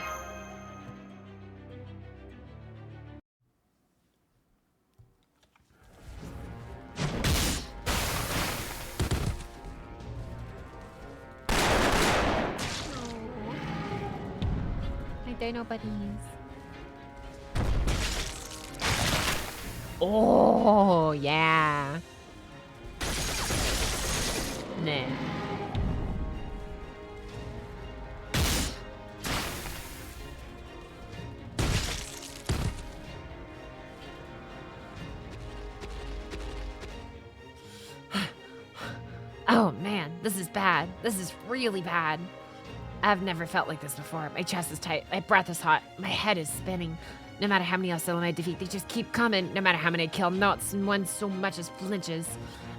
My dino buddies. Oh, yeah. Nah. Oh man, this is bad. This is really bad. I've never felt like this before. My chest is tight, my breath is hot, my head is spinning. No matter how many Ocelli I defeat, they just keep coming. No matter how many I kill, not one so much as flinches.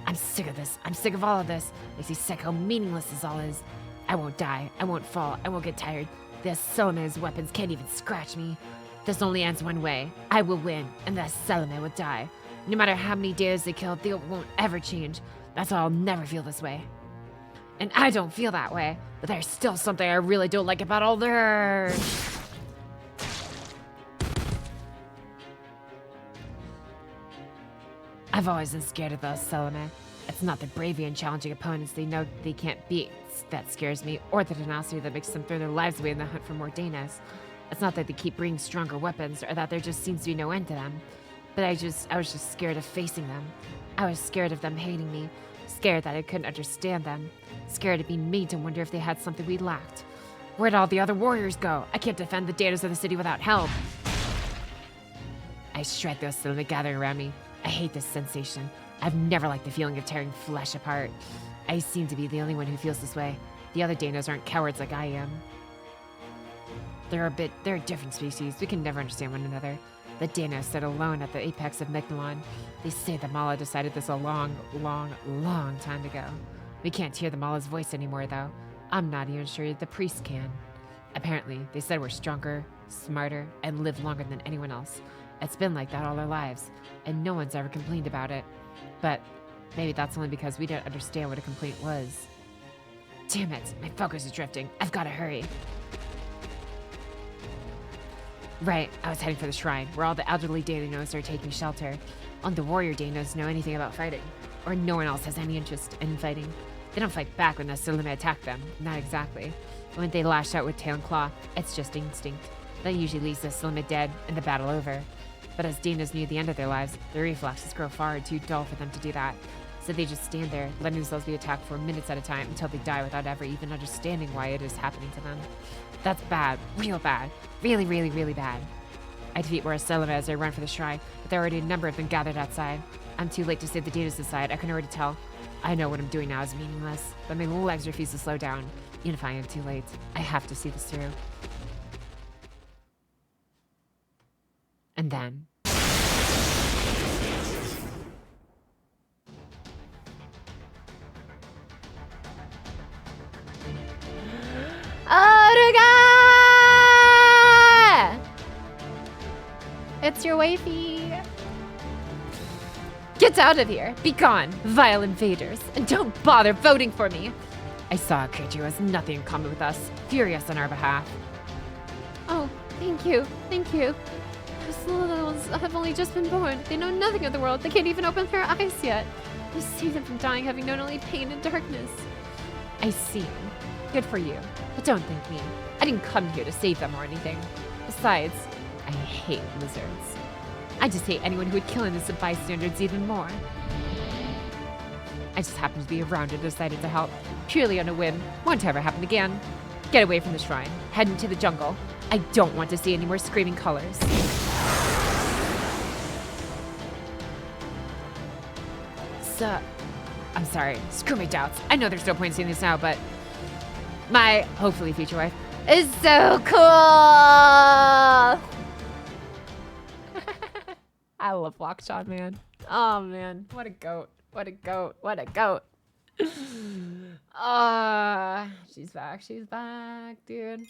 I'm sick of this. I'm sick of all of this. Makes me sick how meaningless this all is. I won't die. I won't fall. I won't get tired. This Solomon's weapons can't even scratch me. This only ends one way. I will win, and the Solomon will die. No matter how many days they kill, they won't ever change. That's why I'll never feel this way. And I don't feel that way, but there's still something I really don't like about all this. I've always been scared of those Solomon. It's not the bravery and challenging opponents they know they can't beat that scares me, or the tenacity that makes them throw their lives away in the hunt for more Danas. It's not that they keep bringing stronger weapons, or that there just seems to be no end to them. But I was just scared of facing them. I was scared of them hating me, scared that I couldn't understand them, scared of being made to wonder if they had something we lacked. Where'd all the other warriors go? I can't defend the Danas of the city without help. I shred those Solomon gathering around me. I hate this sensation. I've never liked the feeling of tearing flesh apart. I seem to be the only one who feels this way. The other Danas aren't cowards like I am. They're a different species. We can never understand one another. The Danas stood alone at the apex of Migdalon. They say the Mala decided this a long, long, long time ago. We can't hear the Mala's voice anymore, though. I'm not even sure the priests can. Apparently, they said we're stronger, smarter, and live longer than anyone else. It's been like that all our lives, and no one's ever complained about it. But maybe that's only because we don't understand what a complaint was. Damn it, my focus is drifting. I've got to hurry. Right, I was heading for the shrine, where all the elderly Danos are taking shelter. Only the warrior Danos know anything about fighting, or no one else has any interest in fighting. They don't fight back when the Solomon attack them, not exactly. When they lash out with tail and claw, it's just instinct. That usually leaves the Solomon dead and the battle over. But as Danas near the end of their lives, their reflexes grow far too dull for them to do that. So they just stand there, letting themselves be attacked for minutes at a time until they die without ever even understanding why it is happening to them. That's bad. Real bad. Really, really, really bad. I defeat more Solomon as I run for the shrine, but there are already a number of them gathered outside. I'm too late to save the Danas aside. I can already tell. I know what I'm doing now is meaningless, but my legs refuse to slow down. Even if I am too late, I have to see this through. And then... Aruga! It's your wifey. Get out of here. Be gone, vile invaders. And don't bother voting for me. I saw a creature who has nothing in common with us, furious on our behalf. Oh, thank you. Thank you. Those little ones have only just been born. They know nothing of the world. They can't even open their eyes yet. You save them from dying having known only pain and darkness. I see. Good for you. But don't thank me. I didn't come here to save them or anything. Besides, I hate lizards. I just hate anyone who would kill innocent bystanders even more. I just happened to be around and decided to help. Purely on a whim. Won't ever happen again. Get away from the shrine. Head into the jungle. I don't want to see any more screaming colors. So, I'm sorry. Screw my doubts. I know there's no point in saying this now, but my hopefully future wife is so cool. I love Lockjaw, man. Oh man, what a goat! What a goat! What a goat! She's back. She's back, dude.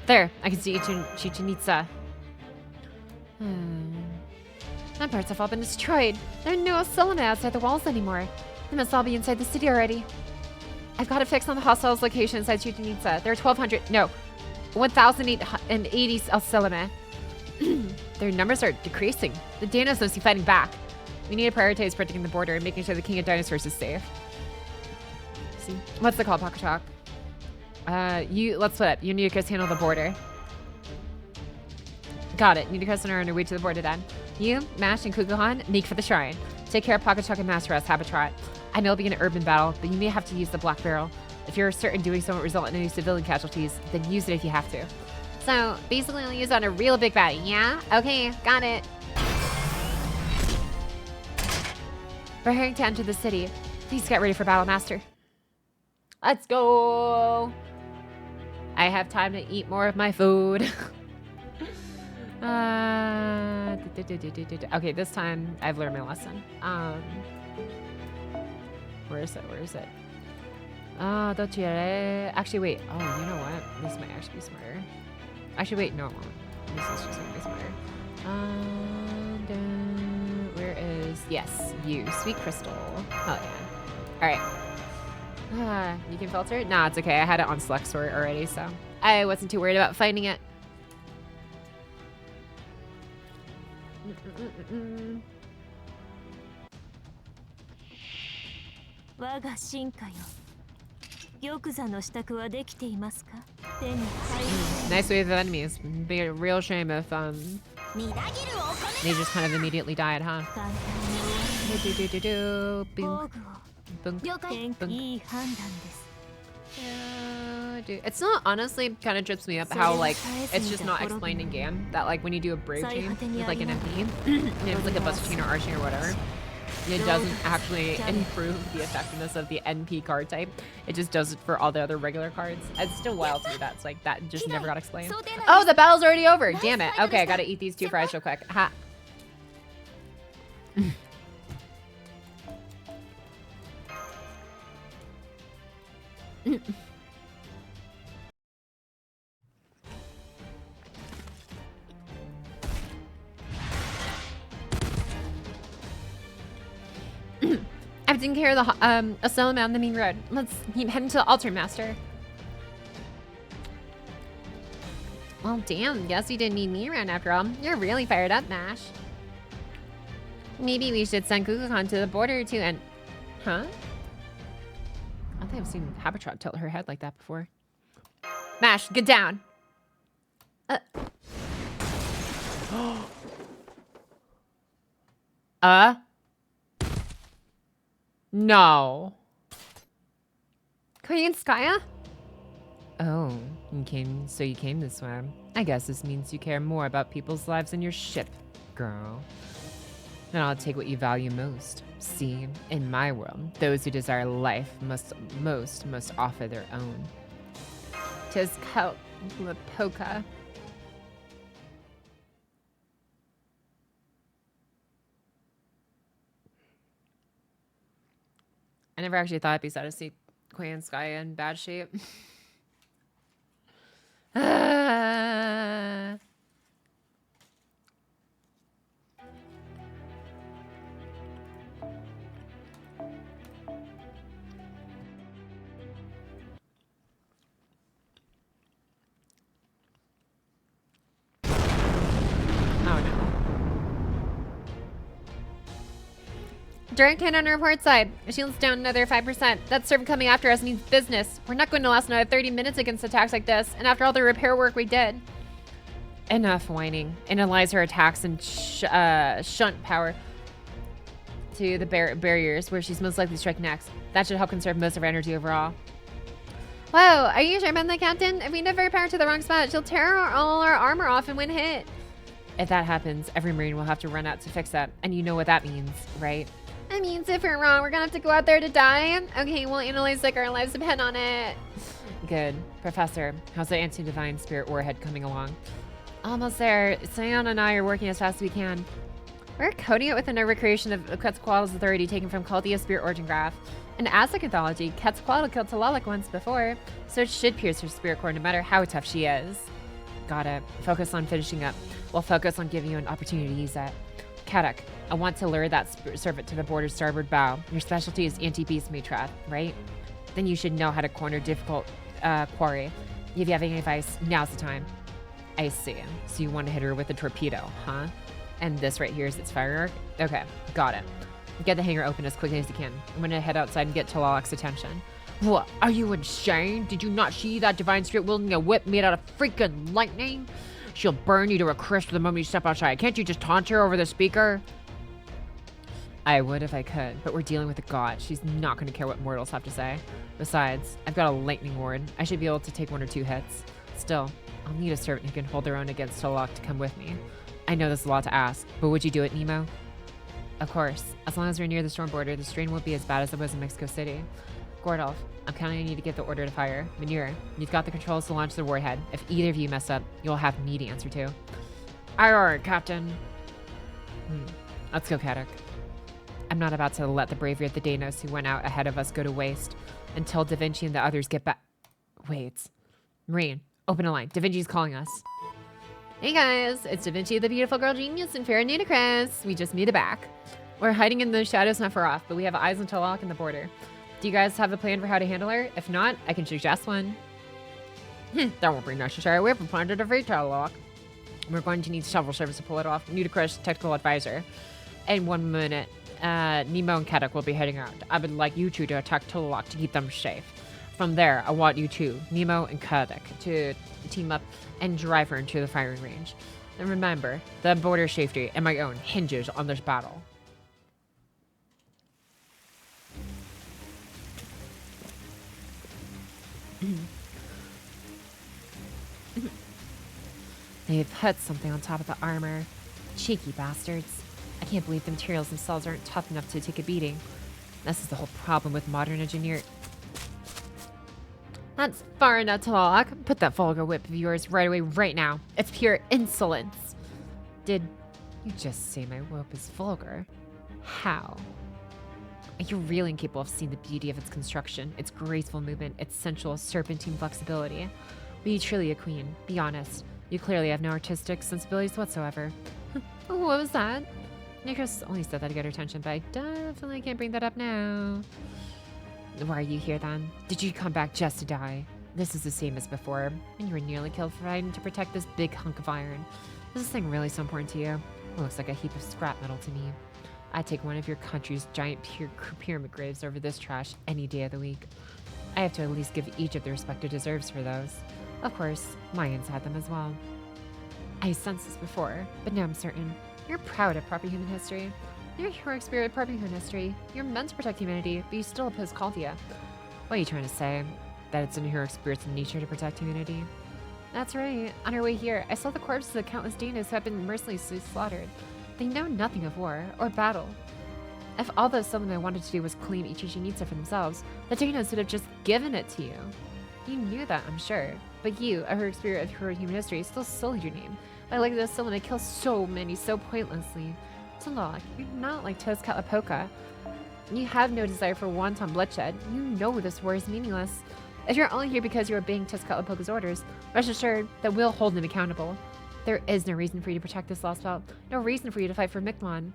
There, I can see Chichen Itza. That parts have all been destroyed. There are no Solomon outside the walls anymore. They must all be inside the city already. I've got a fix on the hostiles location inside Chichen Itza. There are 1,880 Solomon. Their numbers are decreasing. The Danos must be fighting back. We need to prioritize protecting the border and making sure the King of Dinosaurs is safe. See, what's the call, Pocket let's split up. You and Nudicus handle the border. Got it. Nudicus and are on their way to the border then. You, Mash, and Kukulhan make for the shrine. Take care of Pocket and Master as Habitat. I know it'll be an urban battle, but you may have to use the Black Barrel. If you're certain doing so won't result in any civilian casualties, then use it if you have to. So, basically I'll use it on a real big baddie, yeah? Okay, got it. Preparing to enter the city. Please get ready for battle, Master. Let's go. I have time to eat more of my food. Okay, this time I've learned my lesson. Where is it? Where is it? Actually, wait. Oh, you know what? This might actually be smarter. Actually, wait. No, it won't. This is just gonna be smarter. Where is... Yes, you. Sweet crystal. Oh, yeah. Alright. You can filter it? Nah, it's okay. I had it on select sort already, so I wasn't too worried about finding it. 我が進化よ。玉座の支度はできていますか？手に入る。 Nice wave of enemies. Be a real shame if みなぎるお米 they just kind of immediately died, huh? 簡単に終わ Bing, る。防具を bing, 了解。 bing. いい判断です。 It's not honestly kind of trips me up how like it's just not explained in game that like when you do a brave chain with like an MP, it's like a bus chain or R chain or whatever. It doesn't actually improve the effectiveness of the NP card type. It just does it for all the other regular cards. It's still wild to me that's like that just never got explained. Oh, the battle's already over. Damn it. Okay, I gotta eat these 2 fries real quick. Ha. I've taken care of the asylum on the main road. Let's keep heading to the altar, Master. Well, damn. Guess you didn't need me around after all. You're really fired up, Mash. Maybe we should send Kukulkan to the border too and... Huh? I think I've seen Habitrot tilt her head like that before. Mash, get down. No. Koyanskaya? Oh, so you came this way. I guess this means you care more about people's lives than your ship, girl. Then I'll take what you value most. See, in my world, those who desire life must offer their own. Tis Poka. I never actually thought it'd be sad to see Koyanskaya in bad shape. Oh no. Direct hit on our port side. Shield's down another 5%. That servant coming after us means business. We're not going to last another 30 minutes against attacks like this. And after all the repair work we did. Enough whining. Analyze her attacks and shunt power to the barriers where she's most likely to strike next. That should help conserve most of her energy overall. Whoa, are you sure about that, Captain? If we divert power to the wrong spot, she'll tear all our armor off in one hit. If that happens, every Marine will have to run out to fix that. And you know what that means, right? That means if we're wrong, we're gonna have to go out there to die. Okay, we'll analyze like our lives depend on it. Good. Professor, how's the anti-divine spirit warhead coming along? Almost there. Sion and I are working as fast as we can. We're coding it within a recreation of Quetzalcoatl's authority taken from Chaldea Spirit Origin Graph. In Aztec mythology, Quetzalcoatl killed Tlaloc once before, so it should pierce her spirit core no matter how tough she is. Got it. Focus on finishing up. We'll focus on giving you an opportunity to use that. Kadak, I want to lure that servant to the border's starboard bow. Your specialty is anti-beast meat trap, right? Then you should know how to corner difficult quarry. If you have any advice, now's the time. I see. So you want to hit her with a torpedo, huh? And this right here is its fire arc? Okay, got it. Get the hangar open as quickly as you can. I'm gonna head outside and get Talalak's attention. What? Are you insane? Did you not see that divine spirit wielding a whip made out of freaking lightning? She'll burn you to a crisp the moment you step outside. Can't you just taunt her over the speaker? I would if I could, but we're dealing with a god. She's not going to care what mortals have to say. Besides, I've got a lightning ward. I should be able to take 1 or 2 hits. Still, I'll need a servant who can hold their own against Talalak to come with me. I know this is a lot to ask, but would you do it, Nemo? Of course. As long as we're near the storm border, the strain won't be as bad as it was in Mexico City. Gordolf, I'm counting on you to give the order to fire. Manure, you've got the controls to launch the warhead. If either of you mess up, you'll have me to answer to. Aye, Captain. Let's go, Kadok. I'm not about to let the bravery of the Danos who went out ahead of us go to waste until Da Vinci and the others get back. Wait. Marine, open a line. Da Vinci's calling us. Hey guys, it's Da Vinci, the beautiful girl genius, and Farah Nudicrous. We just made it back. We're hiding in the shadows not far off, but we have eyes on Talok and the border. Do you guys have a plan for how to handle her? If not, I can suggest one. That won't be necessary. We have a plan to defeat Talok. We're going to need several servers to pull it off. Nudicrous, technical advisor. In 1 minute, Nemo and Kadok will be heading out. I would like you two to attack Talok to keep them safe. From there, I want you two, Nemo and Kadok, to team up and drive her into the firing range. And remember, the border safety and my own hinges on this battle. They've put something on top of the armor. Cheeky bastards. I can't believe the materials themselves aren't tough enough to take a beating. This is the whole problem with modern engineer. That's far enough, Talok. Put that vulgar whip of yours right away right now. It's pure insolence. Did you just say my whip is vulgar? How? Are you really incapable of seeing the beauty of its construction, its graceful movement, its sensual serpentine flexibility? Are you truly a queen? Be honest. You clearly have no artistic sensibilities whatsoever. What was that? Nicholas only said that to get her attention, but I definitely can't bring that up now. Why are you here then? Did you come back just to die? This is the same as before, and you were nearly killed for fighting to protect this big hunk of iron. Is this thing really so important to you? It looks like a heap of scrap metal to me. I'd take one of your country's giant pyramid graves over this trash any day of the week. I have to at least give each of their respective deserves for those. Of course, Mayans had them as well. I sensed this before, but now I'm certain. You're proud of proper human history. You're a heroic spirit of proper human history. You're meant to protect humanity, but you still oppose Caldia. What are you trying to say? That it's in heroic spirit's nature to protect humanity? That's right. On our way here, I saw the corpses of countless Danos who have been mercilessly slaughtered. They know nothing of war or battle. If all those Silvermen wanted to do was claim Chichen Itza for themselves, the Danos would have just given it to you. You knew that, I'm sure. But you, a heroic spirit of heroic human history, still sullied your name by letting those Silvermen kill so many so pointlessly. Talok, you're not like Tezcatlipoca. You have no desire for wanton bloodshed. You know this war is meaningless. If you're only here because you are obeying Tezcatlipoca's orders, rest assured that we'll hold him accountable. There is no reason for you to protect this Lostbelt. No reason for you to fight for Mi'kmaq.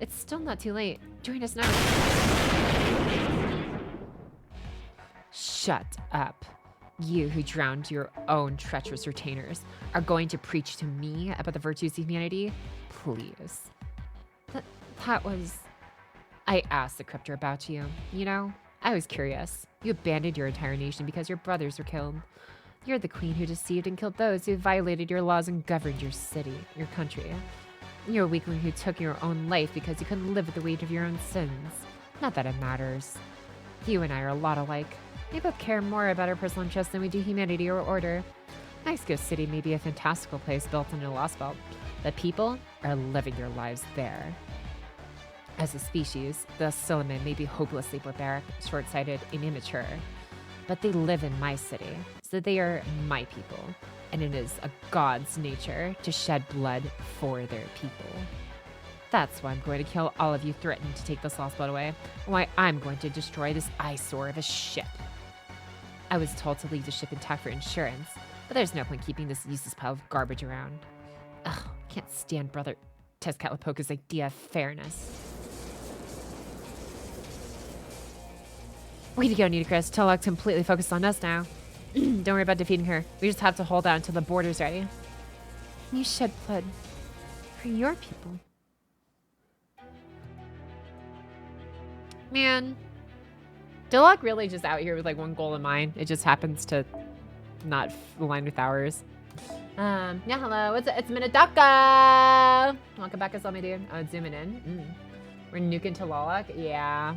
It's still not too late. Join us now. Shut up. You who drowned your own treacherous retainers are going to preach to me about the virtues of humanity? Please. That was... I asked the Cryptor about you. You know, I was curious. You abandoned your entire nation because your brothers were killed. You're the queen who deceived and killed those who violated your laws and governed your city, your country. You're a weakling who took your own life because you couldn't live with the weight of your own sins. Not that it matters. You and I are a lot alike. We both care more about our personal interests than we do humanity or order. Mexico City may be a fantastical place built in a Lostbelt. The people are living their lives there. As a species, the Silvermen may be hopelessly barbaric, short-sighted, and immature, but they live in my city, so they are my people, and it is a god's nature to shed blood for their people. That's why I'm going to kill all of you threatening to take this Lostbelt away, and why I'm going to destroy this eyesore of a ship. I was told to leave the ship intact for insurance, but there's no point keeping this useless pile of garbage around. Ugh, can't stand Brother Tezcatlipoca's idea of fairness. Way to go, Nudicrous. Talok's completely focused on us now. Don't worry about defeating her. We just have to hold out until the border's ready. You shed blood for your people. Man. Talok really just out here with like one goal in mind. It just happens to not align with ours. Yeah, hello. It's Minadaka. Welcome back, as me, dude. Oh, it's zooming in. We're nuking Talok. Yeah.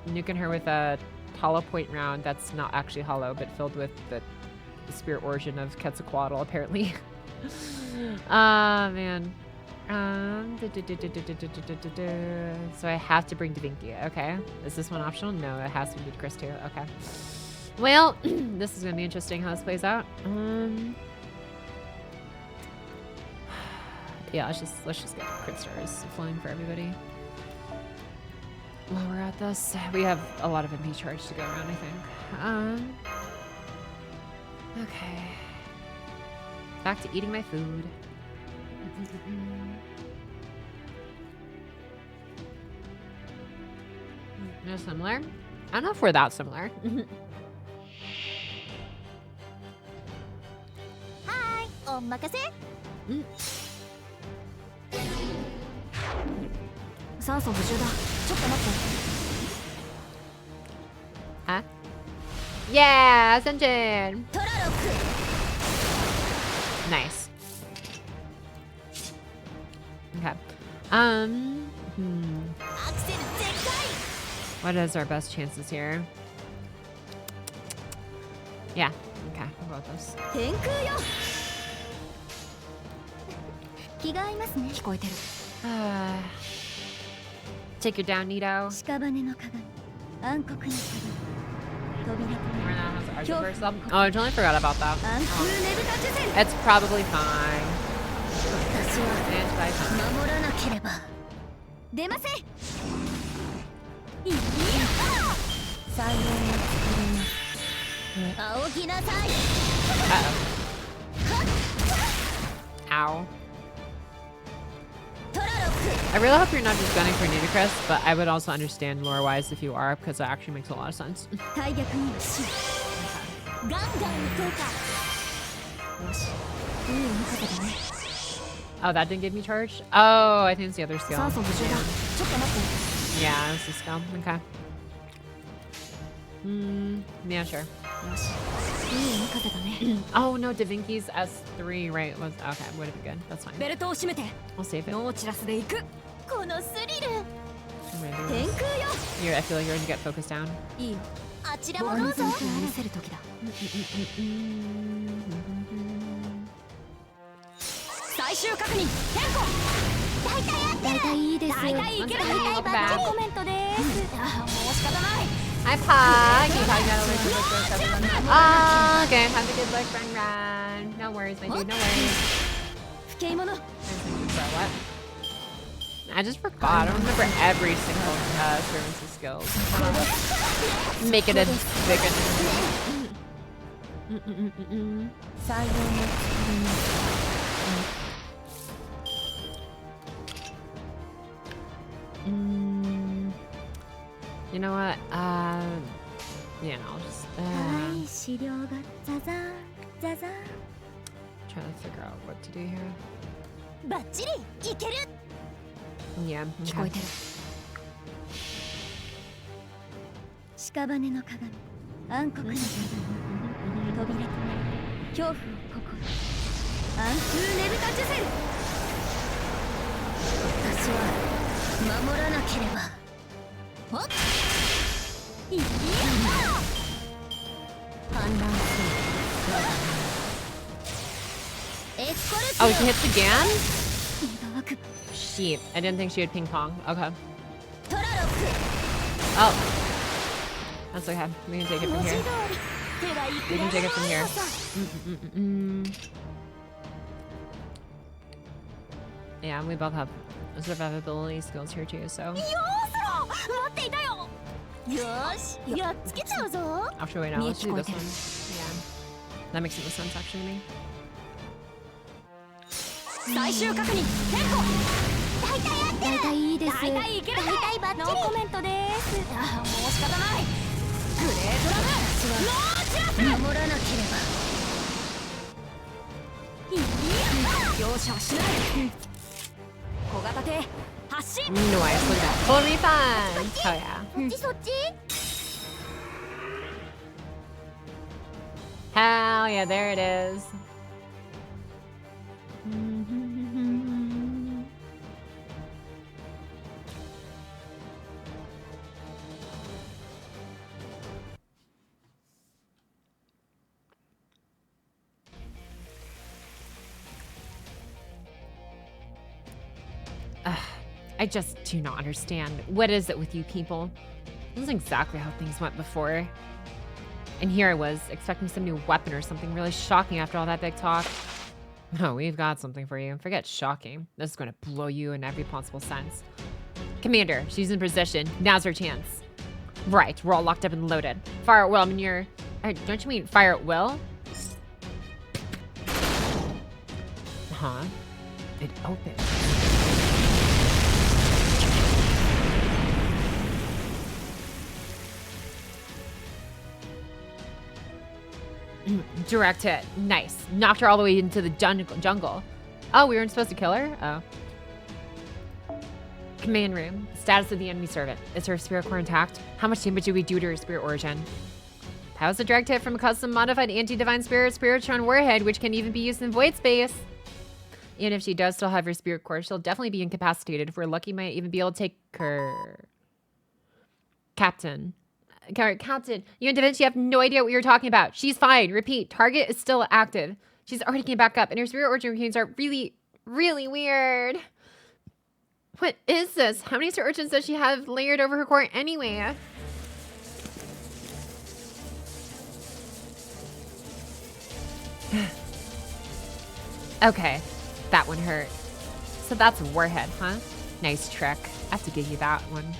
Nuking her with a hollow point round that's not actually hollow, but filled with the spirit origin of Quetzalcoatl, apparently. Man. So I have to bring Davinci. Okay. Is this one optional? No, it has to be Chris too. Okay. Well, this is gonna be interesting how this plays out. Yeah, let's just get crit stars flowing for everybody. While we're at this, we have a lot of MP charge to go around, I think. Okay. Back to eating my food. They're similar. I don't know if we're that similar. はーいお任せ酸素補充だちょっと待って Huh? Yeah, Ascension. トラロック Nice. Okay. アクセル全開 What is our best chances here? Yeah. Okay. What about this? 天空よ気が合いますね聞こえてる Take your down, Nito. 屍の鏡暗黒の鏡扉 We're not has Arthur first up. Oh, I totally forgot about that. 暗空ねぶた受精 It's probably fine. 私は It's probably fine. 守らなければ出ませいや才能を作ります仰ぎなさい Ow. トラロック I really hope you're not just gunning for Nitocris, but I would also understand lore-wise if you are, because that actually makes a lot of sense. 大逆には死ガンガン撃とうかよしいい味方だね Oh, that didn't give me charge? Oh, I think it's the other skill. 酸素補充だちょっと待って Yeah, it's the skill. Okay. Yeah, sure. よしいい味方だね Oh, no, Davinci's S3, right? Was okay, would have been good. That's fine. ベルトを締めて I'll save it. ノーチラスで行くこのスリル I'm gonna do 天 this. 空よ I feel like you're gonna get focused down. いいよあちらもどうぞ見せる時だ最終確認テンポ大体いいです大体いける大体バッチリコメントですもう仕方ない Hi, Pa. Can you talk about over to Oh, okay. Have a good look, run. No worries, my dude. No worries. 不敬者 Sorry, what? I just forgot. I don't remember every single servant's skills. Make it a bigger. 才能を作ります You know what? Yeah, I'll just はい資料がザザーザザー try to figure out what to do here. バッチリいける Yeah. 聞こえ Okay. てる屍の鏡暗黒の扉となり恐怖を心暗空ねぶた受精私は守らなければほっいや反乱するエスコルピ Oh, オ she hits again? 願わく Sheep. I didn't think she had ping pong. Okay. トラロック Oh. That's okay. We can take it 文 from 字通 here. り手はいく We ら can で take も it from ある here. のさ Yeah, we both have survivability skills here too, so. よーそろ待っていたよよーしやっつけちゃうぞ Actually, wait, no, let's do this one. Miyuki. Yeah. That makes the most sense actually to me. 最終確認テンポ大体合ってる大体いいです大体いける大体バッチリノーコメントですもう仕方ないグレートラムローチラス守らなければいや容赦はしない小型艇発進 Nice, look at that. Pull me fun! Oh yeah. そっちそっち Hell yeah, there it is. I just do not understand. What is it with you people? This is exactly how things went before. And here I was, expecting some new weapon or something really shocking after all that big talk. No, we've got something for you. Forget shocking. This is going to blow you in every possible sense. Commander, she's in position. Now's her chance. Right, we're all locked up and loaded. Fire at will, I mean you're... don't you mean fire at will? Huh? It opened. Direct hit. Nice. Knocked her all the way into the jungle. Oh, we weren't supposed to kill her? Oh. Command room. Status of the enemy servant. Is her spirit core intact? How much damage do we do to her spirit origin? That was a direct hit from a custom modified anti-divine spirit Spiritron warhead, which can even be used in void space. And if she does still have her spirit core, she'll definitely be incapacitated. If we're lucky, might even be able to take her... Captain, you and Da Vinci have no idea what you're talking about. She's fine. Repeat, target is still active. She's already came back up, and her spirit origin routines are really, really weird. What is this? How many spirit origins does she have layered over her core anyway? Okay, that one hurt. So that's a warhead, huh? Nice trick. I have to give you that one.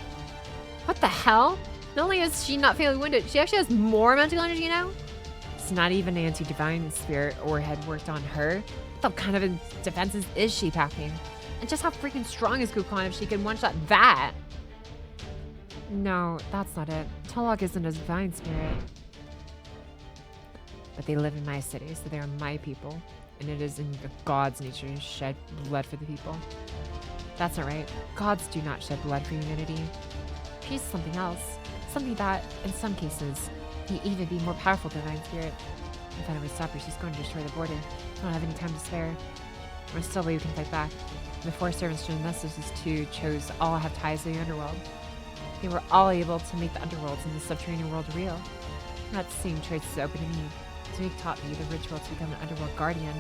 What the hell? Not only is she not fatally wounded, she actually has more mental energy now? It's not even anti-divine spirit warhead worked on her. What kind of defenses is she packing? And just how freaking strong is Kukulkan if she can one-shot that? No, that's not it. Tulok isn't a divine spirit. But they live in my city, so they are my people. And it is in the gods' nature to shed blood for the people. That's not right. Gods do not shed blood for humanity. She's something else. Something that, in some cases, may even be more powerful than divine spirit. If I don't stop her, she's going to destroy the border. I don't have any time to spare. There's still a way we can fight back. The 4 servants to the messages too chose all have ties to the underworld. They were all able to make the underworlds and the subterranean world real. That same choice is open to me. Beeeg taught me the ritual to become an underworld guardian.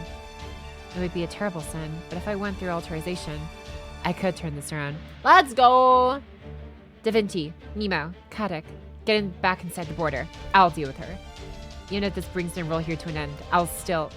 It would be a terrible sin, but if I went through alteration, I could turn this around. Let's go! Da Vinci, Nemo, Kadak, get back inside the border. I'll deal with her. Even if this brings the role here to an end, I'll still...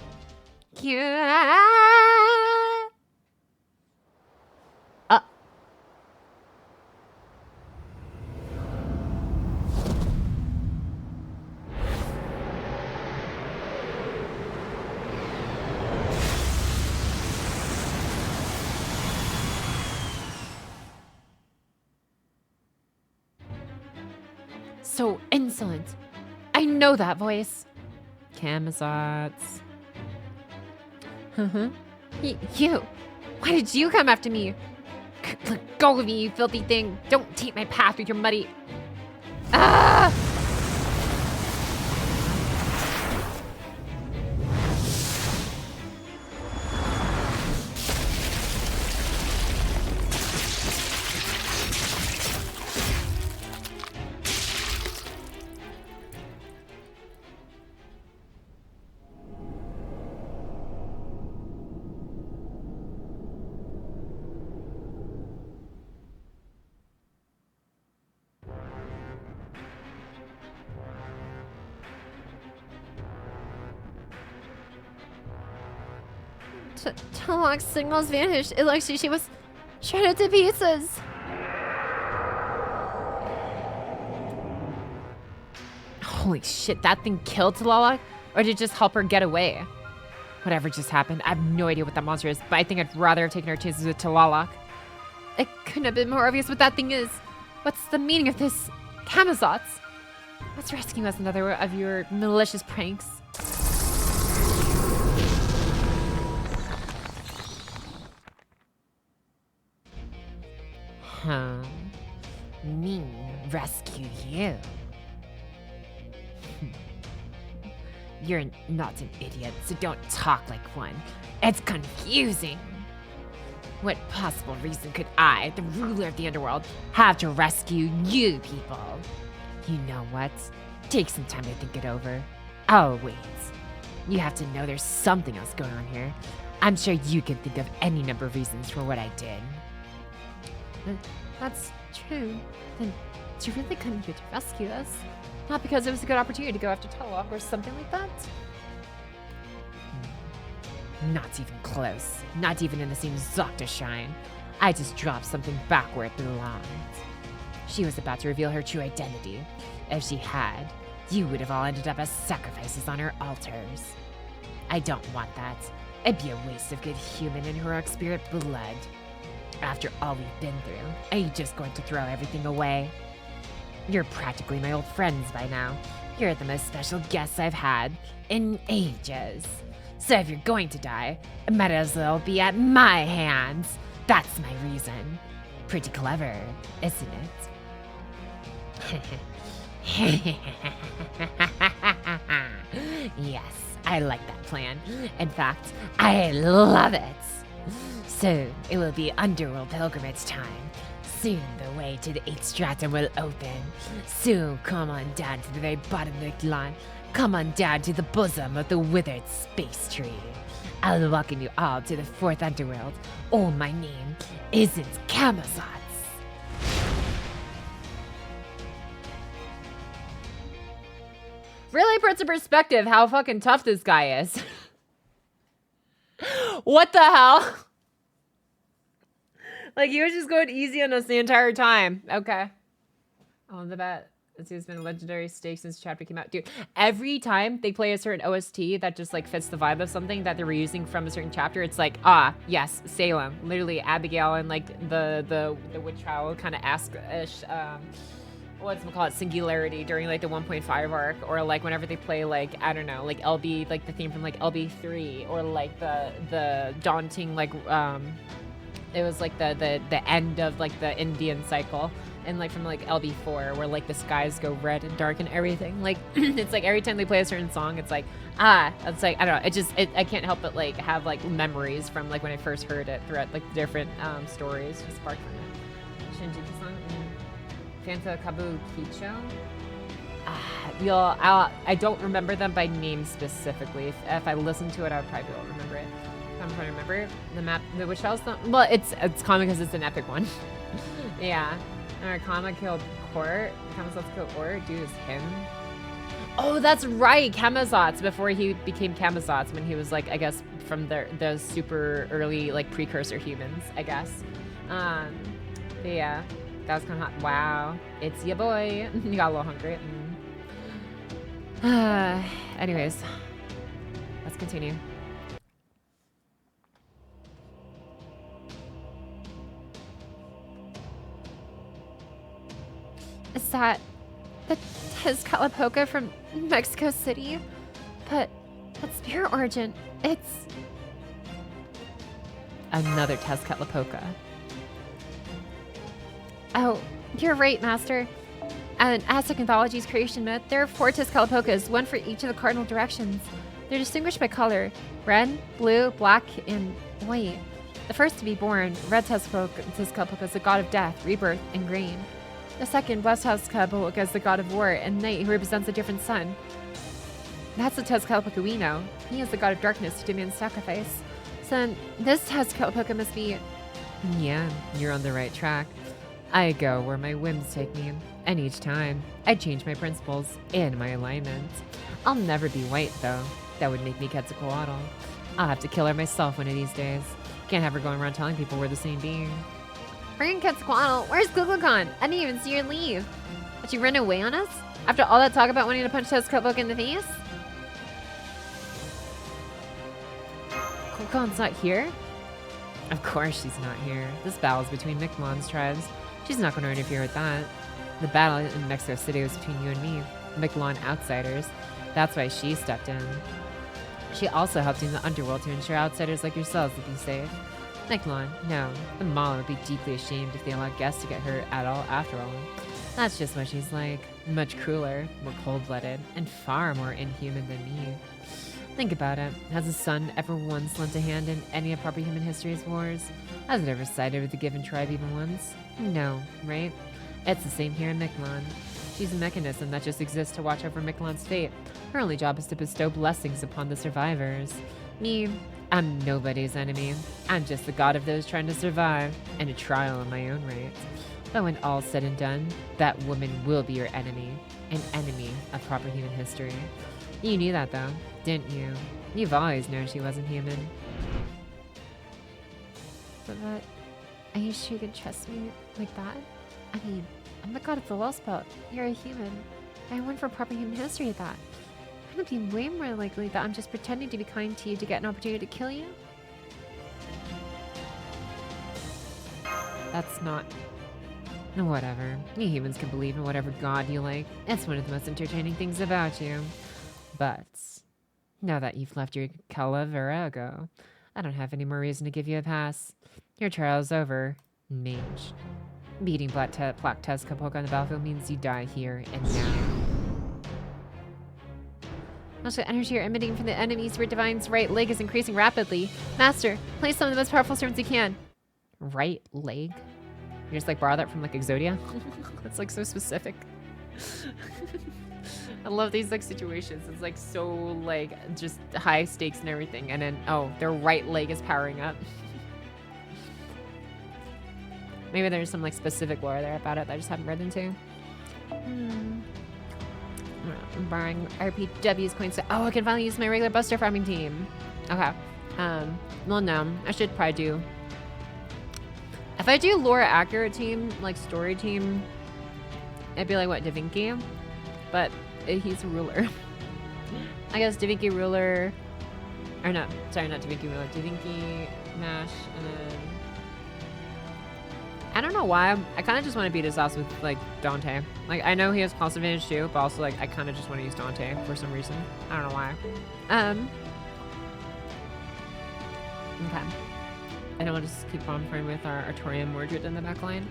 So insolent. I know that voice. Camazotz. You. Why did you come after me? Let go of me, you filthy thing. Don't taint my path with your muddy... Ah! Tulok's signals vanished. It looks like she was shredded to pieces. Holy shit, that thing killed Tulok? Or did it just help her get away? Whatever just happened, I have no idea what that monster is, but I think I'd rather have taken our chances with Tulok. It couldn't have been more obvious what that thing is. What's the meaning of this? Camazotz? What's rescuing us another of your malicious pranks? Huh? Me rescue you? You're not an idiot, so don't talk like one. It's confusing. What possible reason could I, the ruler of the underworld, have to rescue you people? You know what? Take some time to think it over. Oh, wait. You have to know there's something else going on here. I'm sure you can think of any number of reasons for what I did. That's true. Then you really couldn't here to rescue us. Not because it was a good opportunity to go after Talwalk or something like that? Not even close. Not even in the same Zoctashine. I just dropped something back where it belonged. She was about to reveal her true identity. If she had, you would have all ended up as sacrifices on her altars. I don't want that. It'd be a waste of good human and heroic spirit blood. After all we've been through, are you just going to throw everything away? You're practically my old friends by now. You're the most special guests I've had in ages. So if you're going to die, it might as well be at my hands. That's my reason. Pretty clever, isn't it? Yes, I like that plan. In fact, I love it. Soon, it will be underworld pilgrimage time. Soon, the way to the 8th stratum will open. Soon, come on down to the very bottom of the line. Come on down to the bosom of the withered space tree. I'll welcome you all to the 4th underworld. Oh, my name isn't Camazotz. Really puts in perspective how fucking tough this guy is. What the hell? Like, he was just going easy on us the entire time. Okay. On the bet. It's been a legendary stake since the chapter came out. Dude, every time they play a certain OST that just, like, fits the vibe of something that they're reusing from a certain chapter, it's like, yes, Salem. Literally, Abigail and, like, the witch trial kind of ask-ish, whatchamacallit, singularity during, like, the 1.5 arc, or, like, whenever they play, like, I don't know, like, LB, like, the theme from, like, LB3, or, like, the daunting, like, it was, like, the end of, like, the Indian cycle. And like from like LB4 where like the skies go red and dark and everything. Like it's like every time they play a certain song, it's like, it's like, I don't know. I can't help but like have like memories from like when I first heard it throughout like the different stories just sparked from it. Shinjuku song, Fanta Kabu Kicho. I don't remember them by name specifically. If I listen to it, I would probably be able to remember it. I'm trying to remember the map, the Witch Trials. Well, it's common because it's an epic one. Yeah. Kama killed Court. Camazotz killed Court. Dude, is him. Oh, that's right. Camazotz before he became Camazotz when he was like, I guess from the super early like precursor humans, I guess. But yeah, that was kind of hot. Wow, it's ya boy. You got a little hungry. Anyways, let's continue. Is that the Tezcatlipoca from Mexico City? But that's pure origin. It's Another Tezcatlipoca. Oh, you're right, Master. And Aztec mythology's creation myth, there are 4 Tezcatlipocas, one for each of the cardinal directions. They're distinguished by color: red, blue, black, and white. The first to be born, red Tezcatlipoca, is the god of death, rebirth, and grain. The second, West Tezcatlipoca, is the god of war and night, who represents a different sun. That's the Tezcatlipoca we know. He is the god of darkness who demands sacrifice. So then, this Tezcatlipoca must be... Yeah, you're on the right track. I go where my whims take me, and each time, I change my principles and my alignments. I'll never be white, though. That would make me Quetzalcoatl. I'll have to kill her myself one of these days. Can't have her going around telling people we're the same being. Friggin' Quetzalcoatl, where's Glugagon? I didn't even see her leave. Did she run away on us? After all that talk about wanting to punch Tezcatlipoca in the face? Glugagon's not here? Of course she's not here. This battle's between Miquelon's tribes. She's not going to interfere with that. The battle in Mexico City was between you and me, Miquelon outsiders. That's why she stepped in. She also helped in the underworld to ensure outsiders like yourselves would be safe. Miquelon, no. The Mala would be deeply ashamed if they allowed guests to get hurt at all after all. That's just what she's like. Much crueler, more cold-blooded, and far more inhuman than me. Think about it. Has a son ever once lent a hand in any of proper human history's wars? Has it ever sided with the given tribe even once? No, right? It's the same here in Miquelon. She's a mechanism that just exists to watch over Miquelon's fate. Her only job is to bestow blessings upon the survivors. Me, I'm nobody's enemy. I'm just the god of those trying to survive, and a trial in my own right. But when all's said and done, that woman will be your enemy. An enemy of proper human history. You knew that though, didn't you? You've always known she wasn't human. But are you sure you can trust me like that? I mean, I'm the god of the Lostbelt. You're a human. I went for proper human history at that. Wouldn't it be way more likely that I'm just pretending to be kind to you to get an opportunity to kill you? That's not... Whatever. You humans can believe in whatever god you like. It's one of the most entertaining things about you. But now that you've left your Calaverago, I don't have any more reason to give you a pass. Your trial's over, mage. Beating Black Tezcapoca on the battlefield means you die here and now. Also, the energy you're emitting from the enemy's divine's right leg is increasing rapidly. Master, place some of the most powerful servants you can. Right leg? You just like borrow that from like Exodia? That's like so specific. I love these like situations. It's like so like just high stakes and everything. And then, oh, their right leg is powering up. Maybe there's some like specific lore there about it that I just haven't read into. I'm borrowing RPW's coins. Oh, I can finally use my regular buster farming team. Okay. Well, no, I should probably do. If I do lore accurate team, like story team, it'd be like what, Da Vinci? But he's a ruler. I guess Da Vinci ruler, or no, sorry, not Da Vinci ruler. Da Vinci Nash, and then I don't know why. I kind of just want to beat his ass with like Dante. Like I know he has class advantage too, but also like I kind of just want to use Dante for some reason. I don't know why. Okay. I don't want to just keep on playing with our Artorium Mordred in the back line.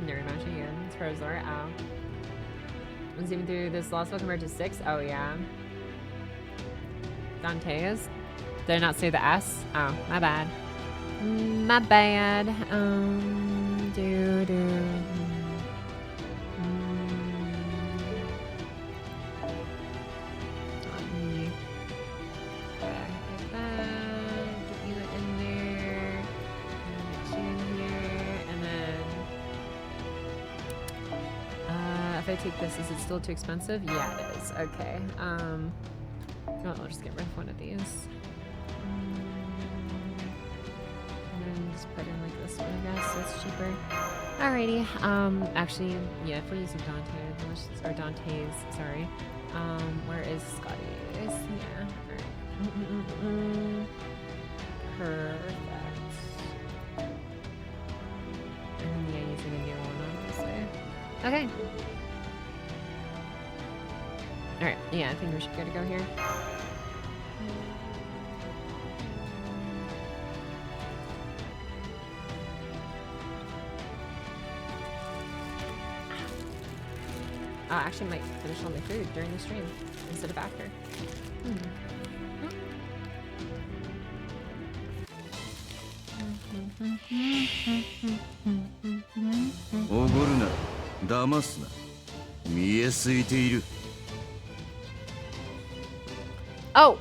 Nerd matching in. It's for Azora. Oh. I'm zooming through this last one compared to 6. Oh, yeah. Dante is. Did I not say the S? Oh, my bad. My bad. If I take this, is it still too expensive? Yeah, it is. Okay. Oh, I'll just get rid of one of these. And then just put in like this one, I guess. So it's cheaper. Alrighty. Actually, yeah, if we're using Dante, or Dante's, sorry. Where is Scotty's? Yeah. Alright. Perfect. And then, yeah, using a new one, obviously. Okay. Alright, yeah, I think we should go here. I actually might finish all my food during the stream instead of after. おごるな、騙すな。見えすいている。 Oh!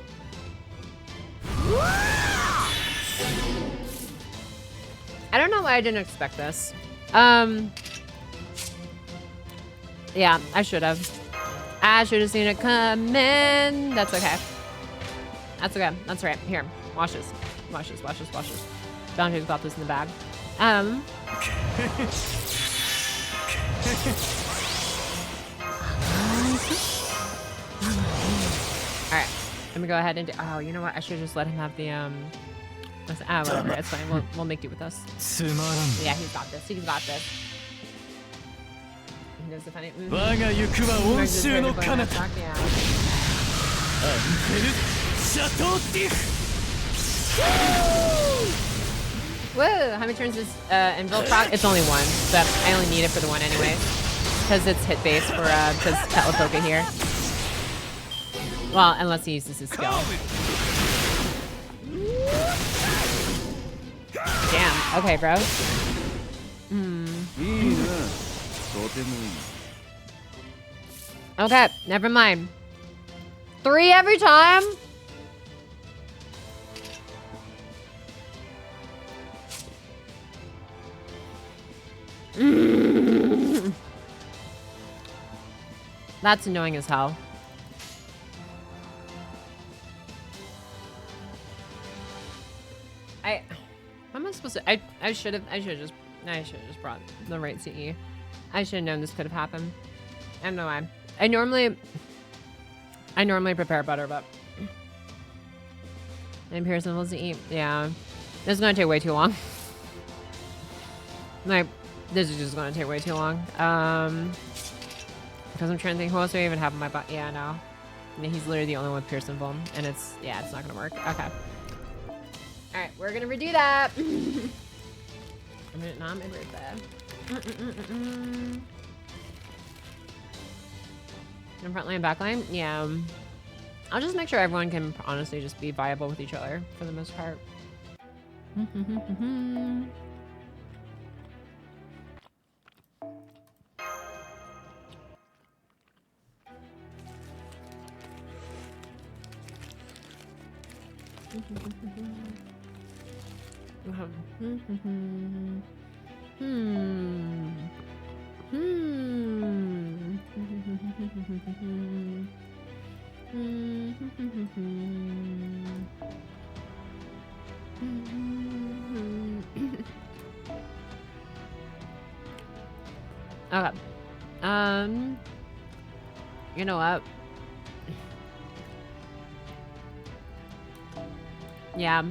I don't know why I didn't expect this. Yeah, I should have. I should have seen it coming. That's okay. That's okay. That's right. Here, wash this. Wash this, wash this, wash this. Dante's got this in the bag. Alright. Let me go ahead and do, oh, you know what? I should just let him have the, whatever. It's fine. We'll make do with us. Yeah, he's got this. He's got this. He knows the funny. Whoa! How many turns is Invil proc? It's only one, but I only need it for the one anyway. Because it's hit base for, because Petlapoka here. Well, unless he uses his skill. Damn. Okay, bro. Okay, never mind. 3 every time? That's annoying as hell. How am I supposed to? I should have just brought the right CE. I should have known this could have happened. I don't know why. I normally prepare better, but and Pearson will eat. Yeah, this is gonna take way too long. Like, this is just gonna take way too long. Because I'm trying to think who else do I even have in my butt. Yeah, no. Yeah, he's literally the only one with Pearson Boom, and it's not gonna work. Okay. All right, we're gonna redo that. Not my birthday. And front line, back line? Yeah. I'll just make sure everyone can honestly just be viable with each other for the most part. Okay. You know what? Yeah.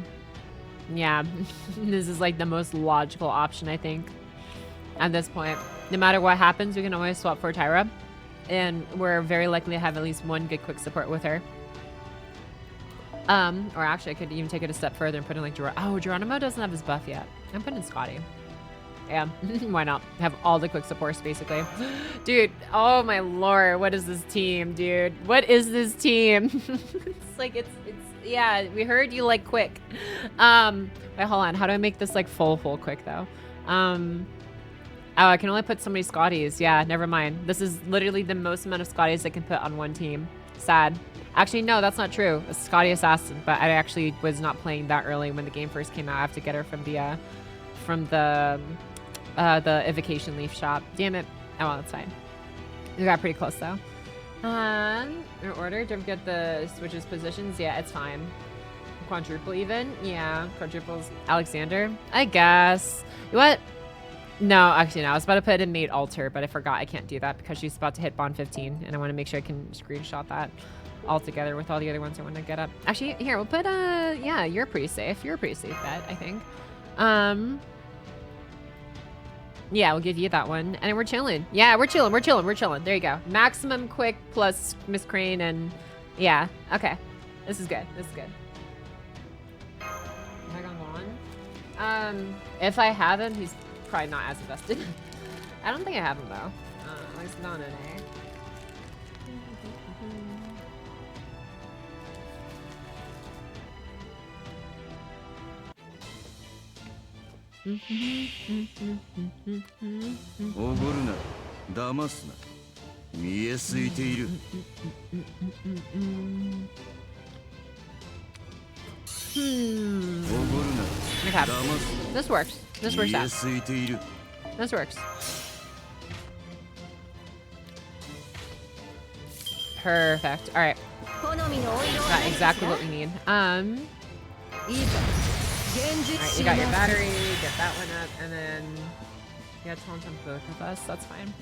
Yeah. This is like the most logical option, I think. At this point. No matter what happens, we can always swap for Tyra. And we're very likely to have at least one good quick support with her. Or actually I could even take it a step further and put in like Geronimo doesn't have his buff yet. I'm putting Scotty. Yeah, why not? Have all the quick supports, basically. Dude, oh my lord, what is this team, dude? What is this team? It's like, yeah, we heard you like quick. Wait, hold on, how do I make this like full quick though? Oh, I can only put so many Scotties. Yeah, never mind. This is literally the most amount of Scotties I can put on one team. Sad. Actually, no, that's not true. A Scotty Assassin, but I actually was not playing that early when the game first came out. I have to get her from the evocation leaf shop. Damn it. Oh, well, that's fine. We got pretty close though. In order to get the switches positions, yeah, it's fine. Quadruple even? Yeah, quadruples. Alexander? I guess. You know what? No, actually no. I was about to put in mate alter, but I forgot I can't do that because she's about to hit bond 15, and I want to make sure I can screenshot that all together with all the other ones I want to get up. Actually, here, we'll put, yeah, you're pretty safe. You're a pretty safe bet, I think. Yeah, we'll give you that one. And we're chilling. Yeah, we're chilling. There you go. Maximum quick plus Miss Crane and... Yeah, okay. This is good. Have I gone on? If I have him, he's probably not as invested. I don't think I have him, though. At least not in A.おごるな、騙すな。見えすいている。おごるな、騙すな。This works. This works 見え out. すいている。This works. Perfect. All right. Got exactly what we need. All right, you got your battery. Get that one up, and then yeah, taunt on both of us. That's fine.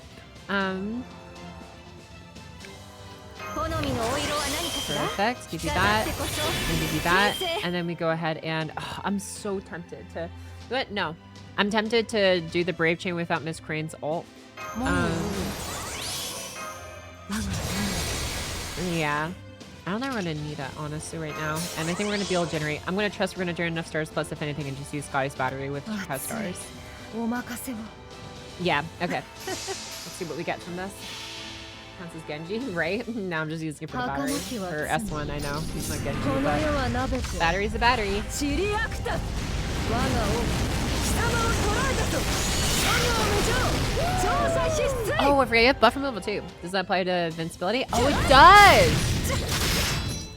Perfect. Give you that. And give you that. And then we go ahead and I'm so tempted to. But no, I'm tempted to do the Brave Chain without Miss Crane's ult. Yeah. I don't know we're gonna need that honestly right now. And I think we're gonna be able to generate. I'm gonna trust we're gonna generate enough stars plus if anything and just use Scotty's battery with has stars. Yeah, okay. Let's see what we get from this. Counts as Genji, right? Now I'm just using it for the battery. For S1, I know. He's not Genji, but battery's a battery. Oh, I forget you have buff from level 2. Does that apply to invincibility? Oh, it does!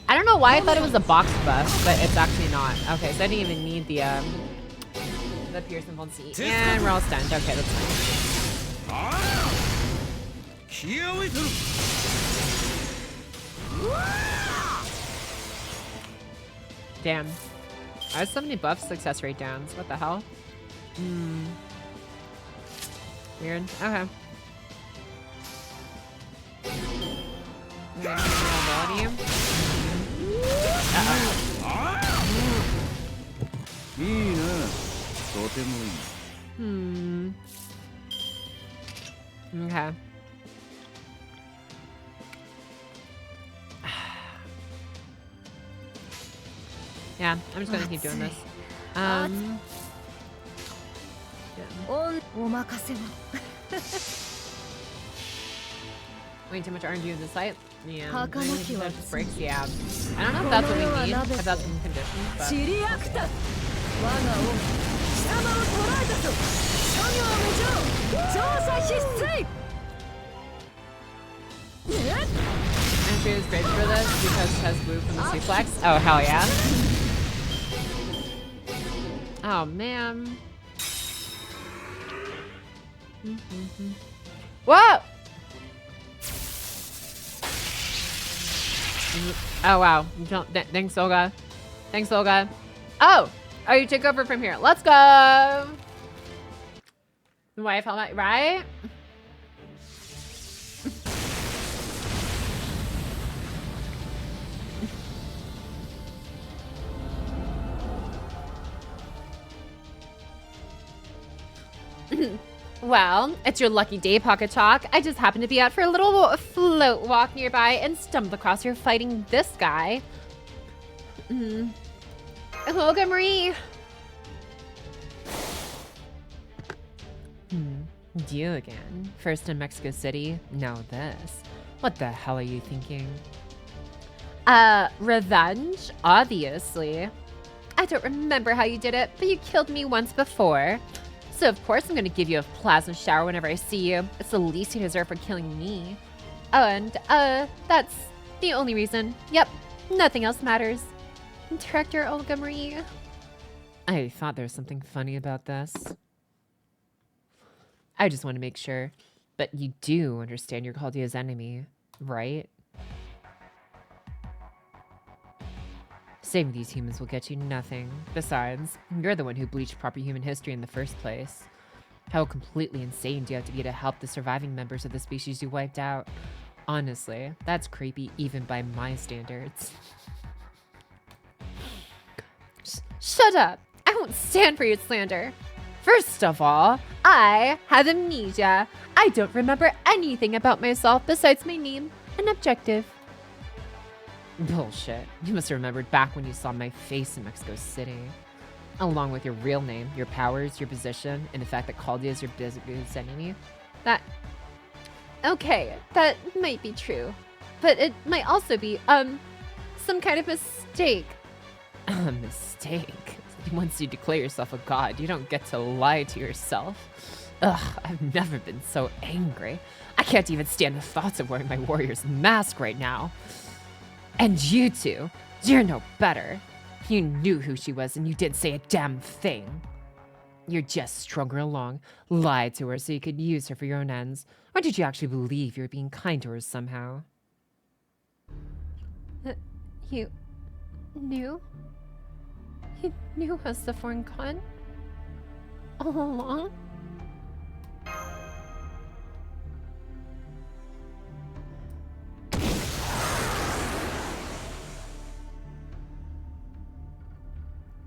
I don't know why I thought it was a box buff, but it's actually not. Okay, so I didn't even need the Pierce and Vonsi. And we're all stunned. Okay, that's fine. Damn. I have so many buff success rate downs. What the hell? Weird. Okay. Mobility. Okay. Yeah, I'm just gonna keep doing this. Yeah. お任せを Way too much RNG in the site. Yeah. Hakanaki That wa just breaks. Yeah. I don't know if that's what we need. If that's some conditions, but. チリアクタ我が王貴様を捕らえたぞ諸行無常調査必須 And she was great for this because it has blue from the suplex. Oh, hell yeah. Oh, man. Whoa! Oh, wow. Thanks, Olga. Thanks, Olga. Oh! Oh, you took over from here. Let's go! Wife helmet, right? Well, it's your lucky day, Pocket Chalk. I just happened to be out for a little float walk nearby and stumbled across you fighting this guy. Olga Marie. You again. First in Mexico City, now this. What the hell are you thinking? Revenge? Obviously. I don't remember how you did it, but you killed me once before. So of course I'm gonna give you a plasma shower whenever I see you. It's the least you deserve for killing me. Oh, and, that's the only reason. Yep, nothing else matters. Director Olga Marie. I thought there was something funny about this. I just want to make sure. But you do understand you're Caldea's enemy, right? Saving these humans will get you nothing. Besides, you're the one who bleached proper human history in the first place. How completely insane do you have to be to help the surviving members of the species you wiped out? Honestly, that's creepy even by my standards. Shut up! I won't stand for your slander. First of all, I have amnesia. I don't remember anything about myself besides my name and objective. Bullshit. You must have remembered back when you saw my face in Mexico City. Along with your real name, your powers, your position, and the fact that Caldea is your biggest enemy. Okay, that might be true. But it might also be, some kind of mistake. A mistake? Once you declare yourself a god, you don't get to lie to yourself. Ugh, I've never been so angry. I can't even stand the thoughts of wearing my warrior's mask right now. And you two, you're no better. You knew who she was and you didn't say a damn thing. You're just strung her along, lied to her so you could use her for your own ends. Or did you actually believe you were being kind to her somehow? You knew? You knew I was the foreign con? All along?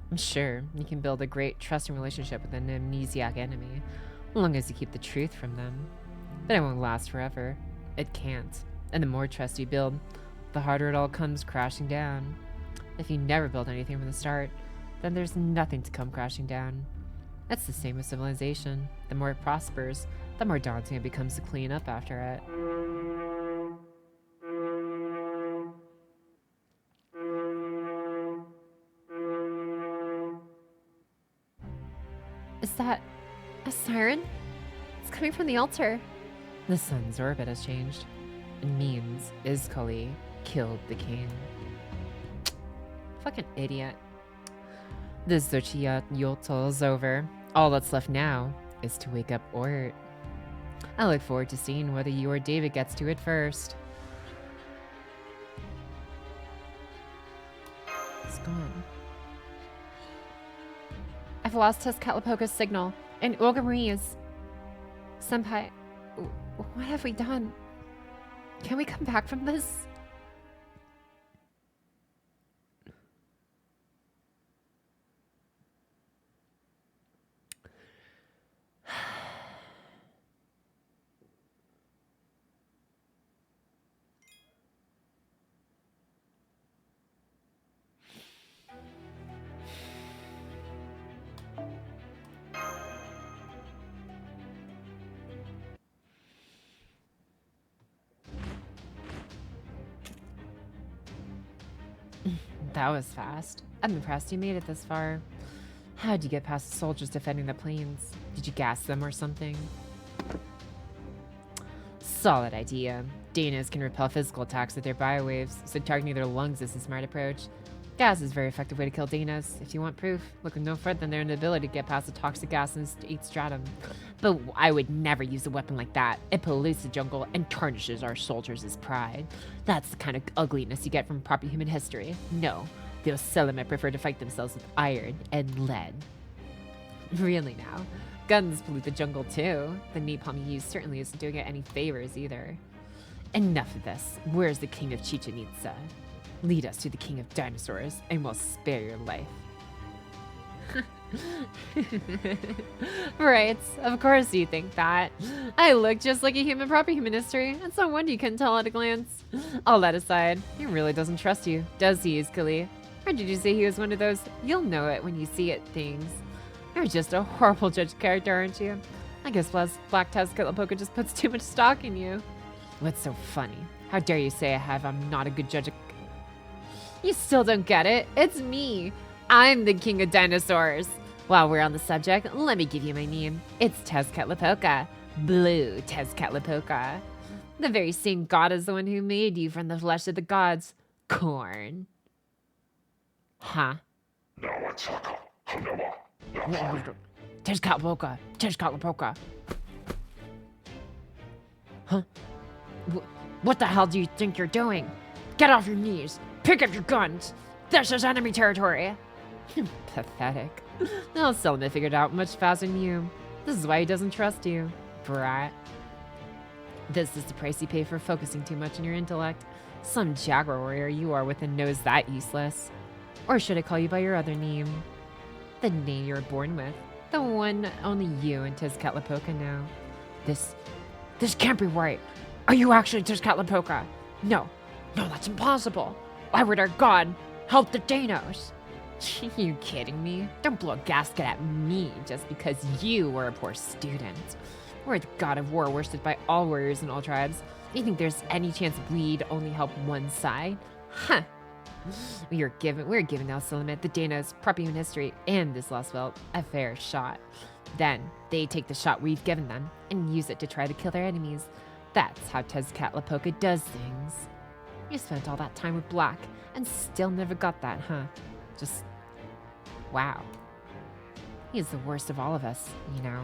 I'm sure you can build a great trusting relationship with an amnesiac enemy, as long as you keep the truth from them. But it won't last forever. It can't. And the more trust you build, the harder it all comes crashing down. If you never build anything from the start, then there's nothing to come crashing down. That's the same with civilization. The more it prospers, the more daunting it becomes to clean up after it. Is that a siren? It's coming from the altar. The sun's orbit has changed. It means Iskali killed the king. Fucking idiot. This Xochitl Yotl is over. All that's left now is to wake up Ort. I look forward to seeing whether you or David gets to it first. It's gone. I've lost Tezcatlipoca's signal, and Olga Marie's. Senpai, what have we done? Can we come back from this? That was fast. I'm impressed you made it this far. How'd you get past the soldiers defending the plains? Did you gas them or something? Solid idea. Danas can repel physical attacks with their biowaves, so targeting their lungs is a smart approach. Gas is a very effective way to kill Danas. If you want proof, look no further than their inability to get past the toxic gas in the 8th stratum. But I would never use a weapon like that. It pollutes the jungle and tarnishes our soldiers' pride. That's the kind of ugliness you get from proper human history. No, those Selamet prefer to fight themselves with iron and lead. Really now? Guns pollute the jungle too. The napalm you use certainly isn't doing it any favors either. Enough of this. Where's the king of Chichen Itza? Lead us to the king of dinosaurs, and we'll spare your life. Right, of course you think that. I look just like a human proper human history. It's no wonder you couldn't tell at a glance. All that aside, he really doesn't trust you, does he, Iskali? Or did you say he was one of those you'll know it when you see it things? You're just a horrible judge of character, aren't you? I guess Black Tezcatlipoca just puts too much stock in you. What's so funny? How dare you say I'm not a good judge of... You still don't get it. It's me. I'm the king of dinosaurs. While we're on the subject, let me give you my name. It's Tezcatlipoca. Blue Tezcatlipoca. The very same god as the one who made you from the flesh of the gods. Corn. Huh? Tezcatlipoca. Tezcatlipoca. Huh? What the hell do you think you're doing? Get off your knees. Pick up your guns. This is enemy territory. Pathetic. Well, Selamet figured out much faster than you. This is why he doesn't trust you, brat. This is the price you pay for focusing too much on your intellect. Some jaguar warrior you are with a nose that useless. Or should I call you by your other name? The name you were born with. The one only you and Tezcatlipoca know. This can't be right. Are you actually Tezcatlipoca? No, that's impossible. Why would our god help the Danos? You kidding me? Don't blow a gasket at me just because you were a poor student. We're the god of war worshipped by all warriors and all tribes. You think there's any chance we'd only help one side? Huh. We're giving now Selamet, the Danos, proper human history, and this Lostbelt a fair shot. Then they take the shot we've given them and use it to try to kill their enemies. That's how Tezcatlipoca does things. You spent all that time with Black and still never got that, huh? Just, wow. He's the worst of all of us, you know.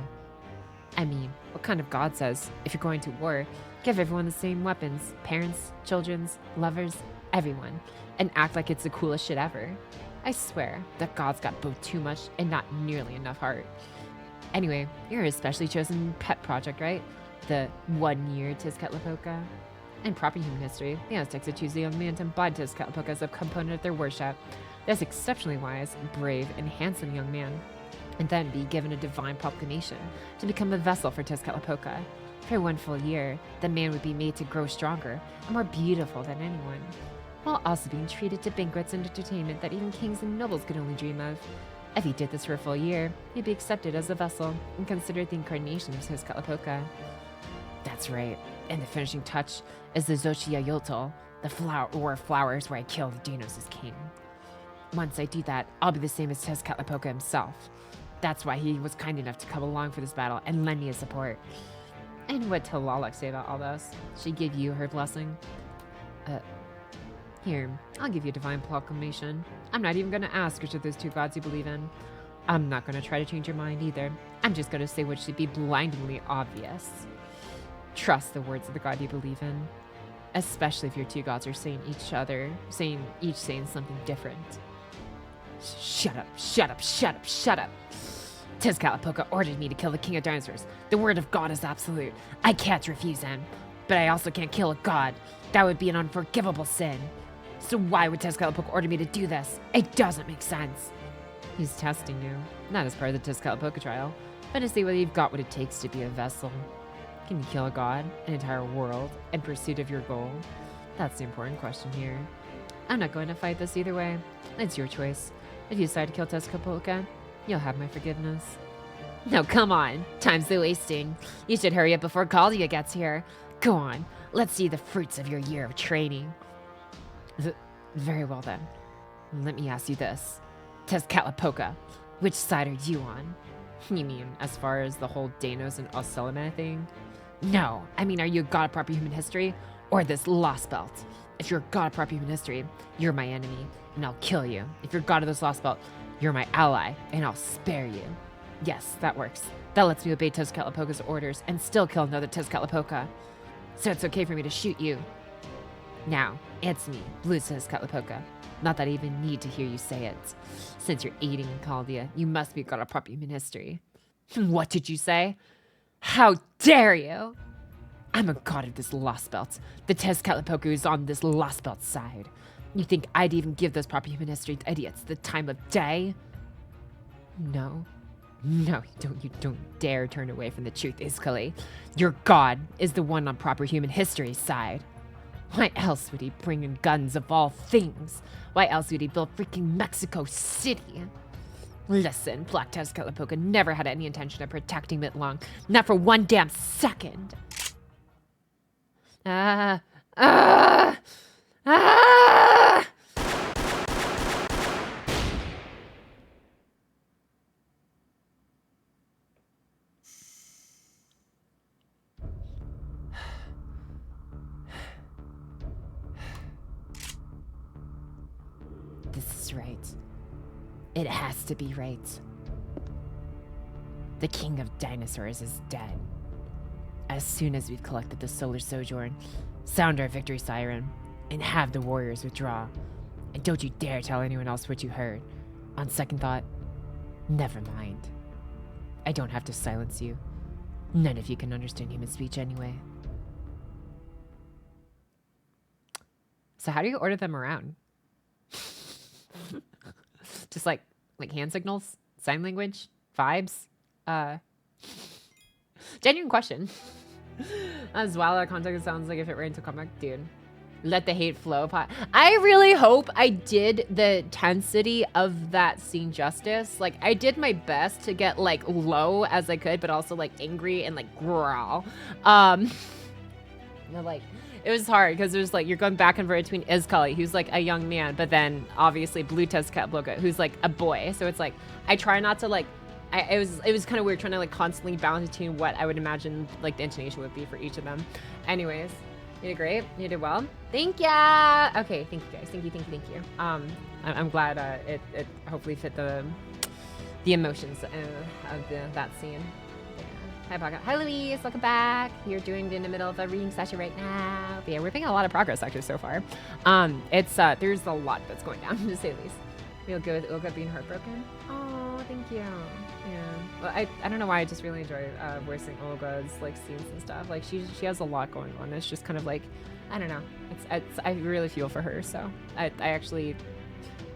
I mean, what kind of god says, if you're going to war, give everyone the same weapons, parents, children's, lovers, everyone, and act like it's the coolest shit ever? I swear, that god's got both too much and not nearly enough heart. Anyway, you're a specially chosen pet project, right? The 1 year Tezcatlipoca. In proper human history, the Aztecs would choose a young man to embody Tezcatlipoca as a component of their worship. This exceptionally wise, brave, and handsome young man, and then be given a divine proclamation to become a vessel for Tezcatlipoca. For 1 full year, the man would be made to grow stronger and more beautiful than anyone, while also being treated to banquets and entertainment that even kings and nobles could only dream of. If he did this for a full year, he'd be accepted as a vessel and considered the incarnation of Tezcatlipoca. That's right, and the finishing touch is the Xochitl Yotl, the flowers where I kill the Danos as king. Once I do that, I'll be the same as Tezcatlipoca himself. That's why he was kind enough to come along for this battle and lend me his support. And what did Lalak say about all this? She give you her blessing? Here, I'll give you a divine proclamation. I'm not even gonna ask which of those two gods you believe in. I'm not gonna try to change your mind either. I'm just gonna say what should be blindingly obvious. Trust the words of the god you believe in. Especially if your two gods are saying each saying something different. Shut up, shut up, shut up, shut up. Tezcatlipoca ordered me to kill the king of dinosaurs. The word of God is absolute. I can't refuse him. But I also can't kill a god. That would be an unforgivable sin. So why would Tezcatlipoca order me to do this? It doesn't make sense. He's testing you. Not as part of the Tezcatlipoca trial, but to see whether you've got what it takes to be a vessel. Can you kill a god, an entire world, in pursuit of your goal? That's the important question here. I'm not going to fight this either way. It's your choice. If you decide to kill Tezcatlipoca, you'll have my forgiveness. No, come on. Time's wasting. You should hurry up before Caldia gets here. Go on. Let's see the fruits of your year of training. Very well then. Let me ask you this. Tezcatlipoca, which side are you on? You mean as far as the whole Danos and Ocelame thing? No, I mean, are you a god of proper human history or this Lostbelt? If you're a god of proper human history, you're my enemy and I'll kill you. If you're god of this Lostbelt, you're my ally and I'll spare you. Yes, that works. That lets me obey Tezcatlipoca's orders and still kill another Tezcatlipoca. So it's okay for me to shoot you. Now, answer me, Blue Tezcatlipoca. Not that I even need to hear you say it. Since you're aiding Caldia, you must be a god of proper human history. What did you say? How dare you? I'm a god of this Lostbelt. The Tezcatlipoca is on this Lostbelt side. You think I'd even give those proper human history idiots the time of day? No. No, you don't dare turn away from the truth, Iskali. Your god is the one on proper human history's side. Why else would he bring in guns of all things? Why else would he build freaking Mexico City? Listen, Black Tezcatlipoca never had any intention of protecting Mitlong. Not for one damn second. This is right. It has to be right. The king of dinosaurs is dead. As soon as we've collected the solar sojourn, sound our victory siren, and have the warriors withdraw. And don't you dare tell anyone else what you heard. On second thought, never mind. I don't have to silence you. None of you can understand human speech anyway. So how do you order them around? Just like hand signals, sign language, vibes. Genuine question. As well, that context sounds like if it rains a comic, dude. Let the hate flow. I really hope I did the intensity of that scene justice. Like, I did my best to get like low as I could, but also like angry and like growl. Like, it was hard because there's like, you're going back and forth between Iskali, who's like a young man, but then obviously Blue Tezcatlipoca, who's like a boy. So it's like, I try not to like, it was kind of weird trying to like constantly balance between what I would imagine like the intonation would be for each of them. Anyways, you did great. You did well. Thank ya. Okay, thank you guys. Thank you. I'm glad it hopefully fit the emotions of that scene. Hi, Pocket. Hi, Louise. Welcome back. You're doing in the middle of a reading session right now. But yeah, we're making a lot of progress actually so far. It's there's a lot that's going down to say the least. Real good. Ilga being heartbroken. Oh, thank you. Yeah. Well, I don't know why I just really enjoy voicing Olga's like scenes and stuff. Like she has a lot going on. It's just kind of like, I don't know. It's I really feel for her. So I actually,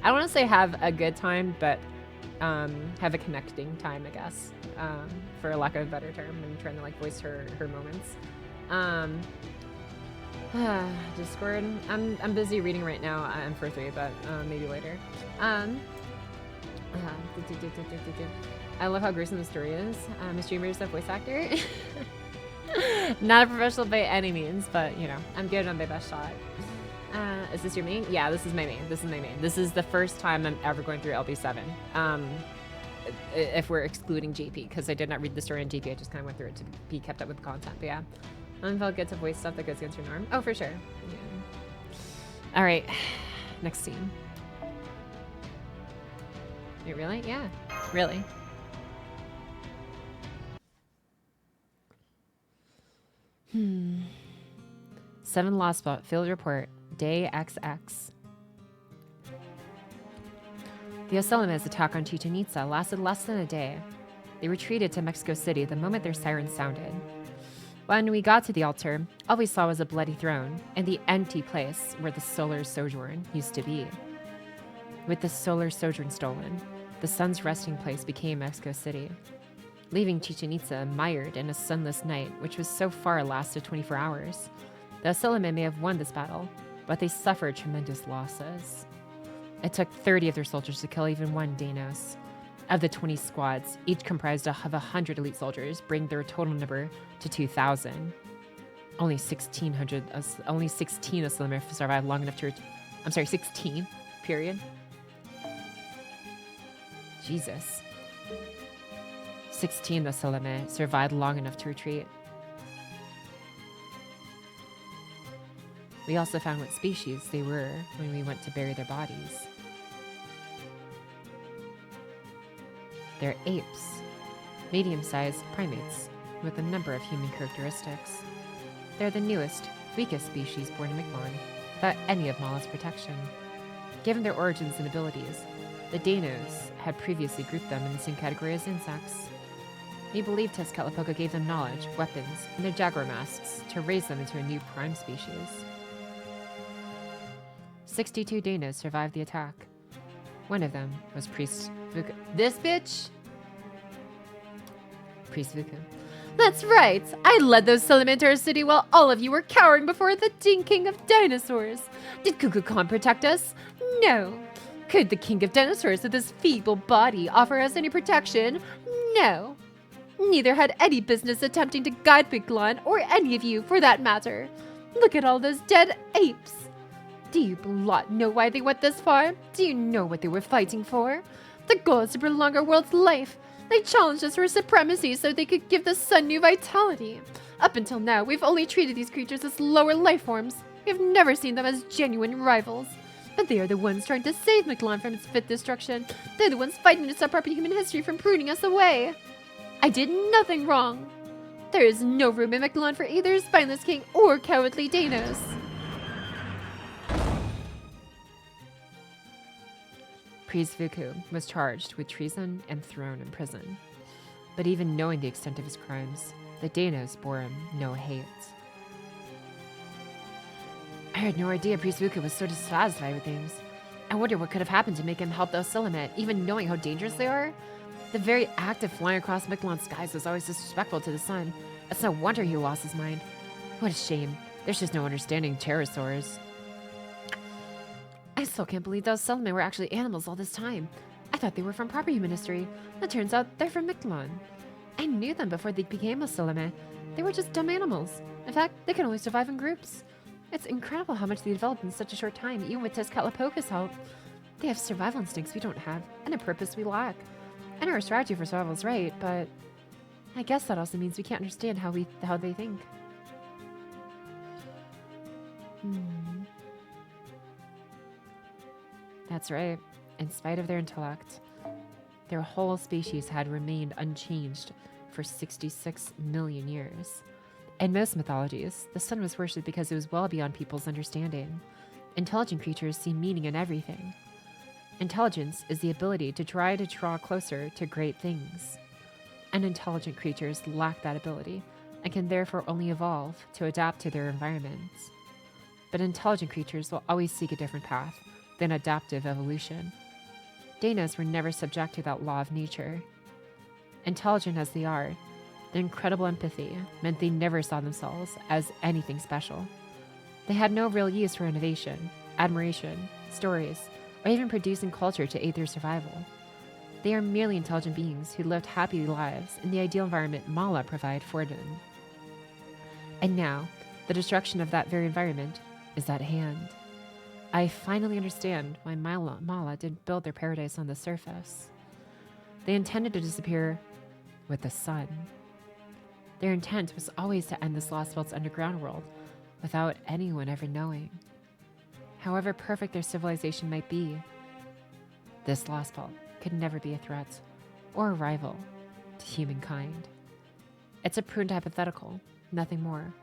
I don't want to say have a good time, but have a connecting time, I guess, for lack of a better term, and trying to like voice her moments. Discord. I'm busy reading right now. I'm for 3, but maybe later. I love how gruesome the story is. I'm a streamer, a voice actor. Not a professional by any means, but you know, I'm good on my best shot. Is this your main? Yeah, this is my main. This is the first time I'm ever going through LB7. if we're excluding JP, because I did not read the story on JP, I just kind of went through it to be kept up with the content. But yeah, felt good to voice stuff that goes against your norm. Oh, for sure. Yeah. All right, next scene. Wait, really? Yeah, really. Seven Lostbelt field report, day XX. The Oselome's attack on Chichen Itza lasted less than a day. They retreated to Mexico City the moment their sirens sounded. When we got to the altar, all we saw was a bloody throne and the empty place where the solar sojourn used to be. With the solar sojourn stolen, the sun's resting place became Mexico City, leaving Chichen Itza mired in a sunless night, which was so far lasted 24 hours. The Oselome may have won this battle, but they suffered tremendous losses. It took 30 of their soldiers to kill even one Danos. Of the 20 squads, each comprised of 100 elite soldiers, bringing their total number to 2,000. Only 16 Oselome survived long enough to... I'm sorry, 16, period. Jesus. 16 Oselome survived long enough to retreat. We also found what species they were when we went to bury their bodies. They're apes, medium-sized primates with a number of human characteristics. They're the newest, weakest species born in Miquelon, without any of Mala's protection. Given their origins and abilities, the Danos had previously grouped them in the same category as insects. We believe Tezcatlipoca gave them knowledge, weapons, and their jaguar masks to raise them into a new prime species. 62 Danos survived the attack. One of them was Priest Vuku. This bitch? Priest Vuku. That's right! I led those Oselome to our city while all of you were cowering before the king of dinosaurs. Did Kukulkan protect us? No. Could the king of dinosaurs with his feeble body offer us any protection? No. Neither had any business attempting to guide Miquelon, or any of you for that matter. Look at all those dead apes. Do you lot know why they went this far? Do you know what they were fighting for? The goal is to prolong our world's life. They challenged us for supremacy so they could give the sun new vitality. Up until now, we've only treated these creatures as lower life forms. We have never seen them as genuine rivals. But they are the ones trying to save Miquelon from its fifth destruction. They're the ones fighting to stop our human history from pruning us away. I did nothing wrong. There is no room in Miquelon for either spineless king or cowardly Danos. Priest Vuku was charged with treason and thrown in prison. But even knowing the extent of his crimes, the Danos bore him no hate. I had no idea Priest Vuku was so dissatisfied with things. I wonder what could have happened to make him help the Oselome, even knowing how dangerous they are. The very act of flying across Miquelon skies was always disrespectful to the sun. It's no wonder he lost his mind. What a shame. There's just no understanding pterosaurs. I still can't believe those Oselome were actually animals all this time. I thought they were from proper human history. It turns out they're from Miquelon. I knew them before they became Oselome. They were just dumb animals. In fact, they can only survive in groups. It's incredible how much they developed in such a short time, even with Tezcatlipoca's help. They have survival instincts we don't have, and a purpose we lack. And our strategy for survival is right, but I guess that also means we can't understand how they think. That's right. In spite of their intellect, their whole species had remained unchanged for 66 million years. In most mythologies, the sun was worshipped because it was well beyond people's understanding. Intelligent creatures see meaning in everything. Intelligence is the ability to try to draw closer to great things. Unintelligent creatures lack that ability and can therefore only evolve to adapt to their environments. But intelligent creatures will always seek a different path than adaptive evolution. Danos were never subject to that law of nature. Intelligent as they are, their incredible empathy meant they never saw themselves as anything special. They had no real use for innovation, admiration, stories, or even producing culture to aid their survival. They are merely intelligent beings who lived happy lives in the ideal environment Mala provided for them. And now, the destruction of that very environment is at hand. I finally understand why Mala didn't build their paradise on the surface. They intended to disappear with the sun. Their intent was always to end this Lostbelt's underground world without anyone ever knowing. However perfect their civilization might be, this Lostbelt could never be a threat or a rival to humankind. It's a prudent hypothetical, nothing more.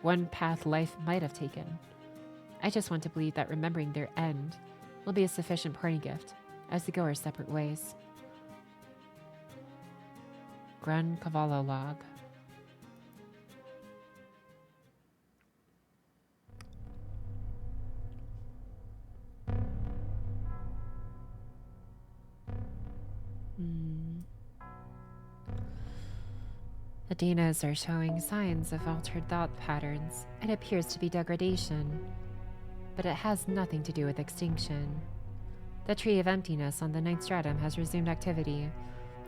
One path life might have taken. I just want to believe that remembering their end will be a sufficient parting gift as we go our separate ways. Gran Cavallo Log. The Dinas are showing signs of altered thought patterns. It appears to be degradation, but it has nothing to do with extinction. The Tree of Emptiness on the ninth stratum has resumed activity.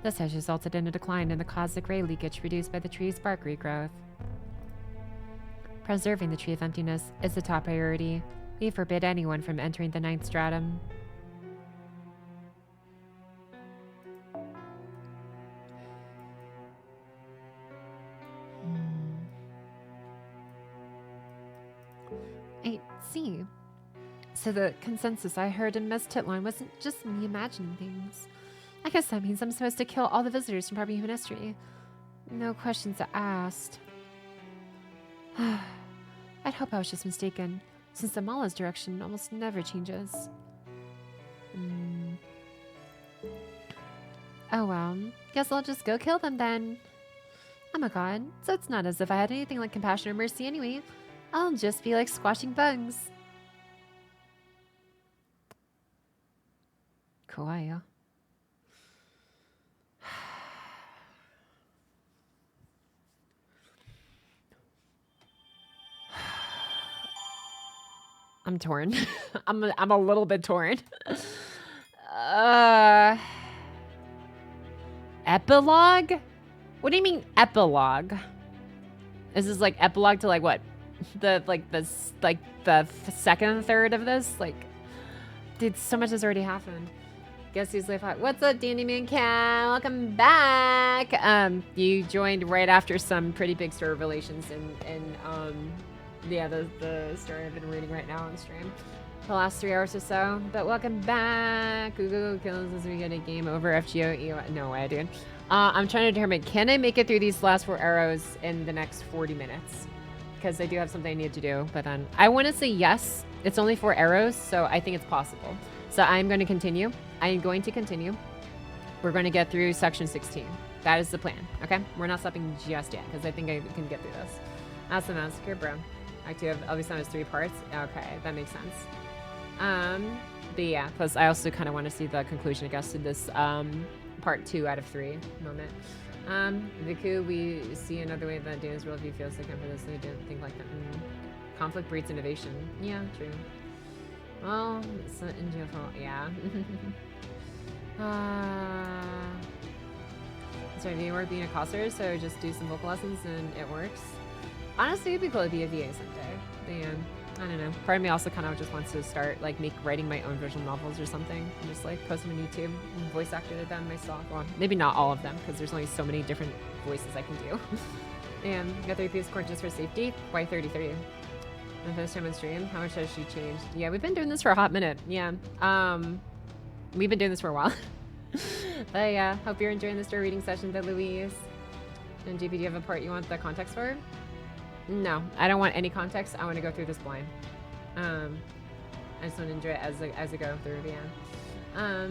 This has resulted in a decline in the cosmic ray leakage produced by the tree's bark regrowth. Preserving the Tree of Emptiness is the top priority. We forbid anyone from entering the ninth stratum. I see. So the consensus I heard in Miss Titline wasn't just me imagining things. I guess that means I'm supposed to kill all the visitors from probably human history. No questions asked. I'd hope I was just mistaken, since the Mala's direction almost never changes. Oh well, guess I'll just go kill them then. Oh my god, so it's not as if I had anything like compassion or mercy anyway. I'll just be like squashing bugs. Kawaii. I'm torn. I'm a little bit torn. Epilogue? What do you mean epilogue? Is this like epilogue to like what? The second third of this? Like, dude, so much has already happened. Guess who's live hot? What's up, Dandy Man Cat? Welcome back. You joined right after some pretty big story revelations in yeah, the story I've been reading right now on stream the last 3 hours or so. But welcome back. Google kills as we get a game over FGO. No way, dude. I'm trying to determine, can I make it through these last 4 arrows in the next 40 minutes? Because I do have something I need to do. But then I want to say yes. It's only 4 arrows, so I think it's possible. So I'm going to continue. I am going to continue. We're going to get through section 16. That is the plan, okay? We're not stopping just yet, because I think I can get through this. That's the massacre, bro. Act 2 of Elvis has 3 parts. Okay, that makes sense. But yeah, plus I also kind of want to see the conclusion, I guess, to this part 2 out of 3 moment. Viku, we see another way that Dana's worldview feels like for this. They don't think like that. Conflict breeds innovation. Yeah, true. Well, it's an India fault. Yeah. So if you work being a coster, so just do some vocal lessons and it works. Honestly, it'd be cool to be a VA someday. But yeah, I don't know. Part of me also kind of just wants to start like writing my own visual novels or something, and just like post them on YouTube and voice actor them myself. Well, maybe not all of them because there's only so many different voices I can do. And got 3 PS core just for safety. Why 33? The first time on stream. How much has she changed? Yeah, we've been doing this for a hot minute. Yeah. We've been doing this for a while. But yeah, hope you're enjoying the story reading session, that Louise. And GP, do you have a part you want the context for? No, I don't want any context. I want to go through this blind. I just want to enjoy it as I go through it. Yeah.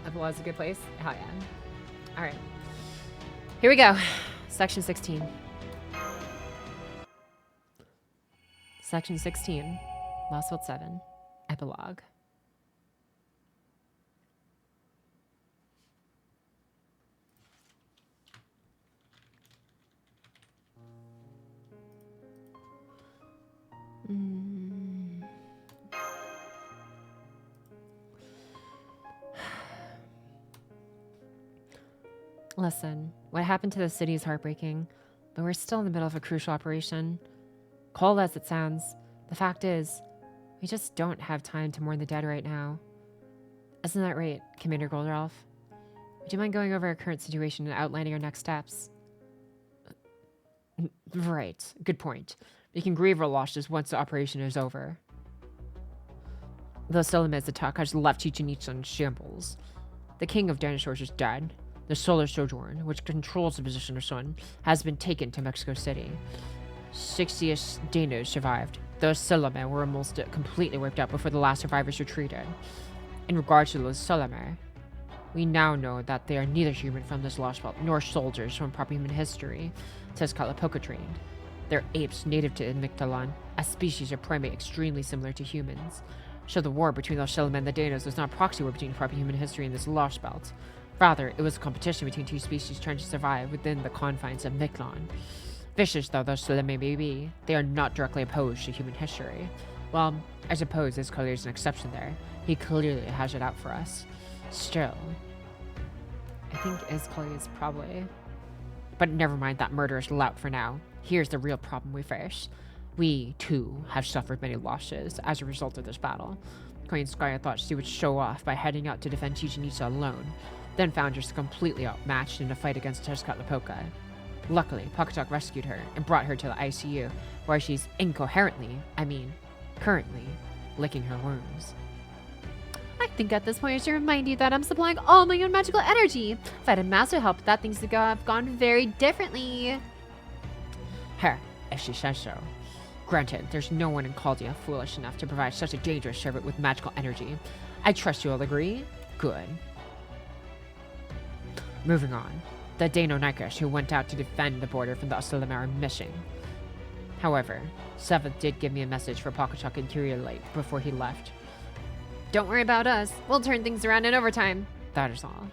Epilogue's a good place. Hell yeah. All right. Here we go. Section 16. Section 16. Lostbelt 7. Epilogue. Listen, what happened to the city is heartbreaking, but we're still in the middle of a crucial operation. Cold as it sounds, the fact is, we just don't have time to mourn the dead right now. Isn't that right, Commander Goldralf? you mind going over our current situation and outlining our next steps? Right. Good point. We can grieve our losses once the operation is over. The Solomon's attack has left Chichen Itza in shambles. The king of dinosaurs is dead. The Solar Sojourn, which controls the position of Sun, has been taken to Mexico City. 60-ish dinos survived. The Solomon were almost completely wiped out before the last survivors retreated. In regards to the Solomon, we now know that they are neither human from this Lostbelt nor soldiers from proper human history, Tezcatlipoca trained. They're apes native to Mictlan, a species of primate extremely similar to humans. So the war between the Solomon and the Danos was not a proxy war between proper human history and this Lostbelt. Rather, it was a competition between two species trying to survive within the confines of Mictlan. Vicious though those Solomon may be, they are not directly opposed to human history. Well, I suppose this Collier is an exception there. He clearly has it out for us. Still, I think Collier is probably... But never mind that murderous lout for now. Here's the real problem we face. We, too, have suffered many losses as a result of this battle. Queen Skya thought she would show off by heading out to defend Chichen Itza alone, then found herself completely outmatched in a fight against Tezcatlipoca. Luckily, Pakatok rescued her and brought her to the ICU, where she's currently, licking her wounds. I think at this point I should remind you that I'm supplying all my own magical energy. If I had Master help, that things would have gone very differently. Her, if she says so. Granted, there's no one in Chaldia foolish enough to provide such a dangerous servant with magical energy. I trust you all agree? Good. Moving on. The Dano Nikers who went out to defend the border from the Osalamar are missing. However, Seventh did give me a message for Pakatok and Kyrielite before he left. Don't worry about us. We'll turn things around in overtime. That is all.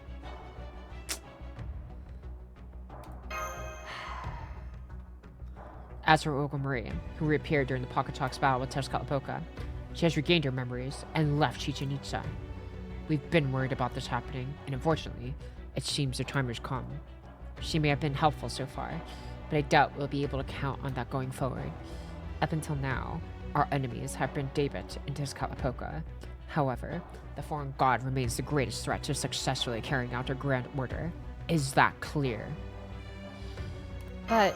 As for Olga Marie, who reappeared during the Pakatok's battle with Tezcatlipoca, she has regained her memories and left Chichen Itza. We've been worried about this happening, and unfortunately, it seems the time has come. She may have been helpful so far, but I doubt we'll be able to count on that going forward. Up until now, our enemies have been David and Tezcatlipoca. However, the foreign god remains the greatest threat to successfully carrying out our grand order. Is that clear? But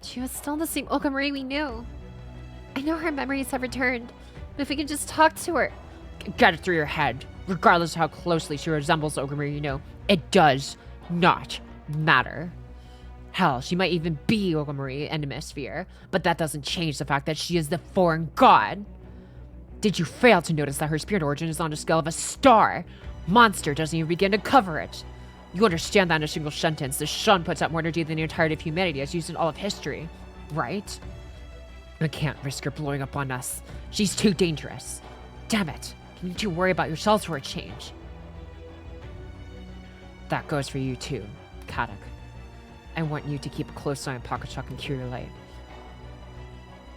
she was still the same Olga Marie we knew. I know her memories have returned, but if we could just talk to her. Get it through your head. Regardless of how closely she resembles Olga Marie you know, it does not matter. Hell, she might even be Olga Marie in the Hemisphere, but that doesn't change the fact that she is the foreign god. Did you fail to notice that her spirit origin is on the scale of a star? Monster doesn't even begin to cover it. You understand that in a single sentence, the sun puts out more energy than the entirety of humanity as used in all of history, right? I can't risk her blowing up on us. She's too dangerous. Damn it. You need to worry about yourselves for a change. That goes for you too, Kadak. I want you to keep a close eye on Pakachuk and Kyrielite.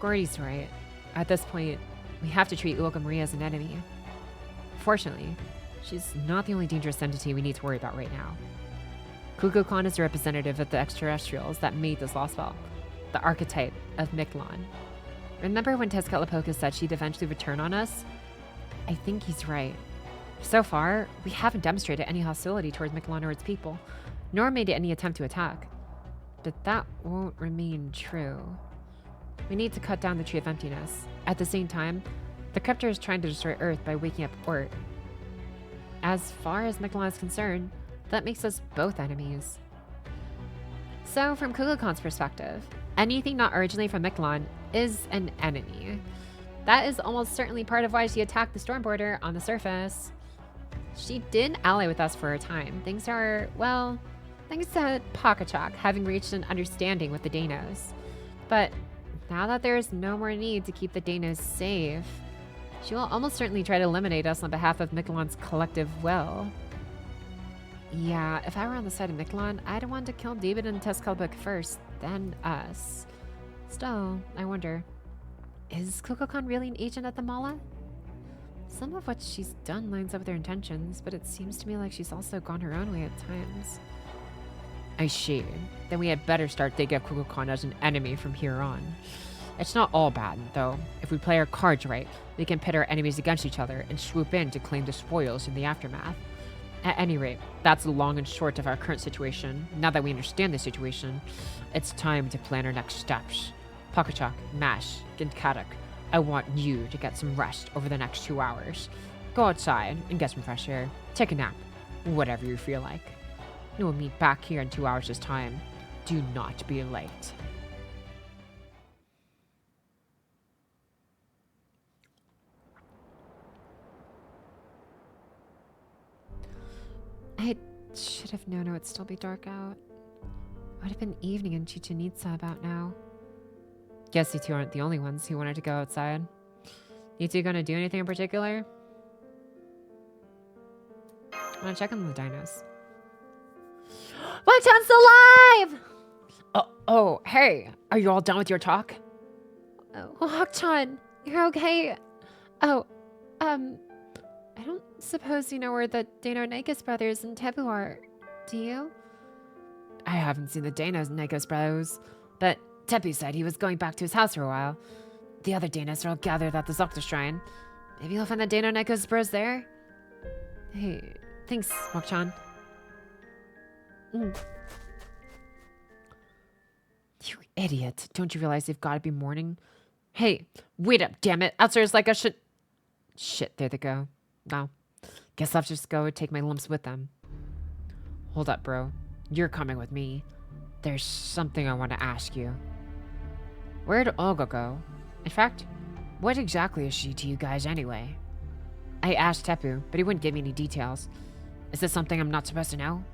Gordy's right. At this point, we have to treat Olga Marie as an enemy. Fortunately, she's not the only dangerous entity we need to worry about right now. Kukulkan is a representative of the extraterrestrials that made this Lostbelt, the archetype of Mictlan. Remember when Tezcatlipoca said she'd eventually return on us? I think he's right. So far, we haven't demonstrated any hostility towards Mictlan or its people, nor made any attempt to attack. But that won't remain true. We need to cut down the Tree of Emptiness. At the same time, the Cryptor is trying to destroy Earth by waking up Ort. As far as Mictlan is concerned, that makes us both enemies. So, from Kukulkan's perspective, anything not originally from Mictlan is an enemy. That is almost certainly part of why she attacked the Storm Border on the surface. She did ally with us for a time. Thanks to Pakachak having reached an understanding with the Danos. But now that there is no more need to keep the Danos safe, she will almost certainly try to eliminate us on behalf of Mictlan's collective will. Yeah, if I were on the side of Mictlan, I'd want to kill David and Tezcatlipoca first, then us. Still, I wonder, is Kukulkan really an agent at the Mala? Some of what she's done lines up with her intentions, but it seems to me like she's also gone her own way at times. I see. Then we had better start thinking of Kukulkan as an enemy from here on. It's not all bad, though. If we play our cards right, we can pit our enemies against each other and swoop in to claim the spoils in the aftermath. At any rate, that's the long and short of our current situation. Now that we understand the situation, it's time to plan our next steps. Pakachak, Mash, Ginkadak, I want you to get some rest over the next 2 hours. Go outside and get some fresh air. Take a nap. Whatever you feel like. We'll meet back here in 2 hours' time. Do not be late. I should have known it would still be dark out. It would have been evening in Chichen Itza about now. Guess you two aren't the only ones who wanted to go outside. You two gonna do anything in particular? I wanna check on the dinos. Wakchan's alive! Oh, hey! Are you all done with your talk? Oh, Wakchan, you're okay? Oh, I don't suppose you know where the Dano Nikos brothers and Tebu are, do you? I haven't seen the Danos and Nikos bros, but Tepu said he was going back to his house for a while. The other Danos are all gathered at the Zocta Shrine. Maybe you'll find the Dano Nikos bros there? Hey, thanks, Wakchan. Mm. You idiot. Don't you realize they've got to be mourning? Hey, wait up, damn it. Outstairs like I should... Shit, there they go. Well, guess I'll just go take my lumps with them. Hold up, bro. You're coming with me. There's something I want to ask you. Where'd Olga go? In fact, what exactly is she to you guys anyway? I asked Tepu, but he wouldn't give me any details. Is this something I'm not supposed to know?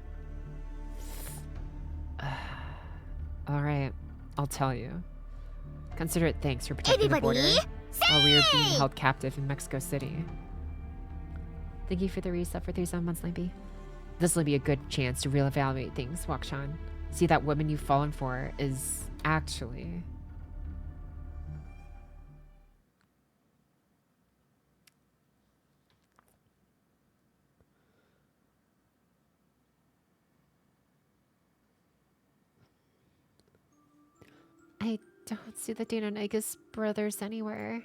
Alright, I'll tell you. Consider it thanks for protecting the border while we were being held captive in Mexico City. Thank you for the reset for 37 months, Lampy. This will be a good chance to reevaluate things, Wakchan. See, that woman you've fallen for is actually... I don't see the Dano Nikos brothers anywhere.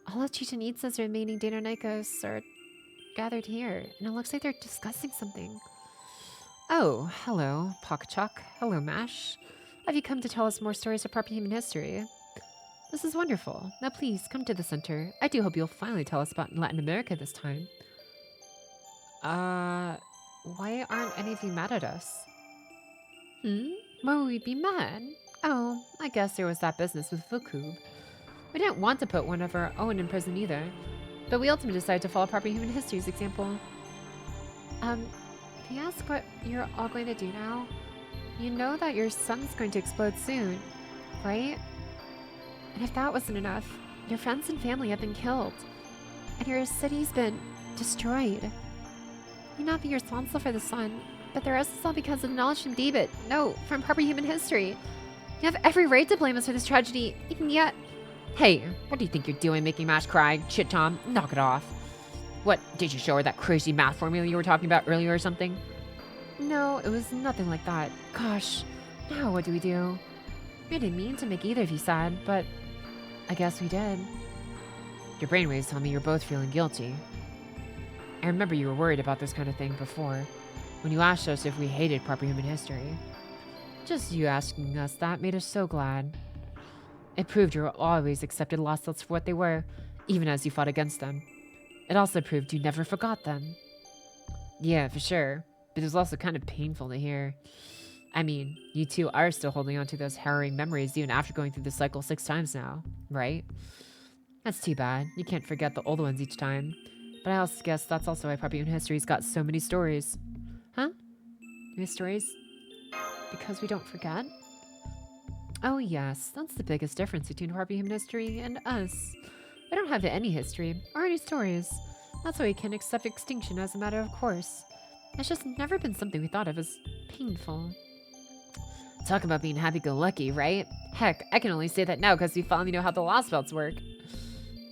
All of Chichen Itza's remaining Dano Nikos are gathered here, and it looks like they're discussing something. Oh, hello, Pakachak. Hello, Mash. Have you come to tell us more stories of proper human history? This is wonderful. Now please, come to the center. I do hope you'll finally tell us about Latin America this time. Why aren't any of you mad at us? Why would we be mad? Oh, I guess there was that business with Fukub. We didn't want to put one of our own in prison either, but we ultimately decided to follow proper human history's example. Can you ask what you're all going to do now? You know that your sun's going to explode soon, right? And if that wasn't enough, your friends and family have been killed, and your city's been destroyed. You may not be responsible for the sun, but the rest is all because of the knowledge from David. No, from proper human history. You have every right to blame us for this tragedy, and yet... Hey, what do you think you're doing making Mash cry? Shit, Tom, knock it off. What, did you show her that crazy math formula you were talking about earlier or something? No, it was nothing like that. Gosh, now what do we do? We didn't mean to make either of you sad, but I guess we did. Your brainwaves tell me you're both feeling guilty. I remember you were worried about this kind of thing before, when you asked us if we hated proper human history. Just you asking us that made us so glad. It proved you always accepted Lostbelts for what they were, even as you fought against them. It also proved you never forgot them. Yeah, for sure. But it was also kind of painful to hear. I mean, you two are still holding on to those harrowing memories even after going through the cycle 6 times now, right? That's too bad. You can't forget the old ones each time. But I also guess that's also why proper human history's got so many stories. Huh? New stories? Because we don't forget? Oh yes, that's the biggest difference between proper human history and us. We don't have any history or any stories. That's why we can accept extinction as a matter of course. It's just never been something we thought of as painful. Talk about being happy-go-lucky, right? Heck, I can only say that now because we finally know how the Lostbelts work.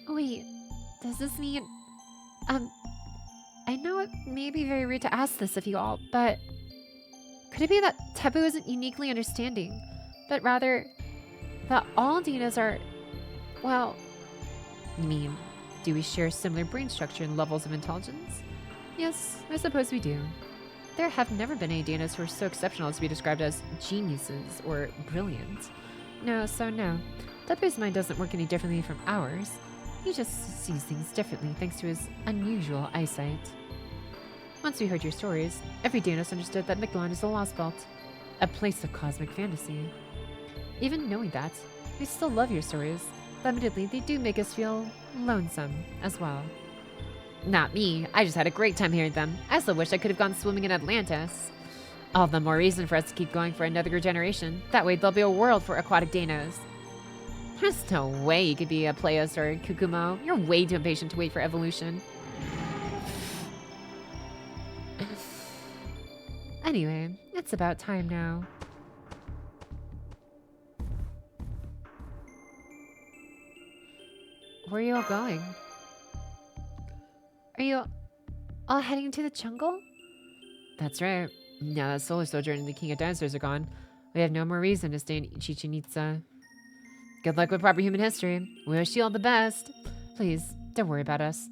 Wait, does this mean... I know it may be very rude to ask this of you all, but... Could it be that Tebu isn't uniquely understanding, but rather that all Dinos are... Well... You mean, do we share similar brain structure and levels of intelligence? Yes, I suppose we do. There have never been any Danos who are so exceptional as to be described as geniuses or brilliant. No, Tepe's mind doesn't work any differently from ours. He just sees things differently thanks to his unusual eyesight. Once we heard your stories, every Danos understood that Mictlan is a Lostbelt, a place of cosmic fantasy. Even knowing that, we still love your stories. Admittedly, they do make us feel lonesome as well. Not me. I just had a great time hearing them. I still wish I could have gone swimming in Atlantis. All the more reason for us to keep going for another generation. That way there'll be a world for aquatic Danos. There's no way you could be a Pleios or a Kukumo. You're way too impatient to wait for evolution. Anyway, it's about time now. Where are you all going? Are you all heading to the jungle? That's right. Now that Solar Sojourn and the King of Dinosaurs are gone, we have no more reason to stay in Chichen Itza. Good luck with proper human history. We wish you all the best. Please, don't worry about us.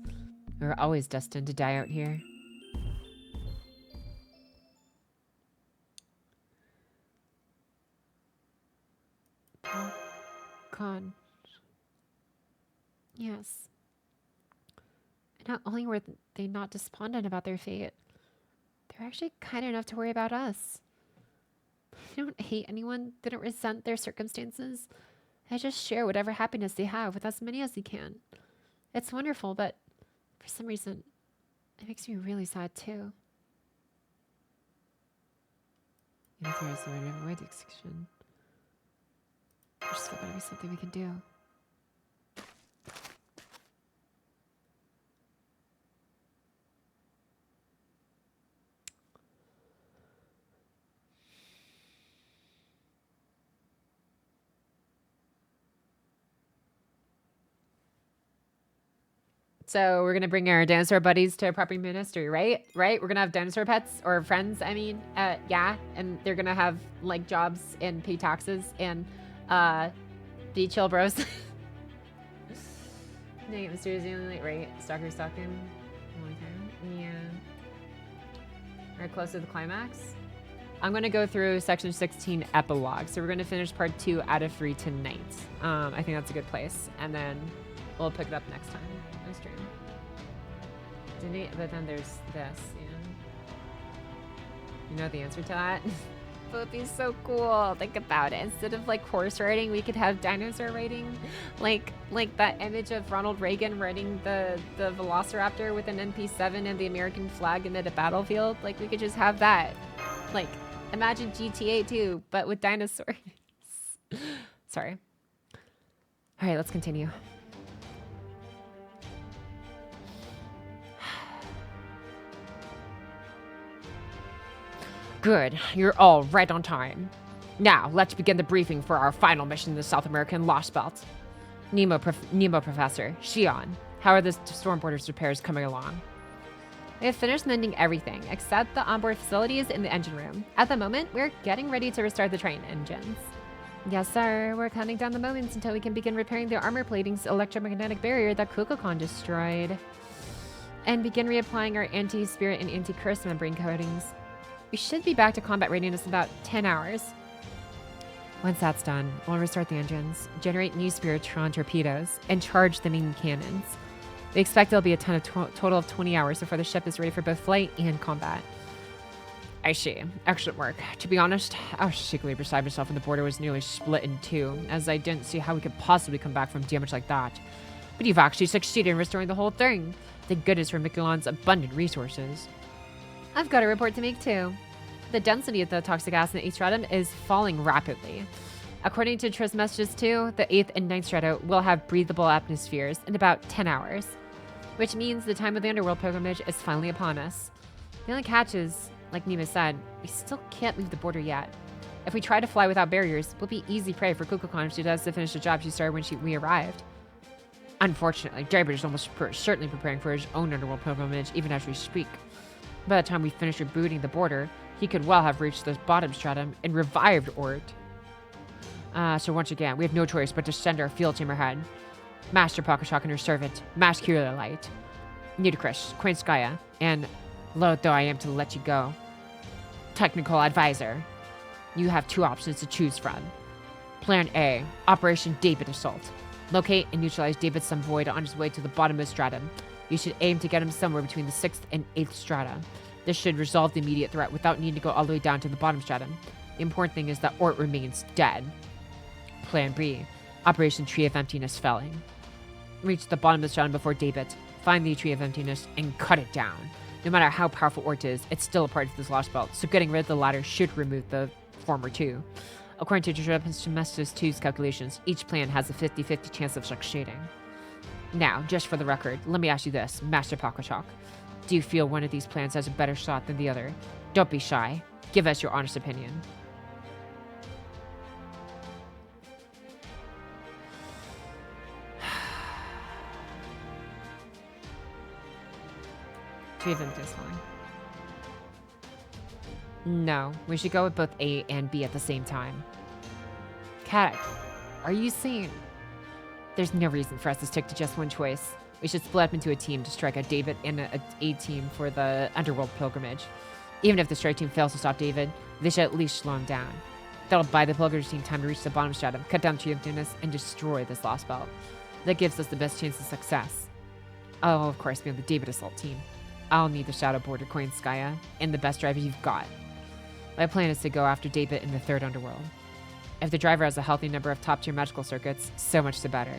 We were always destined to die out here. Con. Yes. Not only were they not despondent about their fate, they were actually kind enough to worry about us. They don't hate anyone, they don't resent their circumstances. They just share whatever happiness they have with as many as they can. It's wonderful, but for some reason, it makes me really sad too. Even if there is a way to avoid extinction, there's still gotta be something we can do. So we're gonna bring our dinosaur buddies to proper human history, right? Right? We're gonna have dinosaur pets or friends. I mean, yeah, and they're gonna have like jobs and pay taxes and be chill bros. Name mysteriously, right? Stalking. Long time. Yeah. We're close to the climax. I'm gonna go through section 16 epilogue. So we're gonna finish part 2 out of 3 tonight. I think that's a good place, and then we'll pick it up next time. On stream. But then there's this, yeah. You know the answer to that? It would be so cool. Think about it. Instead of like horse riding, we could have dinosaur riding. Like that image of Ronald Reagan riding the Velociraptor with an NP7 and the American flag amid a battlefield. Like we could just have that. Like imagine GTA 2, but with dinosaurs. Sorry. All right, let's continue. Good, you're all right on time. Now, let's begin the briefing for our final mission in the South American Lostbelt. Nemo Professor, Shion, how are the Stormborders repairs coming along? We have finished mending everything, except the onboard facilities in the engine room. At the moment, we're getting ready to restart the train engines. Yes, sir, we're counting down the moments until we can begin repairing the armor plating's electromagnetic barrier that Kukulkan destroyed. And begin reapplying our anti-spirit and anti-curse membrane coatings. We should be back to combat readiness in about 10 hours. Once that's done, we'll restart the engines, generate new Spiritron torpedoes, and charge the main cannons. We expect it'll be a total of 20 hours before the ship is ready for both flight and combat. I see. Excellent work. To be honest, I was secretly beside myself when the border was nearly split in two, as I didn't see how we could possibly come back from damage like that. But you've actually succeeded in restoring the whole thing. Thank goodness for Mictlan's abundant resources. I've got a report to make too. The density of the toxic gas in the 8th stratum is falling rapidly. According to Triss messages too, the 8th and 9th strata will have breathable atmospheres in about 10 hours, which means the time of the underworld pilgrimage is finally upon us. The only catch is, like Nima said, we still can't leave the border yet. If we try to fly without barriers, we'll be easy prey for Kukulkan if she does to finish the job she started when we arrived. Unfortunately, Draybird is almost certainly preparing for his own underworld pilgrimage even as we speak. By the time we finish rebooting the border, he could well have reached the bottom stratum and revived Ort. So once again, we have no choice but to send our field team ahead. Master Pakashak and her servant, Master Light, Nidakris, Queen Skya, and Loath though I am to let you go. Technical advisor. You have 2 options to choose from. Plan A, Operation David Assault. Locate and neutralize David's some void on his way to the bottommost stratum. You should aim to get him somewhere between the 6th and 8th strata. This should resolve the immediate threat without needing to go all the way down to the bottom stratum. The important thing is that Ort remains dead. Plan B, Operation Tree of Emptiness Felling. Reach the bottom of the stratum before David. Find the Tree of Emptiness and cut it down. No matter how powerful Ort is, it's still a part of this Lostbelt, so getting rid of the latter should remove the former too. According to Semesters 2's calculations, each plan has a 50-50 chance of succeeding. Now, just for the record, let me ask you this, Master Pockachok. Do you feel one of these plans has a better shot than the other? Don't be shy. Give us your honest opinion. Tree of Emptiness Felling. No, we should go with both A and B at the same time. Cat, are you seeing? There's no reason for us to stick to just one choice. We should split up into a team to strike at David and a A team for the Underworld Pilgrimage. Even if the strike team fails to stop David, they should at least slow him down. That'll buy the Pilgrimage team time to reach the bottom stratum, cut down Tree of Emptiness, and destroy this Lostbelt. That gives us the best chance of success. I'll of course be on the David Assault team. I'll need the Shadow Border coin, Skya, and the best driver you've got. My plan is to go after David in the 3rd Underworld. If the driver has a healthy number of top-tier magical circuits, so much the better.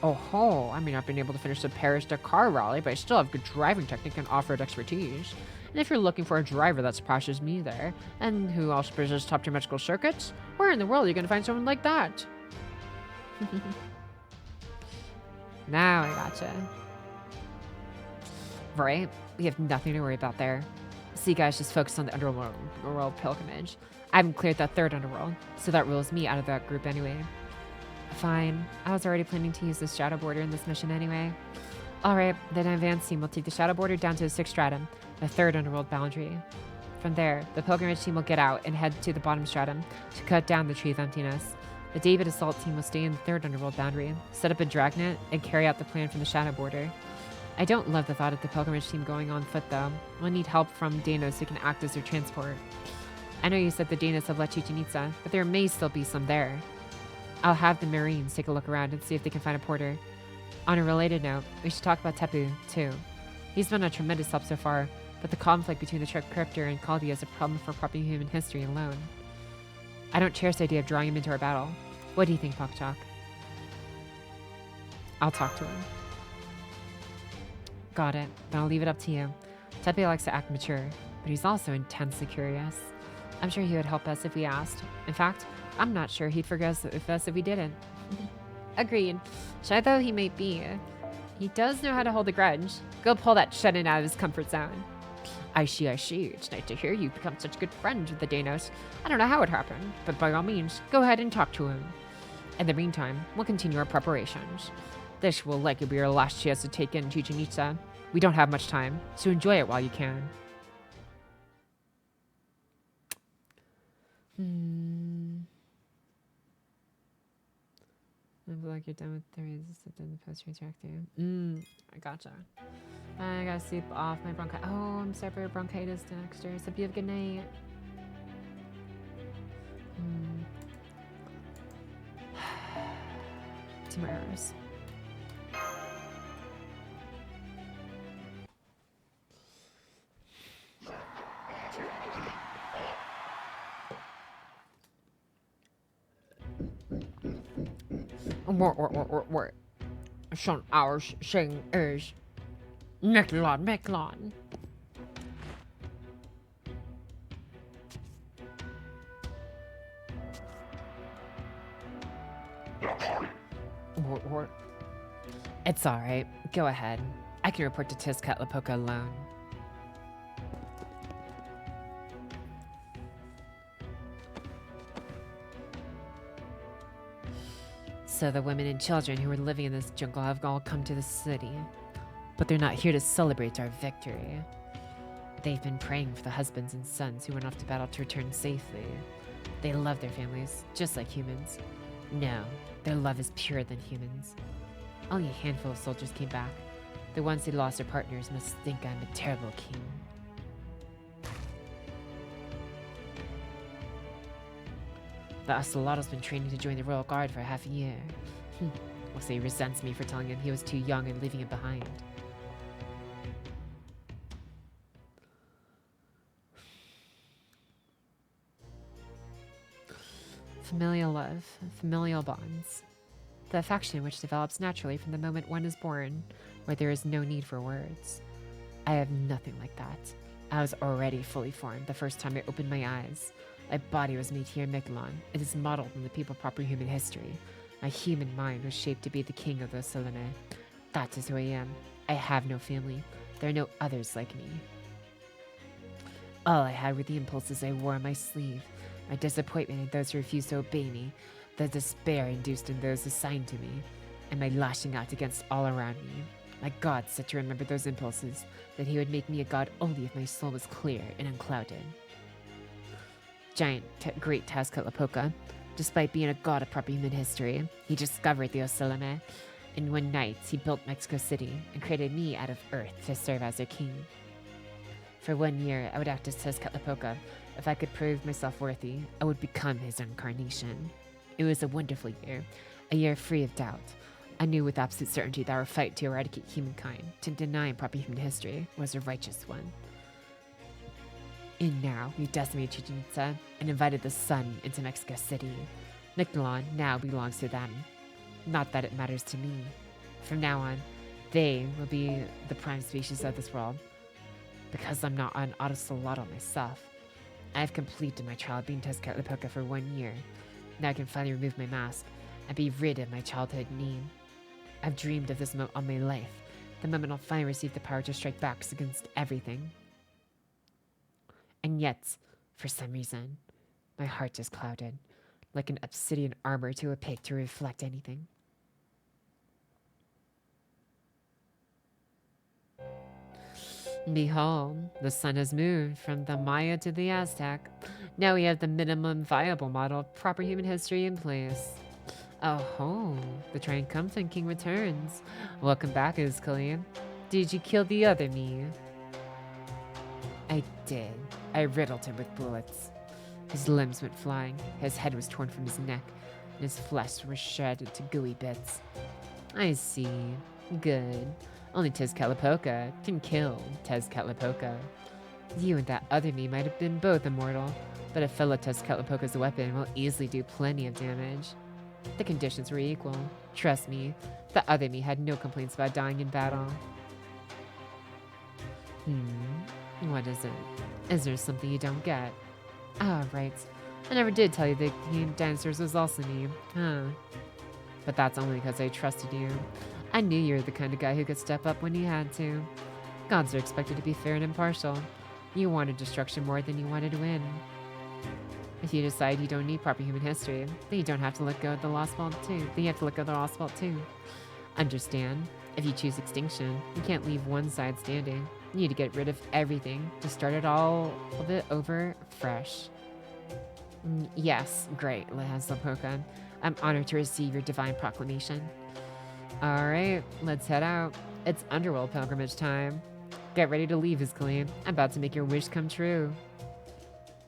Oh ho, I may not have been able to finish the Paris-Dakar rally, but I still have good driving technique and off-road expertise. And if you're looking for a driver that surpasses me there, and who also possesses top-tier magical circuits, where in the world are you going to find someone like that? Now I gotcha. Right? We have nothing to worry about there. So you guys just focus on the Underworld Pilgrimage. I haven't cleared that 3rd Underworld, so that rules me out of that group anyway. Fine. I was already planning to use the Shadow Border in this mission anyway. Alright, then an advanced team will take the Shadow Border down to the 6th stratum, the 3rd Underworld boundary. From there, the Pilgrimage team will get out and head to the bottom stratum to cut down the Tree of Emptiness. The David Assault team will stay in the 3rd Underworld boundary, set up a dragnet, and carry out the plan from the Shadow Border. I don't love the thought of the Pilgrimage team going on foot though. We'll need help from Danos who can act as their transport. I know you said the Danos have left Chichen Itza, but there may still be some there. I'll have the Marines take a look around and see if they can find a porter. On a related note, we should talk about Tepu, too. He's been a tremendous help so far, but the conflict between the Cryptor and Caldia is a problem for proper human history alone. I don't cherish the idea of drawing him into our battle. What do you think, Pockachok? I'll talk to him. Got it, then I'll leave it up to you. Tepe likes to act mature, but he's also intensely curious. I'm sure he would help us if we asked. In fact, I'm not sure he'd forgive us if we didn't. Agreed. Shy though he may be, he does know how to hold a grudge. Go pull that Shannon out of his comfort zone. I see. It's nice to hear you've become such good friends with the Danos. I don't know how it happened, but by all means, go ahead and talk to him. In the meantime, we'll continue our preparations. This will likely be our last chance to take in Chichen Itza. We don't have much time, so enjoy it while you can. I feel like you're done with the resistance in the post-retracting. I gotcha. I gotta sleep off my bronchitis. Oh, I'm sorry for bronchitis, Dexter. So you have a good night. Two more hours. What? Some hours saying is Meklon. What? It's alright. Go ahead. I can report to Tizcatlipoca alone. So the women and children who were living in this jungle have all come to the city. But they're not here to celebrate our victory. They've been praying for the husbands and sons who went off to battle to return safely. They love their families, just like humans. No, their love is purer than humans. Only a handful of soldiers came back. The ones who lost their partners must think I'm a terrible king. The Ocelotto's been training to join the Royal Guard for half a year. Looks like he resents me for telling him he was too young and leaving him behind. Familial love, familial bonds. The affection which develops naturally from the moment one is born, where there is no need for words. I have nothing like that. I was already fully formed the first time I opened my eyes. My body was made here in Miquelon. It is modeled on the people proper human history. My human mind was shaped to be the king of the Solene. That is who I am. I have no family. There are no others like me. All I had were the impulses I wore on my sleeve, my disappointment in those who refused to obey me, the despair induced in those assigned to me, and my lashing out against all around me. My God said to remember those impulses, that he would make me a god only if my soul was clear and unclouded. Great Tezcatlipoca, despite being a god of proper human history, he discovered the Oceleme. In one night, he built Mexico City and created me out of earth to serve as their king. For 1 year, I would act as Tezcatlipoca. If I could prove myself worthy, I would become his incarnation. It was a wonderful year, a year free of doubt. I knew with absolute certainty that our fight to eradicate humankind, to deny proper human history, was a righteous one. And now, we decimated Chichen Itza and invited the sun into Mexico City. Miquelon now belongs to them. Not that it matters to me. From now on, they will be the prime species of this world. Because I'm not an Autosolotl myself. I have completed my trial of being Tezcatlipoca for 1 year. Now I can finally remove my mask and be rid of my childhood name. I've dreamed of this moment all my life. The moment I'll finally receive the power to strike back against everything. And yet, for some reason, my heart is clouded, like an obsidian armor too opaque to reflect anything. Behold, the sun has moved from the Maya to the Aztec. Now we have the minimum viable model of proper human history in place. Oh ho, the triumphant king returns. Welcome back, Izcalim. Did you kill the other me? I did. I riddled him with bullets. His limbs went flying, his head was torn from his neck, and his flesh was shredded to gooey bits. I see. Good. Only Tezcatlipoca can kill Tezcatlipoca. You and that other me might have been both immortal, but a fellow Tezcatlipoca's weapon will easily do plenty of damage. The conditions were equal. Trust me, the other me had no complaints about dying in battle. What is it? Is there something you don't get? Ah, right. I never did tell you that dinosaurs was also me, huh? But that's only because I trusted you. I knew you were the kind of guy who could step up when he had to. Gods are expected to be fair and impartial. You wanted destruction more than you wanted to win. If you decide you don't need proper human history, then you don't have to let go of the Lostbelt too. Then you have to let go of the Lostbelt too. Understand? If you choose extinction, you can't leave one side standing. You need to get rid of everything to start it all of it over fresh. Yes, great, Tezcatlipoca. I'm honored to receive your divine proclamation. Alright, let's head out. It's underworld pilgrimage time. Get ready to leave, Izcalim. I'm about to make your wish come true.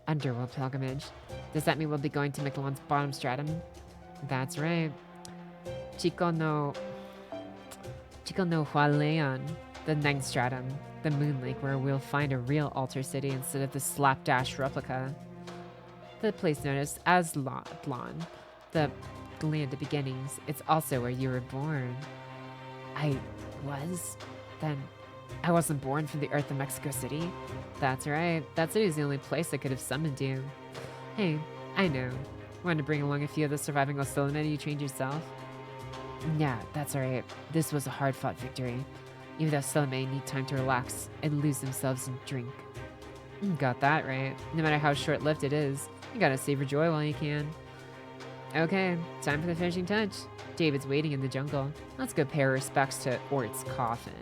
Underworld pilgrimage. Does that mean we'll be going to Miquelon's bottom stratum? That's right. Chico no Hualeon, the ninth stratum, the moon lake where we'll find a real altar city instead of the slapdash replica. The place known as Aztlan, the land of beginnings. It's also where you were born. I was? Then I wasn't born from the earth of Mexico City? That's right. That city is the only place that could have summoned you. Hey, I know. Want to bring along a few of the surviving Oceleme you trained yourself? Yeah, that's alright. This was a hard-fought victory. Even though Oceleme need time to relax and lose themselves in drink. Got that right. No matter how short-lived it is, you gotta savor joy while you can. Okay, time for the finishing touch. David's waiting in the jungle. Let's go pay our respects to Ort's coffin.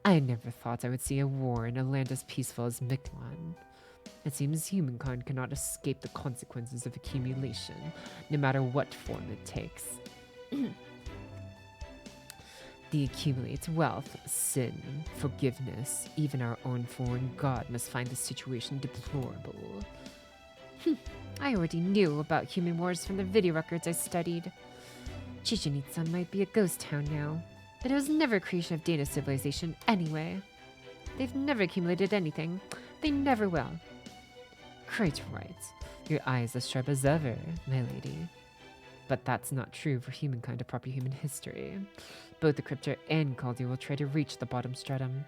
I never thought I would see a war in a land as peaceful as Miquelon. It seems humankind cannot escape the consequences of accumulation, no matter what form it takes. The accumulates wealth, sin, forgiveness. Even our own foreign god must find the situation deplorable. I already knew about human wars from the video records I studied. Chichen Itza might be a ghost town now, but it was never a creation of Dana civilization anyway. They've never accumulated anything. They never will. Quite right. Your eye is as sharp as ever, my lady. But that's not true for humankind of proper human history. Both the Cryptor and Caldia will try to reach the bottom stratum.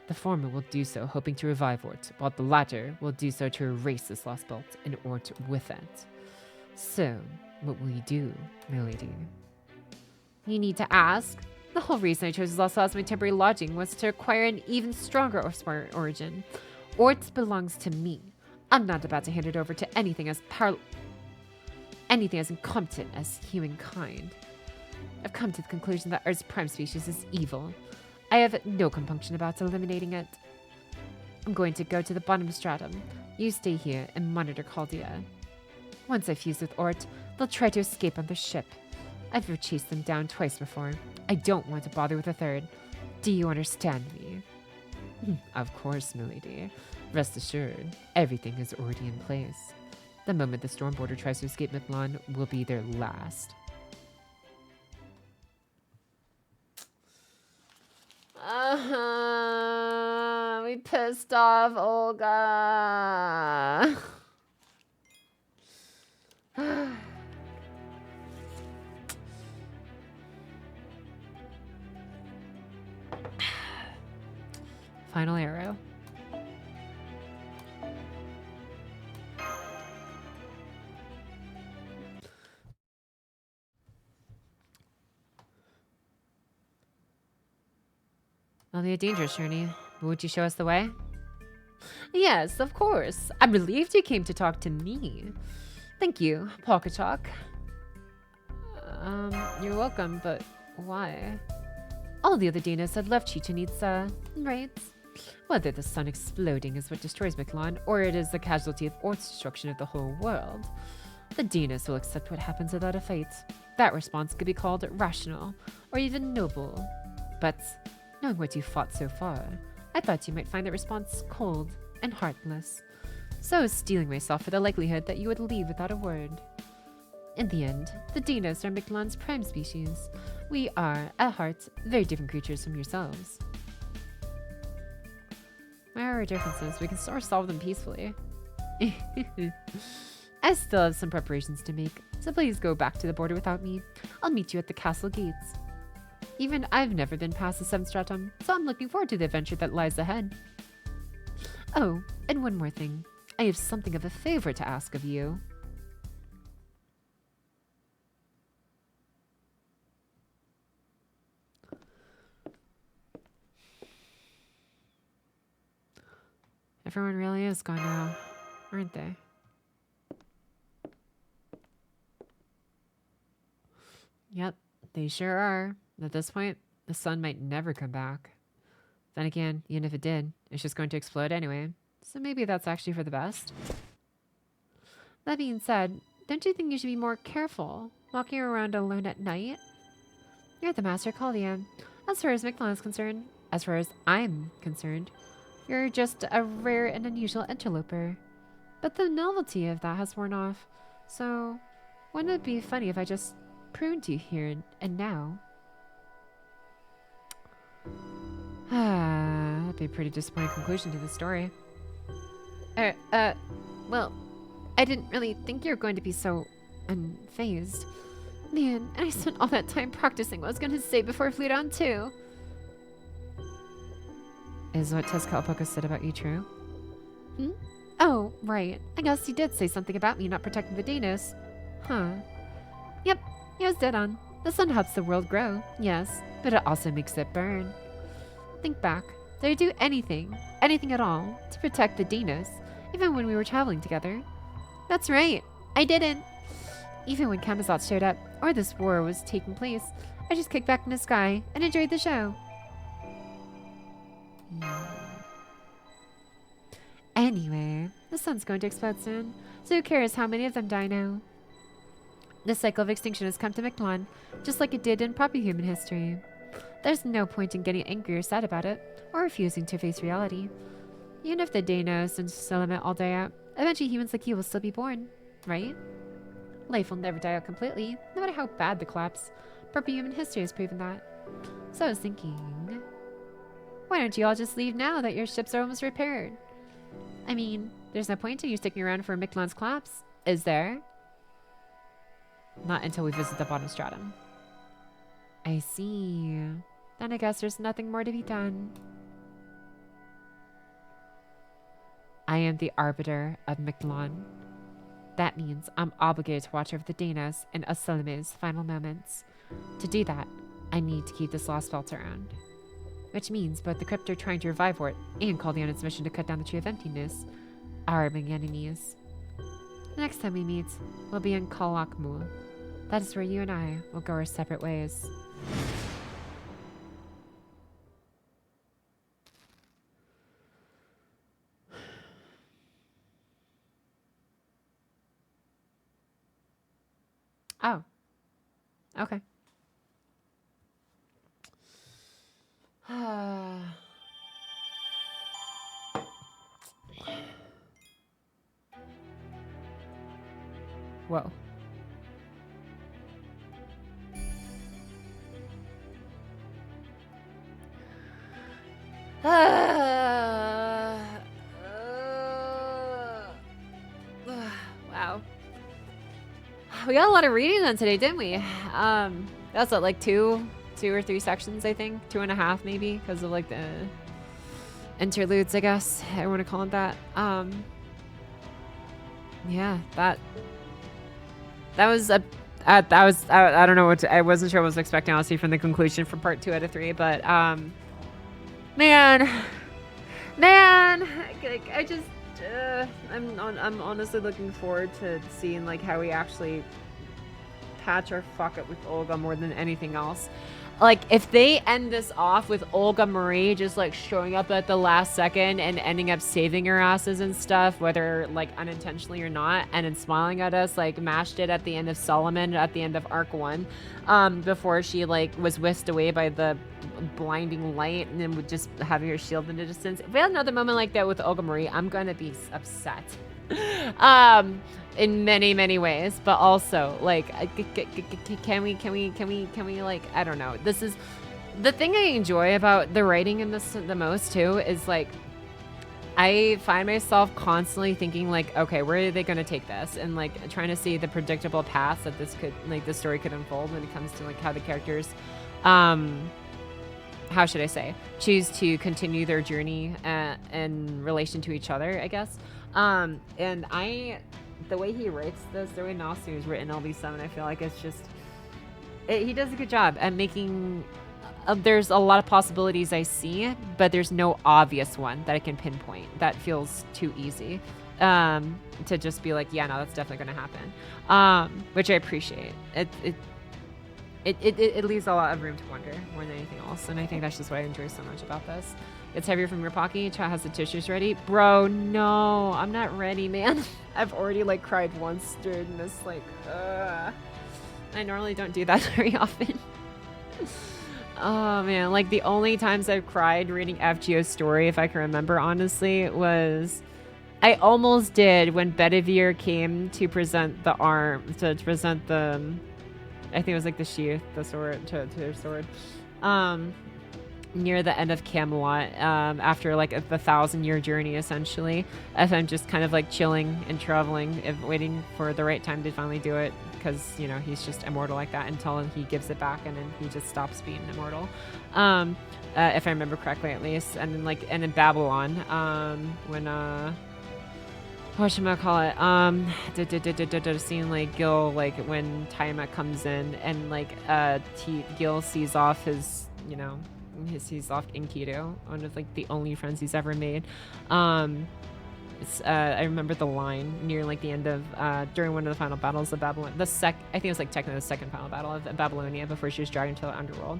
The former will do so hoping to revive Ort, while the latter will do so to erase this lost belt and Ort with it. So, what will you do, my lady? You need to ask. The whole reason I chose Lost as my temporary lodging was to acquire an even stronger origin. Ort belongs to me. I'm not about to hand it over to anything as incompetent as humankind. I've come to the conclusion that Earth's prime species is evil. I have no compunction about eliminating it. I'm going to go to the bottom stratum. You stay here and monitor Caldia. Once I fuse with Ort, they'll try to escape on their ship. I've chased them down twice before. I don't want to bother with a third. Do you understand me? Of course, milady. Rest assured, everything is already in place. The moment the Stormboarder tries to escape Miquelon will be their last. We pissed off Olga. Final arrow. It'll be a dangerous journey, but would you show us the way? Yes, of course. I'm relieved you came to talk to me. Thank you, Pocket Talk. You're welcome, but why? All the other Danas had left Chichen Itza, right? Whether the sun exploding is what destroys Miquelon, or it is the casualty of Ort's destruction of the whole world, the Danas will accept what happens without a fight. That response could be called rational, or even noble. But knowing what you fought so far, I thought you might find that response cold and heartless. So I was steeling myself for the likelihood that you would leave without a word. In the end, the Danas are Miquelon's prime species. We are, at heart, very different creatures from yourselves. Where are our differences? We can still resolve them peacefully. I still have some preparations to make, so please go back to the border without me. I'll meet you at the castle gates. Even I've never been past the 7th stratum, so I'm looking forward to the adventure that lies ahead. Oh, and one more thing. I have something of a favor to ask of you. Everyone really is gone now, aren't they? Yep, they sure are. At this point, the sun might never come back. Then again, even if it did, it's just going to explode anyway. So maybe that's actually for the best. That being said, don't you think you should be more careful walking around alone at night? You're the Master Caldia. As far as Miquelon is concerned, as far as I'm concerned, you're just a rare and unusual interloper. But the novelty of that has worn off. So, wouldn't it be funny if I just pruned you here and now? That'd be a pretty disappointing conclusion to the story. Well, I didn't really think you were going to be so unfazed. Man, and I spent all that time practicing what I was going to say before I flew down too. Is what Tezcatlipoca said about you true? Oh, right. I guess he did say something about me not protecting the Danas. Huh. Yep, he was dead on. The sun helps the world grow, yes, but it also makes it burn. Think back. Did I do anything at all, to protect the Danas, even when we were traveling together? That's right, I didn't. Even when Camazotz showed up, or this war was taking place, I just kicked back in the sky and enjoyed the show. Anyway, the sun's going to explode soon, so who cares how many of them die now? The cycle of extinction has come to Miquelon, just like it did in proper human history. There's no point in getting angry or sad about it, or refusing to face reality. Even if the Danos and Sulamit all die out, eventually humans like you will still be born, right? Life will never die out completely, no matter how bad the collapse. But human history has proven that. So I was thinking, why don't you all just leave now that your ships are almost repaired? I mean, there's no point in you sticking around for Mictlan's collapse, is there? Not until we visit the bottom stratum. I see. Then I guess there's nothing more to be done. I am the arbiter of Mictlan. That means I'm obligated to watch over the Danos and Asulame's final moments. To do that, I need to keep this Lostbelt around. Which means both the Crypt are trying to revive Wart and Caldeon its mission to cut down the Tree of Emptiness are my enemies. The next time we meet, we'll be in Kalakmu. That is where you and I will go our separate ways. Oh. Okay. Whoa. Wow. We got a lot of reading done today, didn't we? That's what, like two or three sections, I think. 2.5 maybe, because of like the interludes, I guess. I want to call it that. Yeah, that was a I don't know I wasn't sure what I was expecting, honestly, from the conclusion from part 2 out of 3, but man, like, I just I'm honestly looking forward to seeing like how we actually patch our fuck up with Olga more than anything else. Like, if they end this off with Olga Marie just like showing up at the last second and ending up saving her asses and stuff, whether like unintentionally or not, and then smiling at us like Mash did at the end of Solomon at the end of Arc 1, before she like was whisked away by the blinding light and then would just having her shield in the distance. If we had another moment like that with Olga Marie, I'm gonna be upset. In many ways, but also like can we like, I don't know, this is the thing I enjoy about the writing in this the most too, is like I find myself constantly thinking like, okay, where are they going to take this, and like trying to see the predictable paths that this could, like, the story could unfold when it comes to like how the characters how should I say, choose to continue their journey in relation to each other, I guess. And the way he writes this, the way Nasu has written LB7, I feel like it's just, he does a good job at making, there's a lot of possibilities I see, but there's no obvious one that I can pinpoint that feels too easy to just be like, yeah, no, that's definitely going to happen, which I appreciate. It leaves a lot of room to wonder more than anything else, and I think that's just what I enjoy so much about this. It's heavier from your Pocky. Chat has the tissues ready. Bro, no, I'm not ready, man. I've already like cried once during this, like, I normally don't do that very often. Oh man, like the only times I've cried reading FGO's story, if I can remember honestly, was I almost did when Bedivere came to present the arm, to present the, I think it was like the sheath, the sword, to their sword. Near the end of Camelot, after like the 1,000-year journey, essentially, as I'm just kind of like chilling and traveling, waiting for the right time to finally do it, because, you know, he's just immortal like that until he gives it back, and then he just stops being immortal, if I remember correctly at least. And then like, and in Babylon, when whatchamacallit, seeing like Gil, like when Tiamat comes in and like Gil sees off his, you know, he's off Enkidu, one of like the only friends he's ever made. I remember the line near like the end of during one of the final battles of Babylon, I think it was like technically the second final battle of Babylonia before she was dragged into the underworld.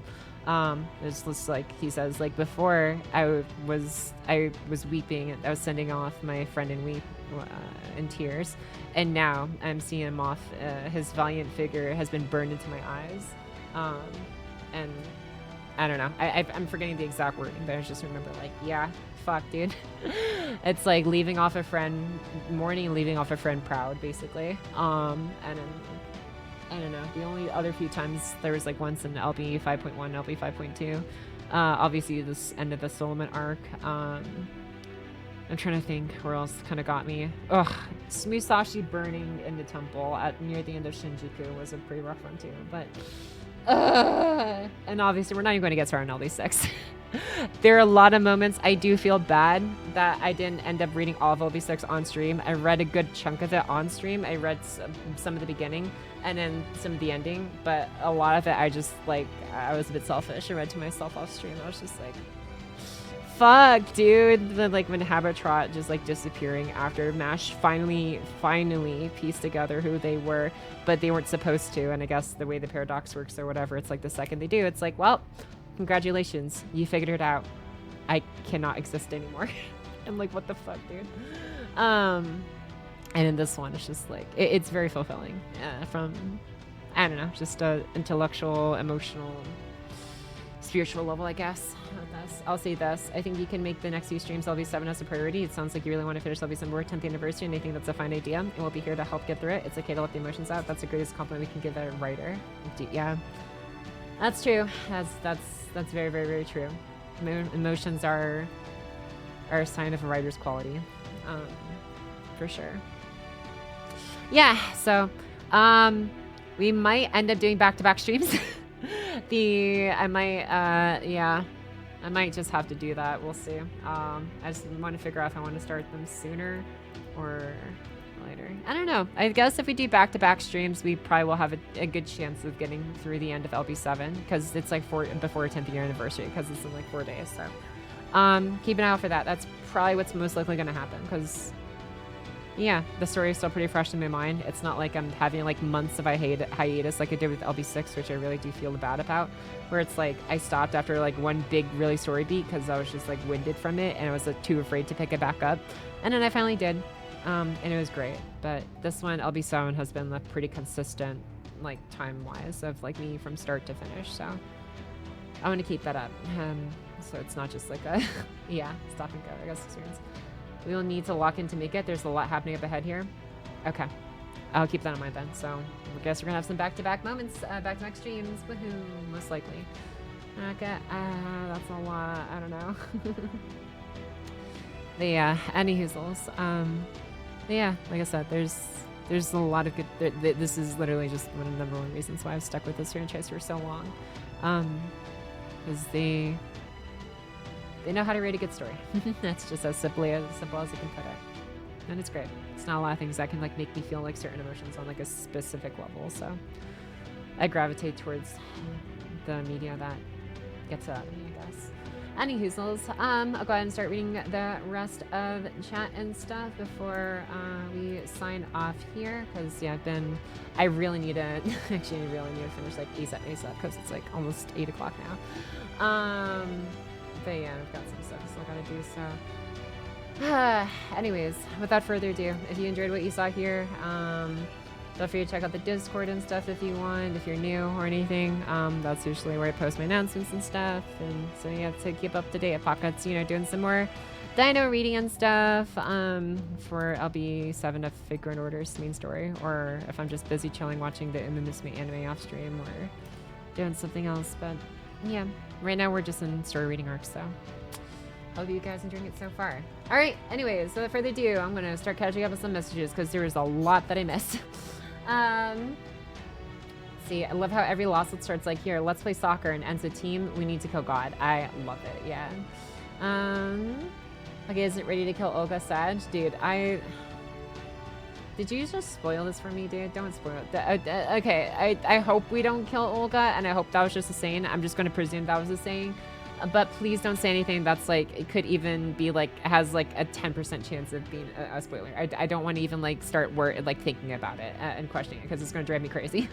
It's just like he says, like, before I was weeping and I was sending off my friend in tears, and now I'm seeing him off. His valiant figure has been burned into my eyes, and I don't know. I'm forgetting the exact wording, but I just remember like, yeah, fuck, dude. It's like leaving off a friend mourning and leaving off a friend proud, basically. And then, I don't know. The only other few times there was like once in LB 5.1, LB 5.2. Obviously this end of the Solomon arc. I'm trying to think where else kind of got me. Ugh, Musashi burning in the temple at near the end of Shinjuku was a pretty rough one too. But, and obviously we're not even going to get started on LB6. There are a lot of moments I do feel bad that I didn't end up reading all of LB6 on stream. I read a good chunk of it on stream. I read some of the beginning and then some of the ending, but a lot of it I just like, I was a bit selfish. I read to myself off stream. I was just like, fuck, dude. Then like when Habitrot just like disappearing after MASH finally pieced together who they were, but they weren't supposed to. And I guess the way the paradox works or whatever, it's like the second they do, it's like, well, congratulations, you figured it out. I cannot exist anymore. I'm like, what the fuck, dude? And in this one, it's just like, it's very fulfilling from, I don't know, just a intellectual, emotional, spiritual level, I guess. I'll say this. I think you can make the next few streams LB7 as a priority. It sounds like you really want to finish LB7 work 10th anniversary, and I think that's a fine idea. And we'll be here to help get through it. It's okay to let the emotions out. That's the greatest compliment we can give a writer. Yeah, that's true. That's very, very, very true. Emotions are a sign of a writer's quality, for sure. Yeah. So, we might end up doing back-to-back streams. I might just have to do that. We'll see. I just want to figure out if I want to start them sooner or later. I don't know. I guess if we do back-to-back streams, we probably will have a good chance of getting through the end of LB7 because it's like before 10th year anniversary because it's in like 4 days. So keep an eye out for that. That's probably what's most likely going to happen because yeah, the story is still pretty fresh in my mind. It's not like I'm having like months of hiatus like I did with LB6, which I really do feel bad about, where it's like I stopped after like one big really story beat because I was just like winded from it and I was too afraid to pick it back up. And then I finally did, and it was great. But this one, LB7, has been like pretty consistent like time-wise of like me from start to finish. So I want to keep that up. So it's not just like a, yeah, stop and go, I guess, experience. We will need to lock in to make it. There's a lot happening up ahead here. Okay. I'll keep that in mind then. So I guess we're going to have some back-to-back moments, back-to-back streams. Woohoo, most likely. Okay. That's a lot. I don't know. But yeah, any hoozles. But yeah, like I said, there's a lot of good... This is literally just one of the number one reasons why I've stuck with this franchise for so long. Because they know how to write a good story. That's just as simple as you can put it. And it's great. It's not a lot of things that can like make me feel like certain emotions on like a specific level. So I gravitate towards the media that gets that, I guess. Any hoozles. I'll go ahead and start reading the rest of chat and stuff before we sign off here. Because yeah, I really need to finish like ASAP because it's like almost 8 o'clock now. But yeah, I've got some stuff I still gotta do, so. Anyways, without further ado, if you enjoyed what you saw here, feel free to check out the Discord and stuff if you want, if you're new or anything. That's usually where I post my announcements and stuff. And so you have to keep up to date. Pocket's, doing some more Dino reading and stuff for LB7 of Figure and Order's main story, or if I'm just busy chilling watching the Umumusme anime off stream or doing something else. But yeah, right now we're just in story reading arcs, so hope you guys enjoying it so far. All right, anyways, so without further ado, I'm gonna start catching up with some messages because there was a lot that I missed. See, I love how every loss starts like, here, let's play soccer, and ends a team, we need to kill God. I love it, yeah. Okay, is it ready to kill Olga Sag? Dude, did you just spoil this for me, dude? Don't spoil it. Okay, I hope we don't kill Olga, and I hope that was just a saying. I'm just going to presume that was a saying. But please don't say anything that's like, it could even be like, has like a 10% chance of being a spoiler. I don't want to even like start thinking about it and questioning it because it's going to drive me crazy.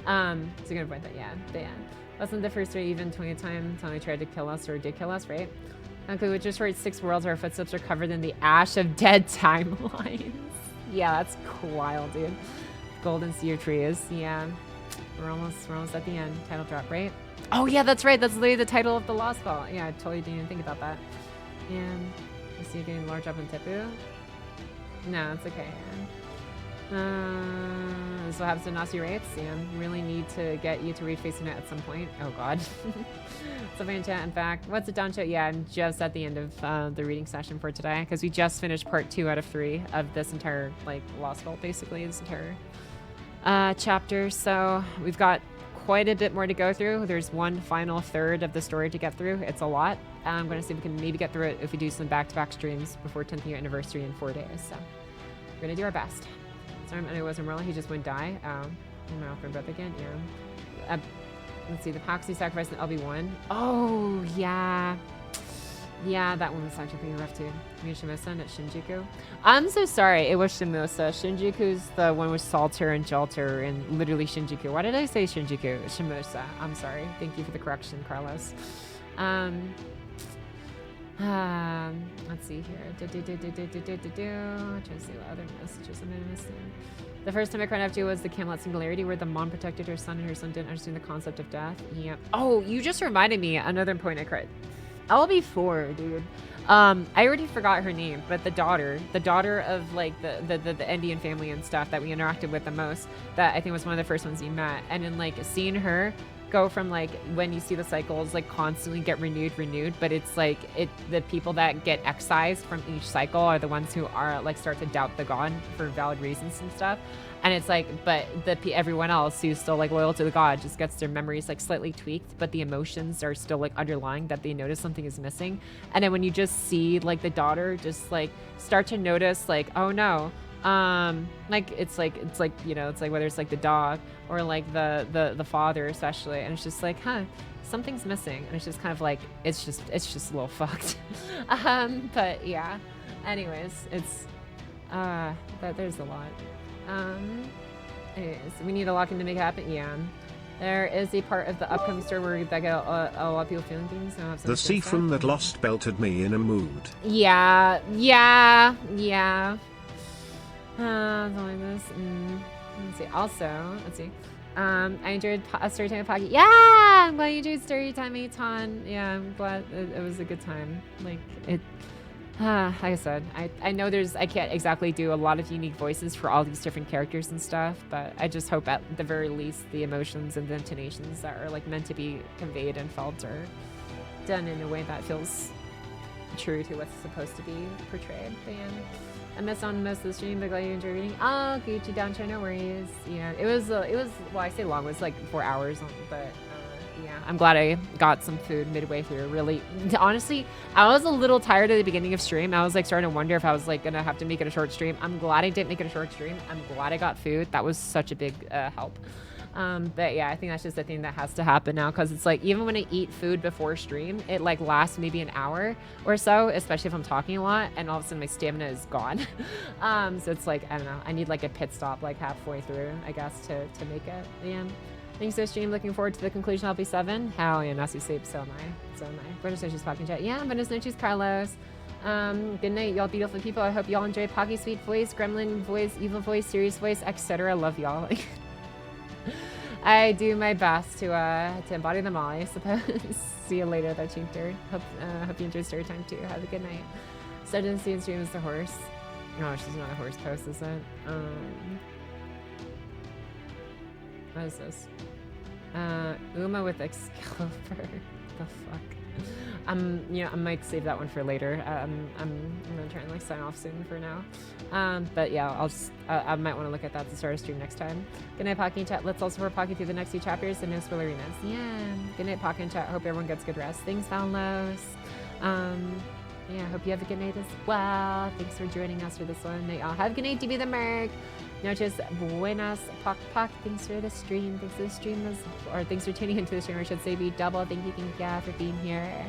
So I'm going to point that, yeah. But yeah, wasn't the first or even 20th time Tommy tried to kill us or did kill us, right? Okay, we just read 6 worlds where our footsteps are covered in the ash of dead timelines. Yeah, that's wild, dude. Golden Seer trees, yeah. We're almost at the end. Title drop, right? Oh yeah, that's right. That's literally the title of the Lostbelt. Yeah, I totally didn't even think about that. And I see you getting large up in Tipu. No, it's okay. This will have some Nazi rates. Yeah, really need to get you to read Facing It at some point. Oh god. So chat. In fact, what's it down to? Yeah, I'm just at the end of the reading session for today because we just finished part 2 out of 3 of this entire like Lostbelt, basically this entire chapter. So we've got quite a bit more to go through. There's one final third of the story to get through. It's a lot. I'm going to see if we can maybe get through it if we do some back-to-back streams before 10th year anniversary in 4 days. So we're going to do our best. Sorry, I wasn't rolling. He just wouldn't die. I'm not offering breath again. Yeah. Let's see. The Poxy sacrifice in LB1. Oh, yeah. Yeah, that one was actually pretty rough too. Shimosa at Shinjuku. I'm so sorry. It was Shimosa. Shinjuku's the one with Salter and Jalter and literally Shinjuku. Why did I say Shinjuku? Shimosa. I'm sorry. Thank you for the correction, Carlos. Let's see here. Trying to see what other messages I'm missing. The first time I cried after was the Camelot Singularity, where the mom protected her son and her son didn't understand the concept of death. Yeah. Oh, you just reminded me another point I cried. LB4, dude. I already forgot her name, but the daughter of like the Indian family and stuff that we interacted with the most, that I think was one of the first ones you met, and then like seeing her go from like when you see the cycles like constantly get renewed, but it's like the people that get excised from each cycle are the ones who are like start to doubt the god for valid reasons and stuff. And it's like, but everyone else who's still like loyal to the god just gets their memories like slightly tweaked, but the emotions are still like underlying that they notice something is missing. And then when you just see like the daughter just like start to notice like, oh no, like it's like you know, it's like whether it's like the dog or like the father especially, and it's just like, huh, something's missing, and it's just kind of like it's just a little fucked. But yeah, anyways, it's there's a lot. Anyways, we need a lock-in to make it happen. Yeah, there is a part of the upcoming story where that get a lot of people feeling things. So the sea from that Lostbelt had me in a mood. Yeah. Something like this. Let's see. Also, let's see. I enjoyed Storytime with Pocky. Yeah, I'm glad you enjoyed Storytime, Aton. Yeah, I'm glad it was a good time. Like it. Like I said, I know I can't exactly do a lot of unique voices for all these different characters and stuff, but I just hope at the very least the emotions and the intonations that are like meant to be conveyed and felt are done in a way that feels true to what's supposed to be portrayed. But yeah, I missed on most of the stream, but glad you enjoyed reading. Oh, Gucci down, no worries. Yeah, it was well, I say long, it was like 4 hours, but yeah, I'm glad I got some food midway through. Really, honestly, I was a little tired at the beginning of stream. I was like starting to wonder if I was like gonna have to make it a short stream. I'm glad I didn't make it a short stream. I'm glad I got food. That was such a big help. But yeah, I think that's just a thing that has to happen now, because it's like even when I eat food before stream, it like lasts maybe an hour or so, especially if I'm talking a lot, and all of a sudden my stamina is gone. So it's like, I don't know, I need like a pit stop like halfway through, I guess, to make it. Yeah. Thanks for the stream. Looking forward to the conclusion of LB7. Hell yeah, Nazi sleep. So am I. So am I. Buenos noches, Pocky Chat. Yeah, buenos noches, Carlos. Good night, y'all beautiful people. I hope y'all enjoy Pocky sweet voice, gremlin voice, evil voice, serious voice, etc. Love y'all. I do my best to embody them all, I suppose. See you later, though, Cheater. Hope you enjoyed story time too. Have a good night. Started to see in stream is the horse. No, she's not a horse post, is it? What is this? Uma with Excalibur. The fuck? Yeah, I might save that one for later. I'm gonna try and like sign off soon for now. But yeah, I'll just I might want to look at that at the start of stream next time. Good night, Pocky and Chat. Let's also support Pocky through the next few chapters and no spoilerinas. Yeah. Good night, Pocky and Chat. Hope everyone gets good rest. Thanks, Downloads. Yeah, hope you have a good night as well. Thanks for joining us for this one. Night, y'all. Have a good night, DB the Merc. Noches buenas, Pock. Thanks for the stream. Thanks for the stream, or thanks for tuning into the stream. I should say be double. Thank you, for being here.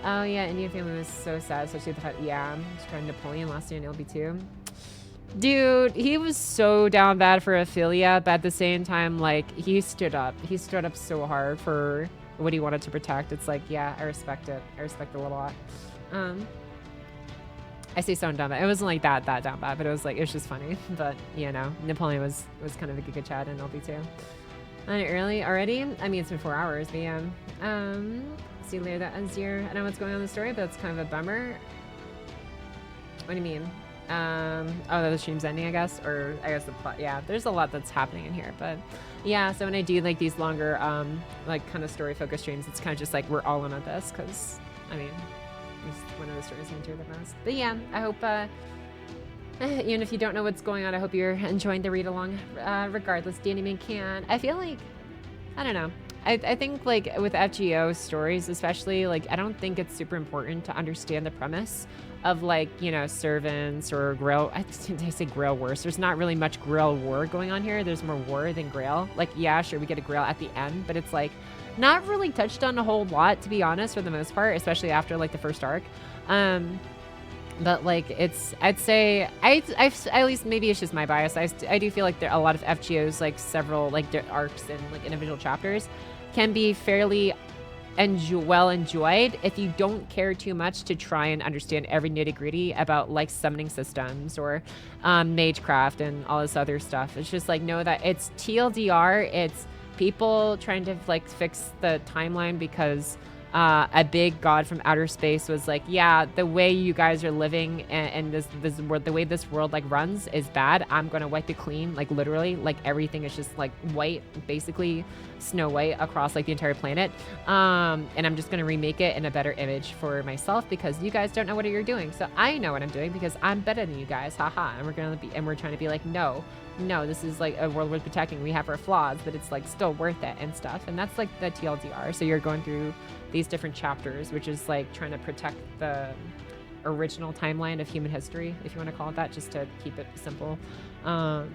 Oh yeah, Indian family was so sad, especially the fact, yeah, I'm just trying Napoleon last year in LB2. Dude, he was so down bad for Ophelia, but at the same time, like, he stood up so hard for what he wanted to protect. It's like, yeah, I respect it. I respect it a lot. I say so down bad. It wasn't like that down bad, but it was just funny. But you know, Napoleon was kind of a giga chad in LB2. On it early already? I mean, it's been 4 hours, but yeah. See you later, that ends here. I know what's going on in the story, but it's kind of a bummer. What do you mean? Oh, the stream's ending, I guess? Or I guess the plot. Yeah, there's a lot that's happening in here, but yeah, so when I do like these longer, like kind of story focused streams, it's kind of just like we're all in on this because, I mean, it's one of the stories I enjoy the most. But yeah, I hope, even if you don't know what's going on, I hope you're enjoying the read along, regardless. Danny Man can. I feel like, I don't know. I think like with FGO stories, especially, like I don't think it's super important to understand the premise of like, you know, servants or Grail. I say Grail wars. There's not really much Grail war going on here. There's more war than Grail. Like, yeah, sure, we get a Grail at the end, but it's like not really touched on a whole lot, to be honest, for the most part, especially after like the first arc. But like it's, I'd say, I've at least maybe it's just my bias. I do feel like there are a lot of FGOs, like several like their arcs and like individual chapters can be fairly well enjoyed if you don't care too much to try and understand every nitty gritty about like summoning systems or magecraft and all this other stuff. It's just like, know that it's TLDR. It's people trying to like fix the timeline because a big god from outer space was like, yeah, the way you guys are living and this world, the way this world like runs is bad. I'm gonna wipe it clean, like literally, like everything is just like white, basically Snow White across like the entire planet. And I'm just gonna remake it in a better image for myself because you guys don't know what you're doing. So I know what I'm doing because I'm better than you guys, haha. And we're trying to be like, no, this is like a world worth protecting. We have our flaws, but it's like still worth it and stuff. And that's like the TLDR. So you're going through these different chapters, which is like trying to protect the original timeline of human history, if you want to call it that, just to keep it simple. And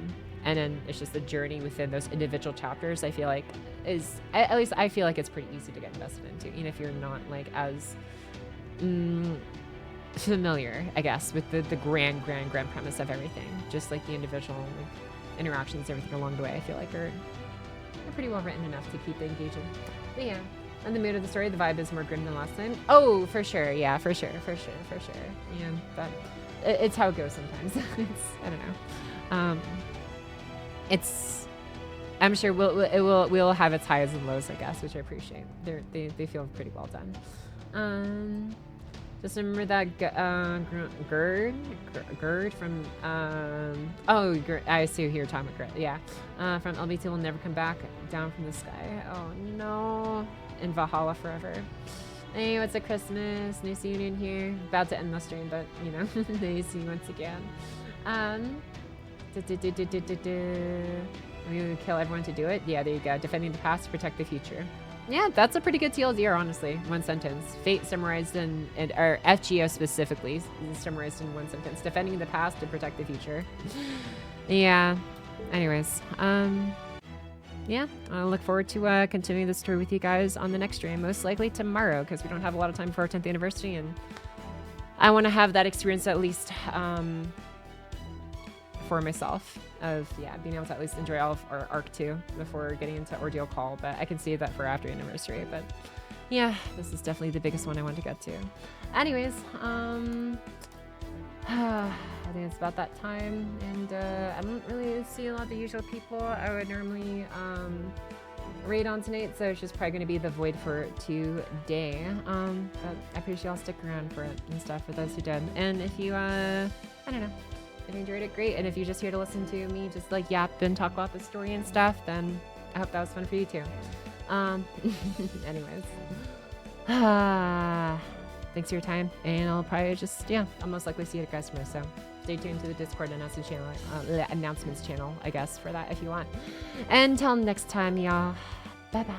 then it's just a journey within those individual chapters. I feel like is, at least I feel like it's pretty easy to get invested into, even if you're not like as familiar, I guess, with the grand premise of everything. Just like the individual like interactions, everything along the way, I feel like are pretty well written enough to keep it engaging. But yeah. And the mood of the story, the vibe is more grim than last time. Oh, for sure. Yeah, for sure. Yeah, but it's how it goes sometimes. I don't know. I'm sure we'll have its highs and lows, I guess, which I appreciate. They feel pretty well done. Just remember that Gerd from I see who you're talking about. Yeah, from LBT will never come back down from the sky. Oh no. In Valhalla forever. Hey, what's up, Christmas? Nice seeing you in here. About to end the stream, but you know, nice to see you once again. We would kill everyone to do it. Yeah, there you go. Defending the past to protect the future. Yeah, that's a pretty good TLDR, honestly. One sentence. Fate summarized or FGO specifically summarized in one sentence. Defending the past to protect the future. Yeah. Anyways, yeah, I look forward to continuing this story with you guys on the next stream, most likely tomorrow, because we don't have a lot of time for our 10th anniversary, and I want to have that experience at least for myself of, yeah, being able to at least enjoy all of our Arc 2 before getting into Ordeal Call, but I can save that for after anniversary, but yeah, this is definitely the biggest one I want to get to. Anyways, I think it's about that time, and I don't really see a lot of the usual people I would normally raid on tonight, so it's just probably going to be the void for today. But I appreciate y'all stick around for it and stuff for those who did. And if you, I don't know, if you enjoyed it, great. And if you're just here to listen to me just like yap and talk about the story and stuff, then I hope that was fun for you too. Anyways. Thanks for your time, and I'll probably just, yeah, I'll most likely see you guys tomorrow, so stay tuned to the Discord announcements channel, I guess, for that if you want. Until next time, y'all, bye-bye.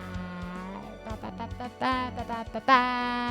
Bye-bye.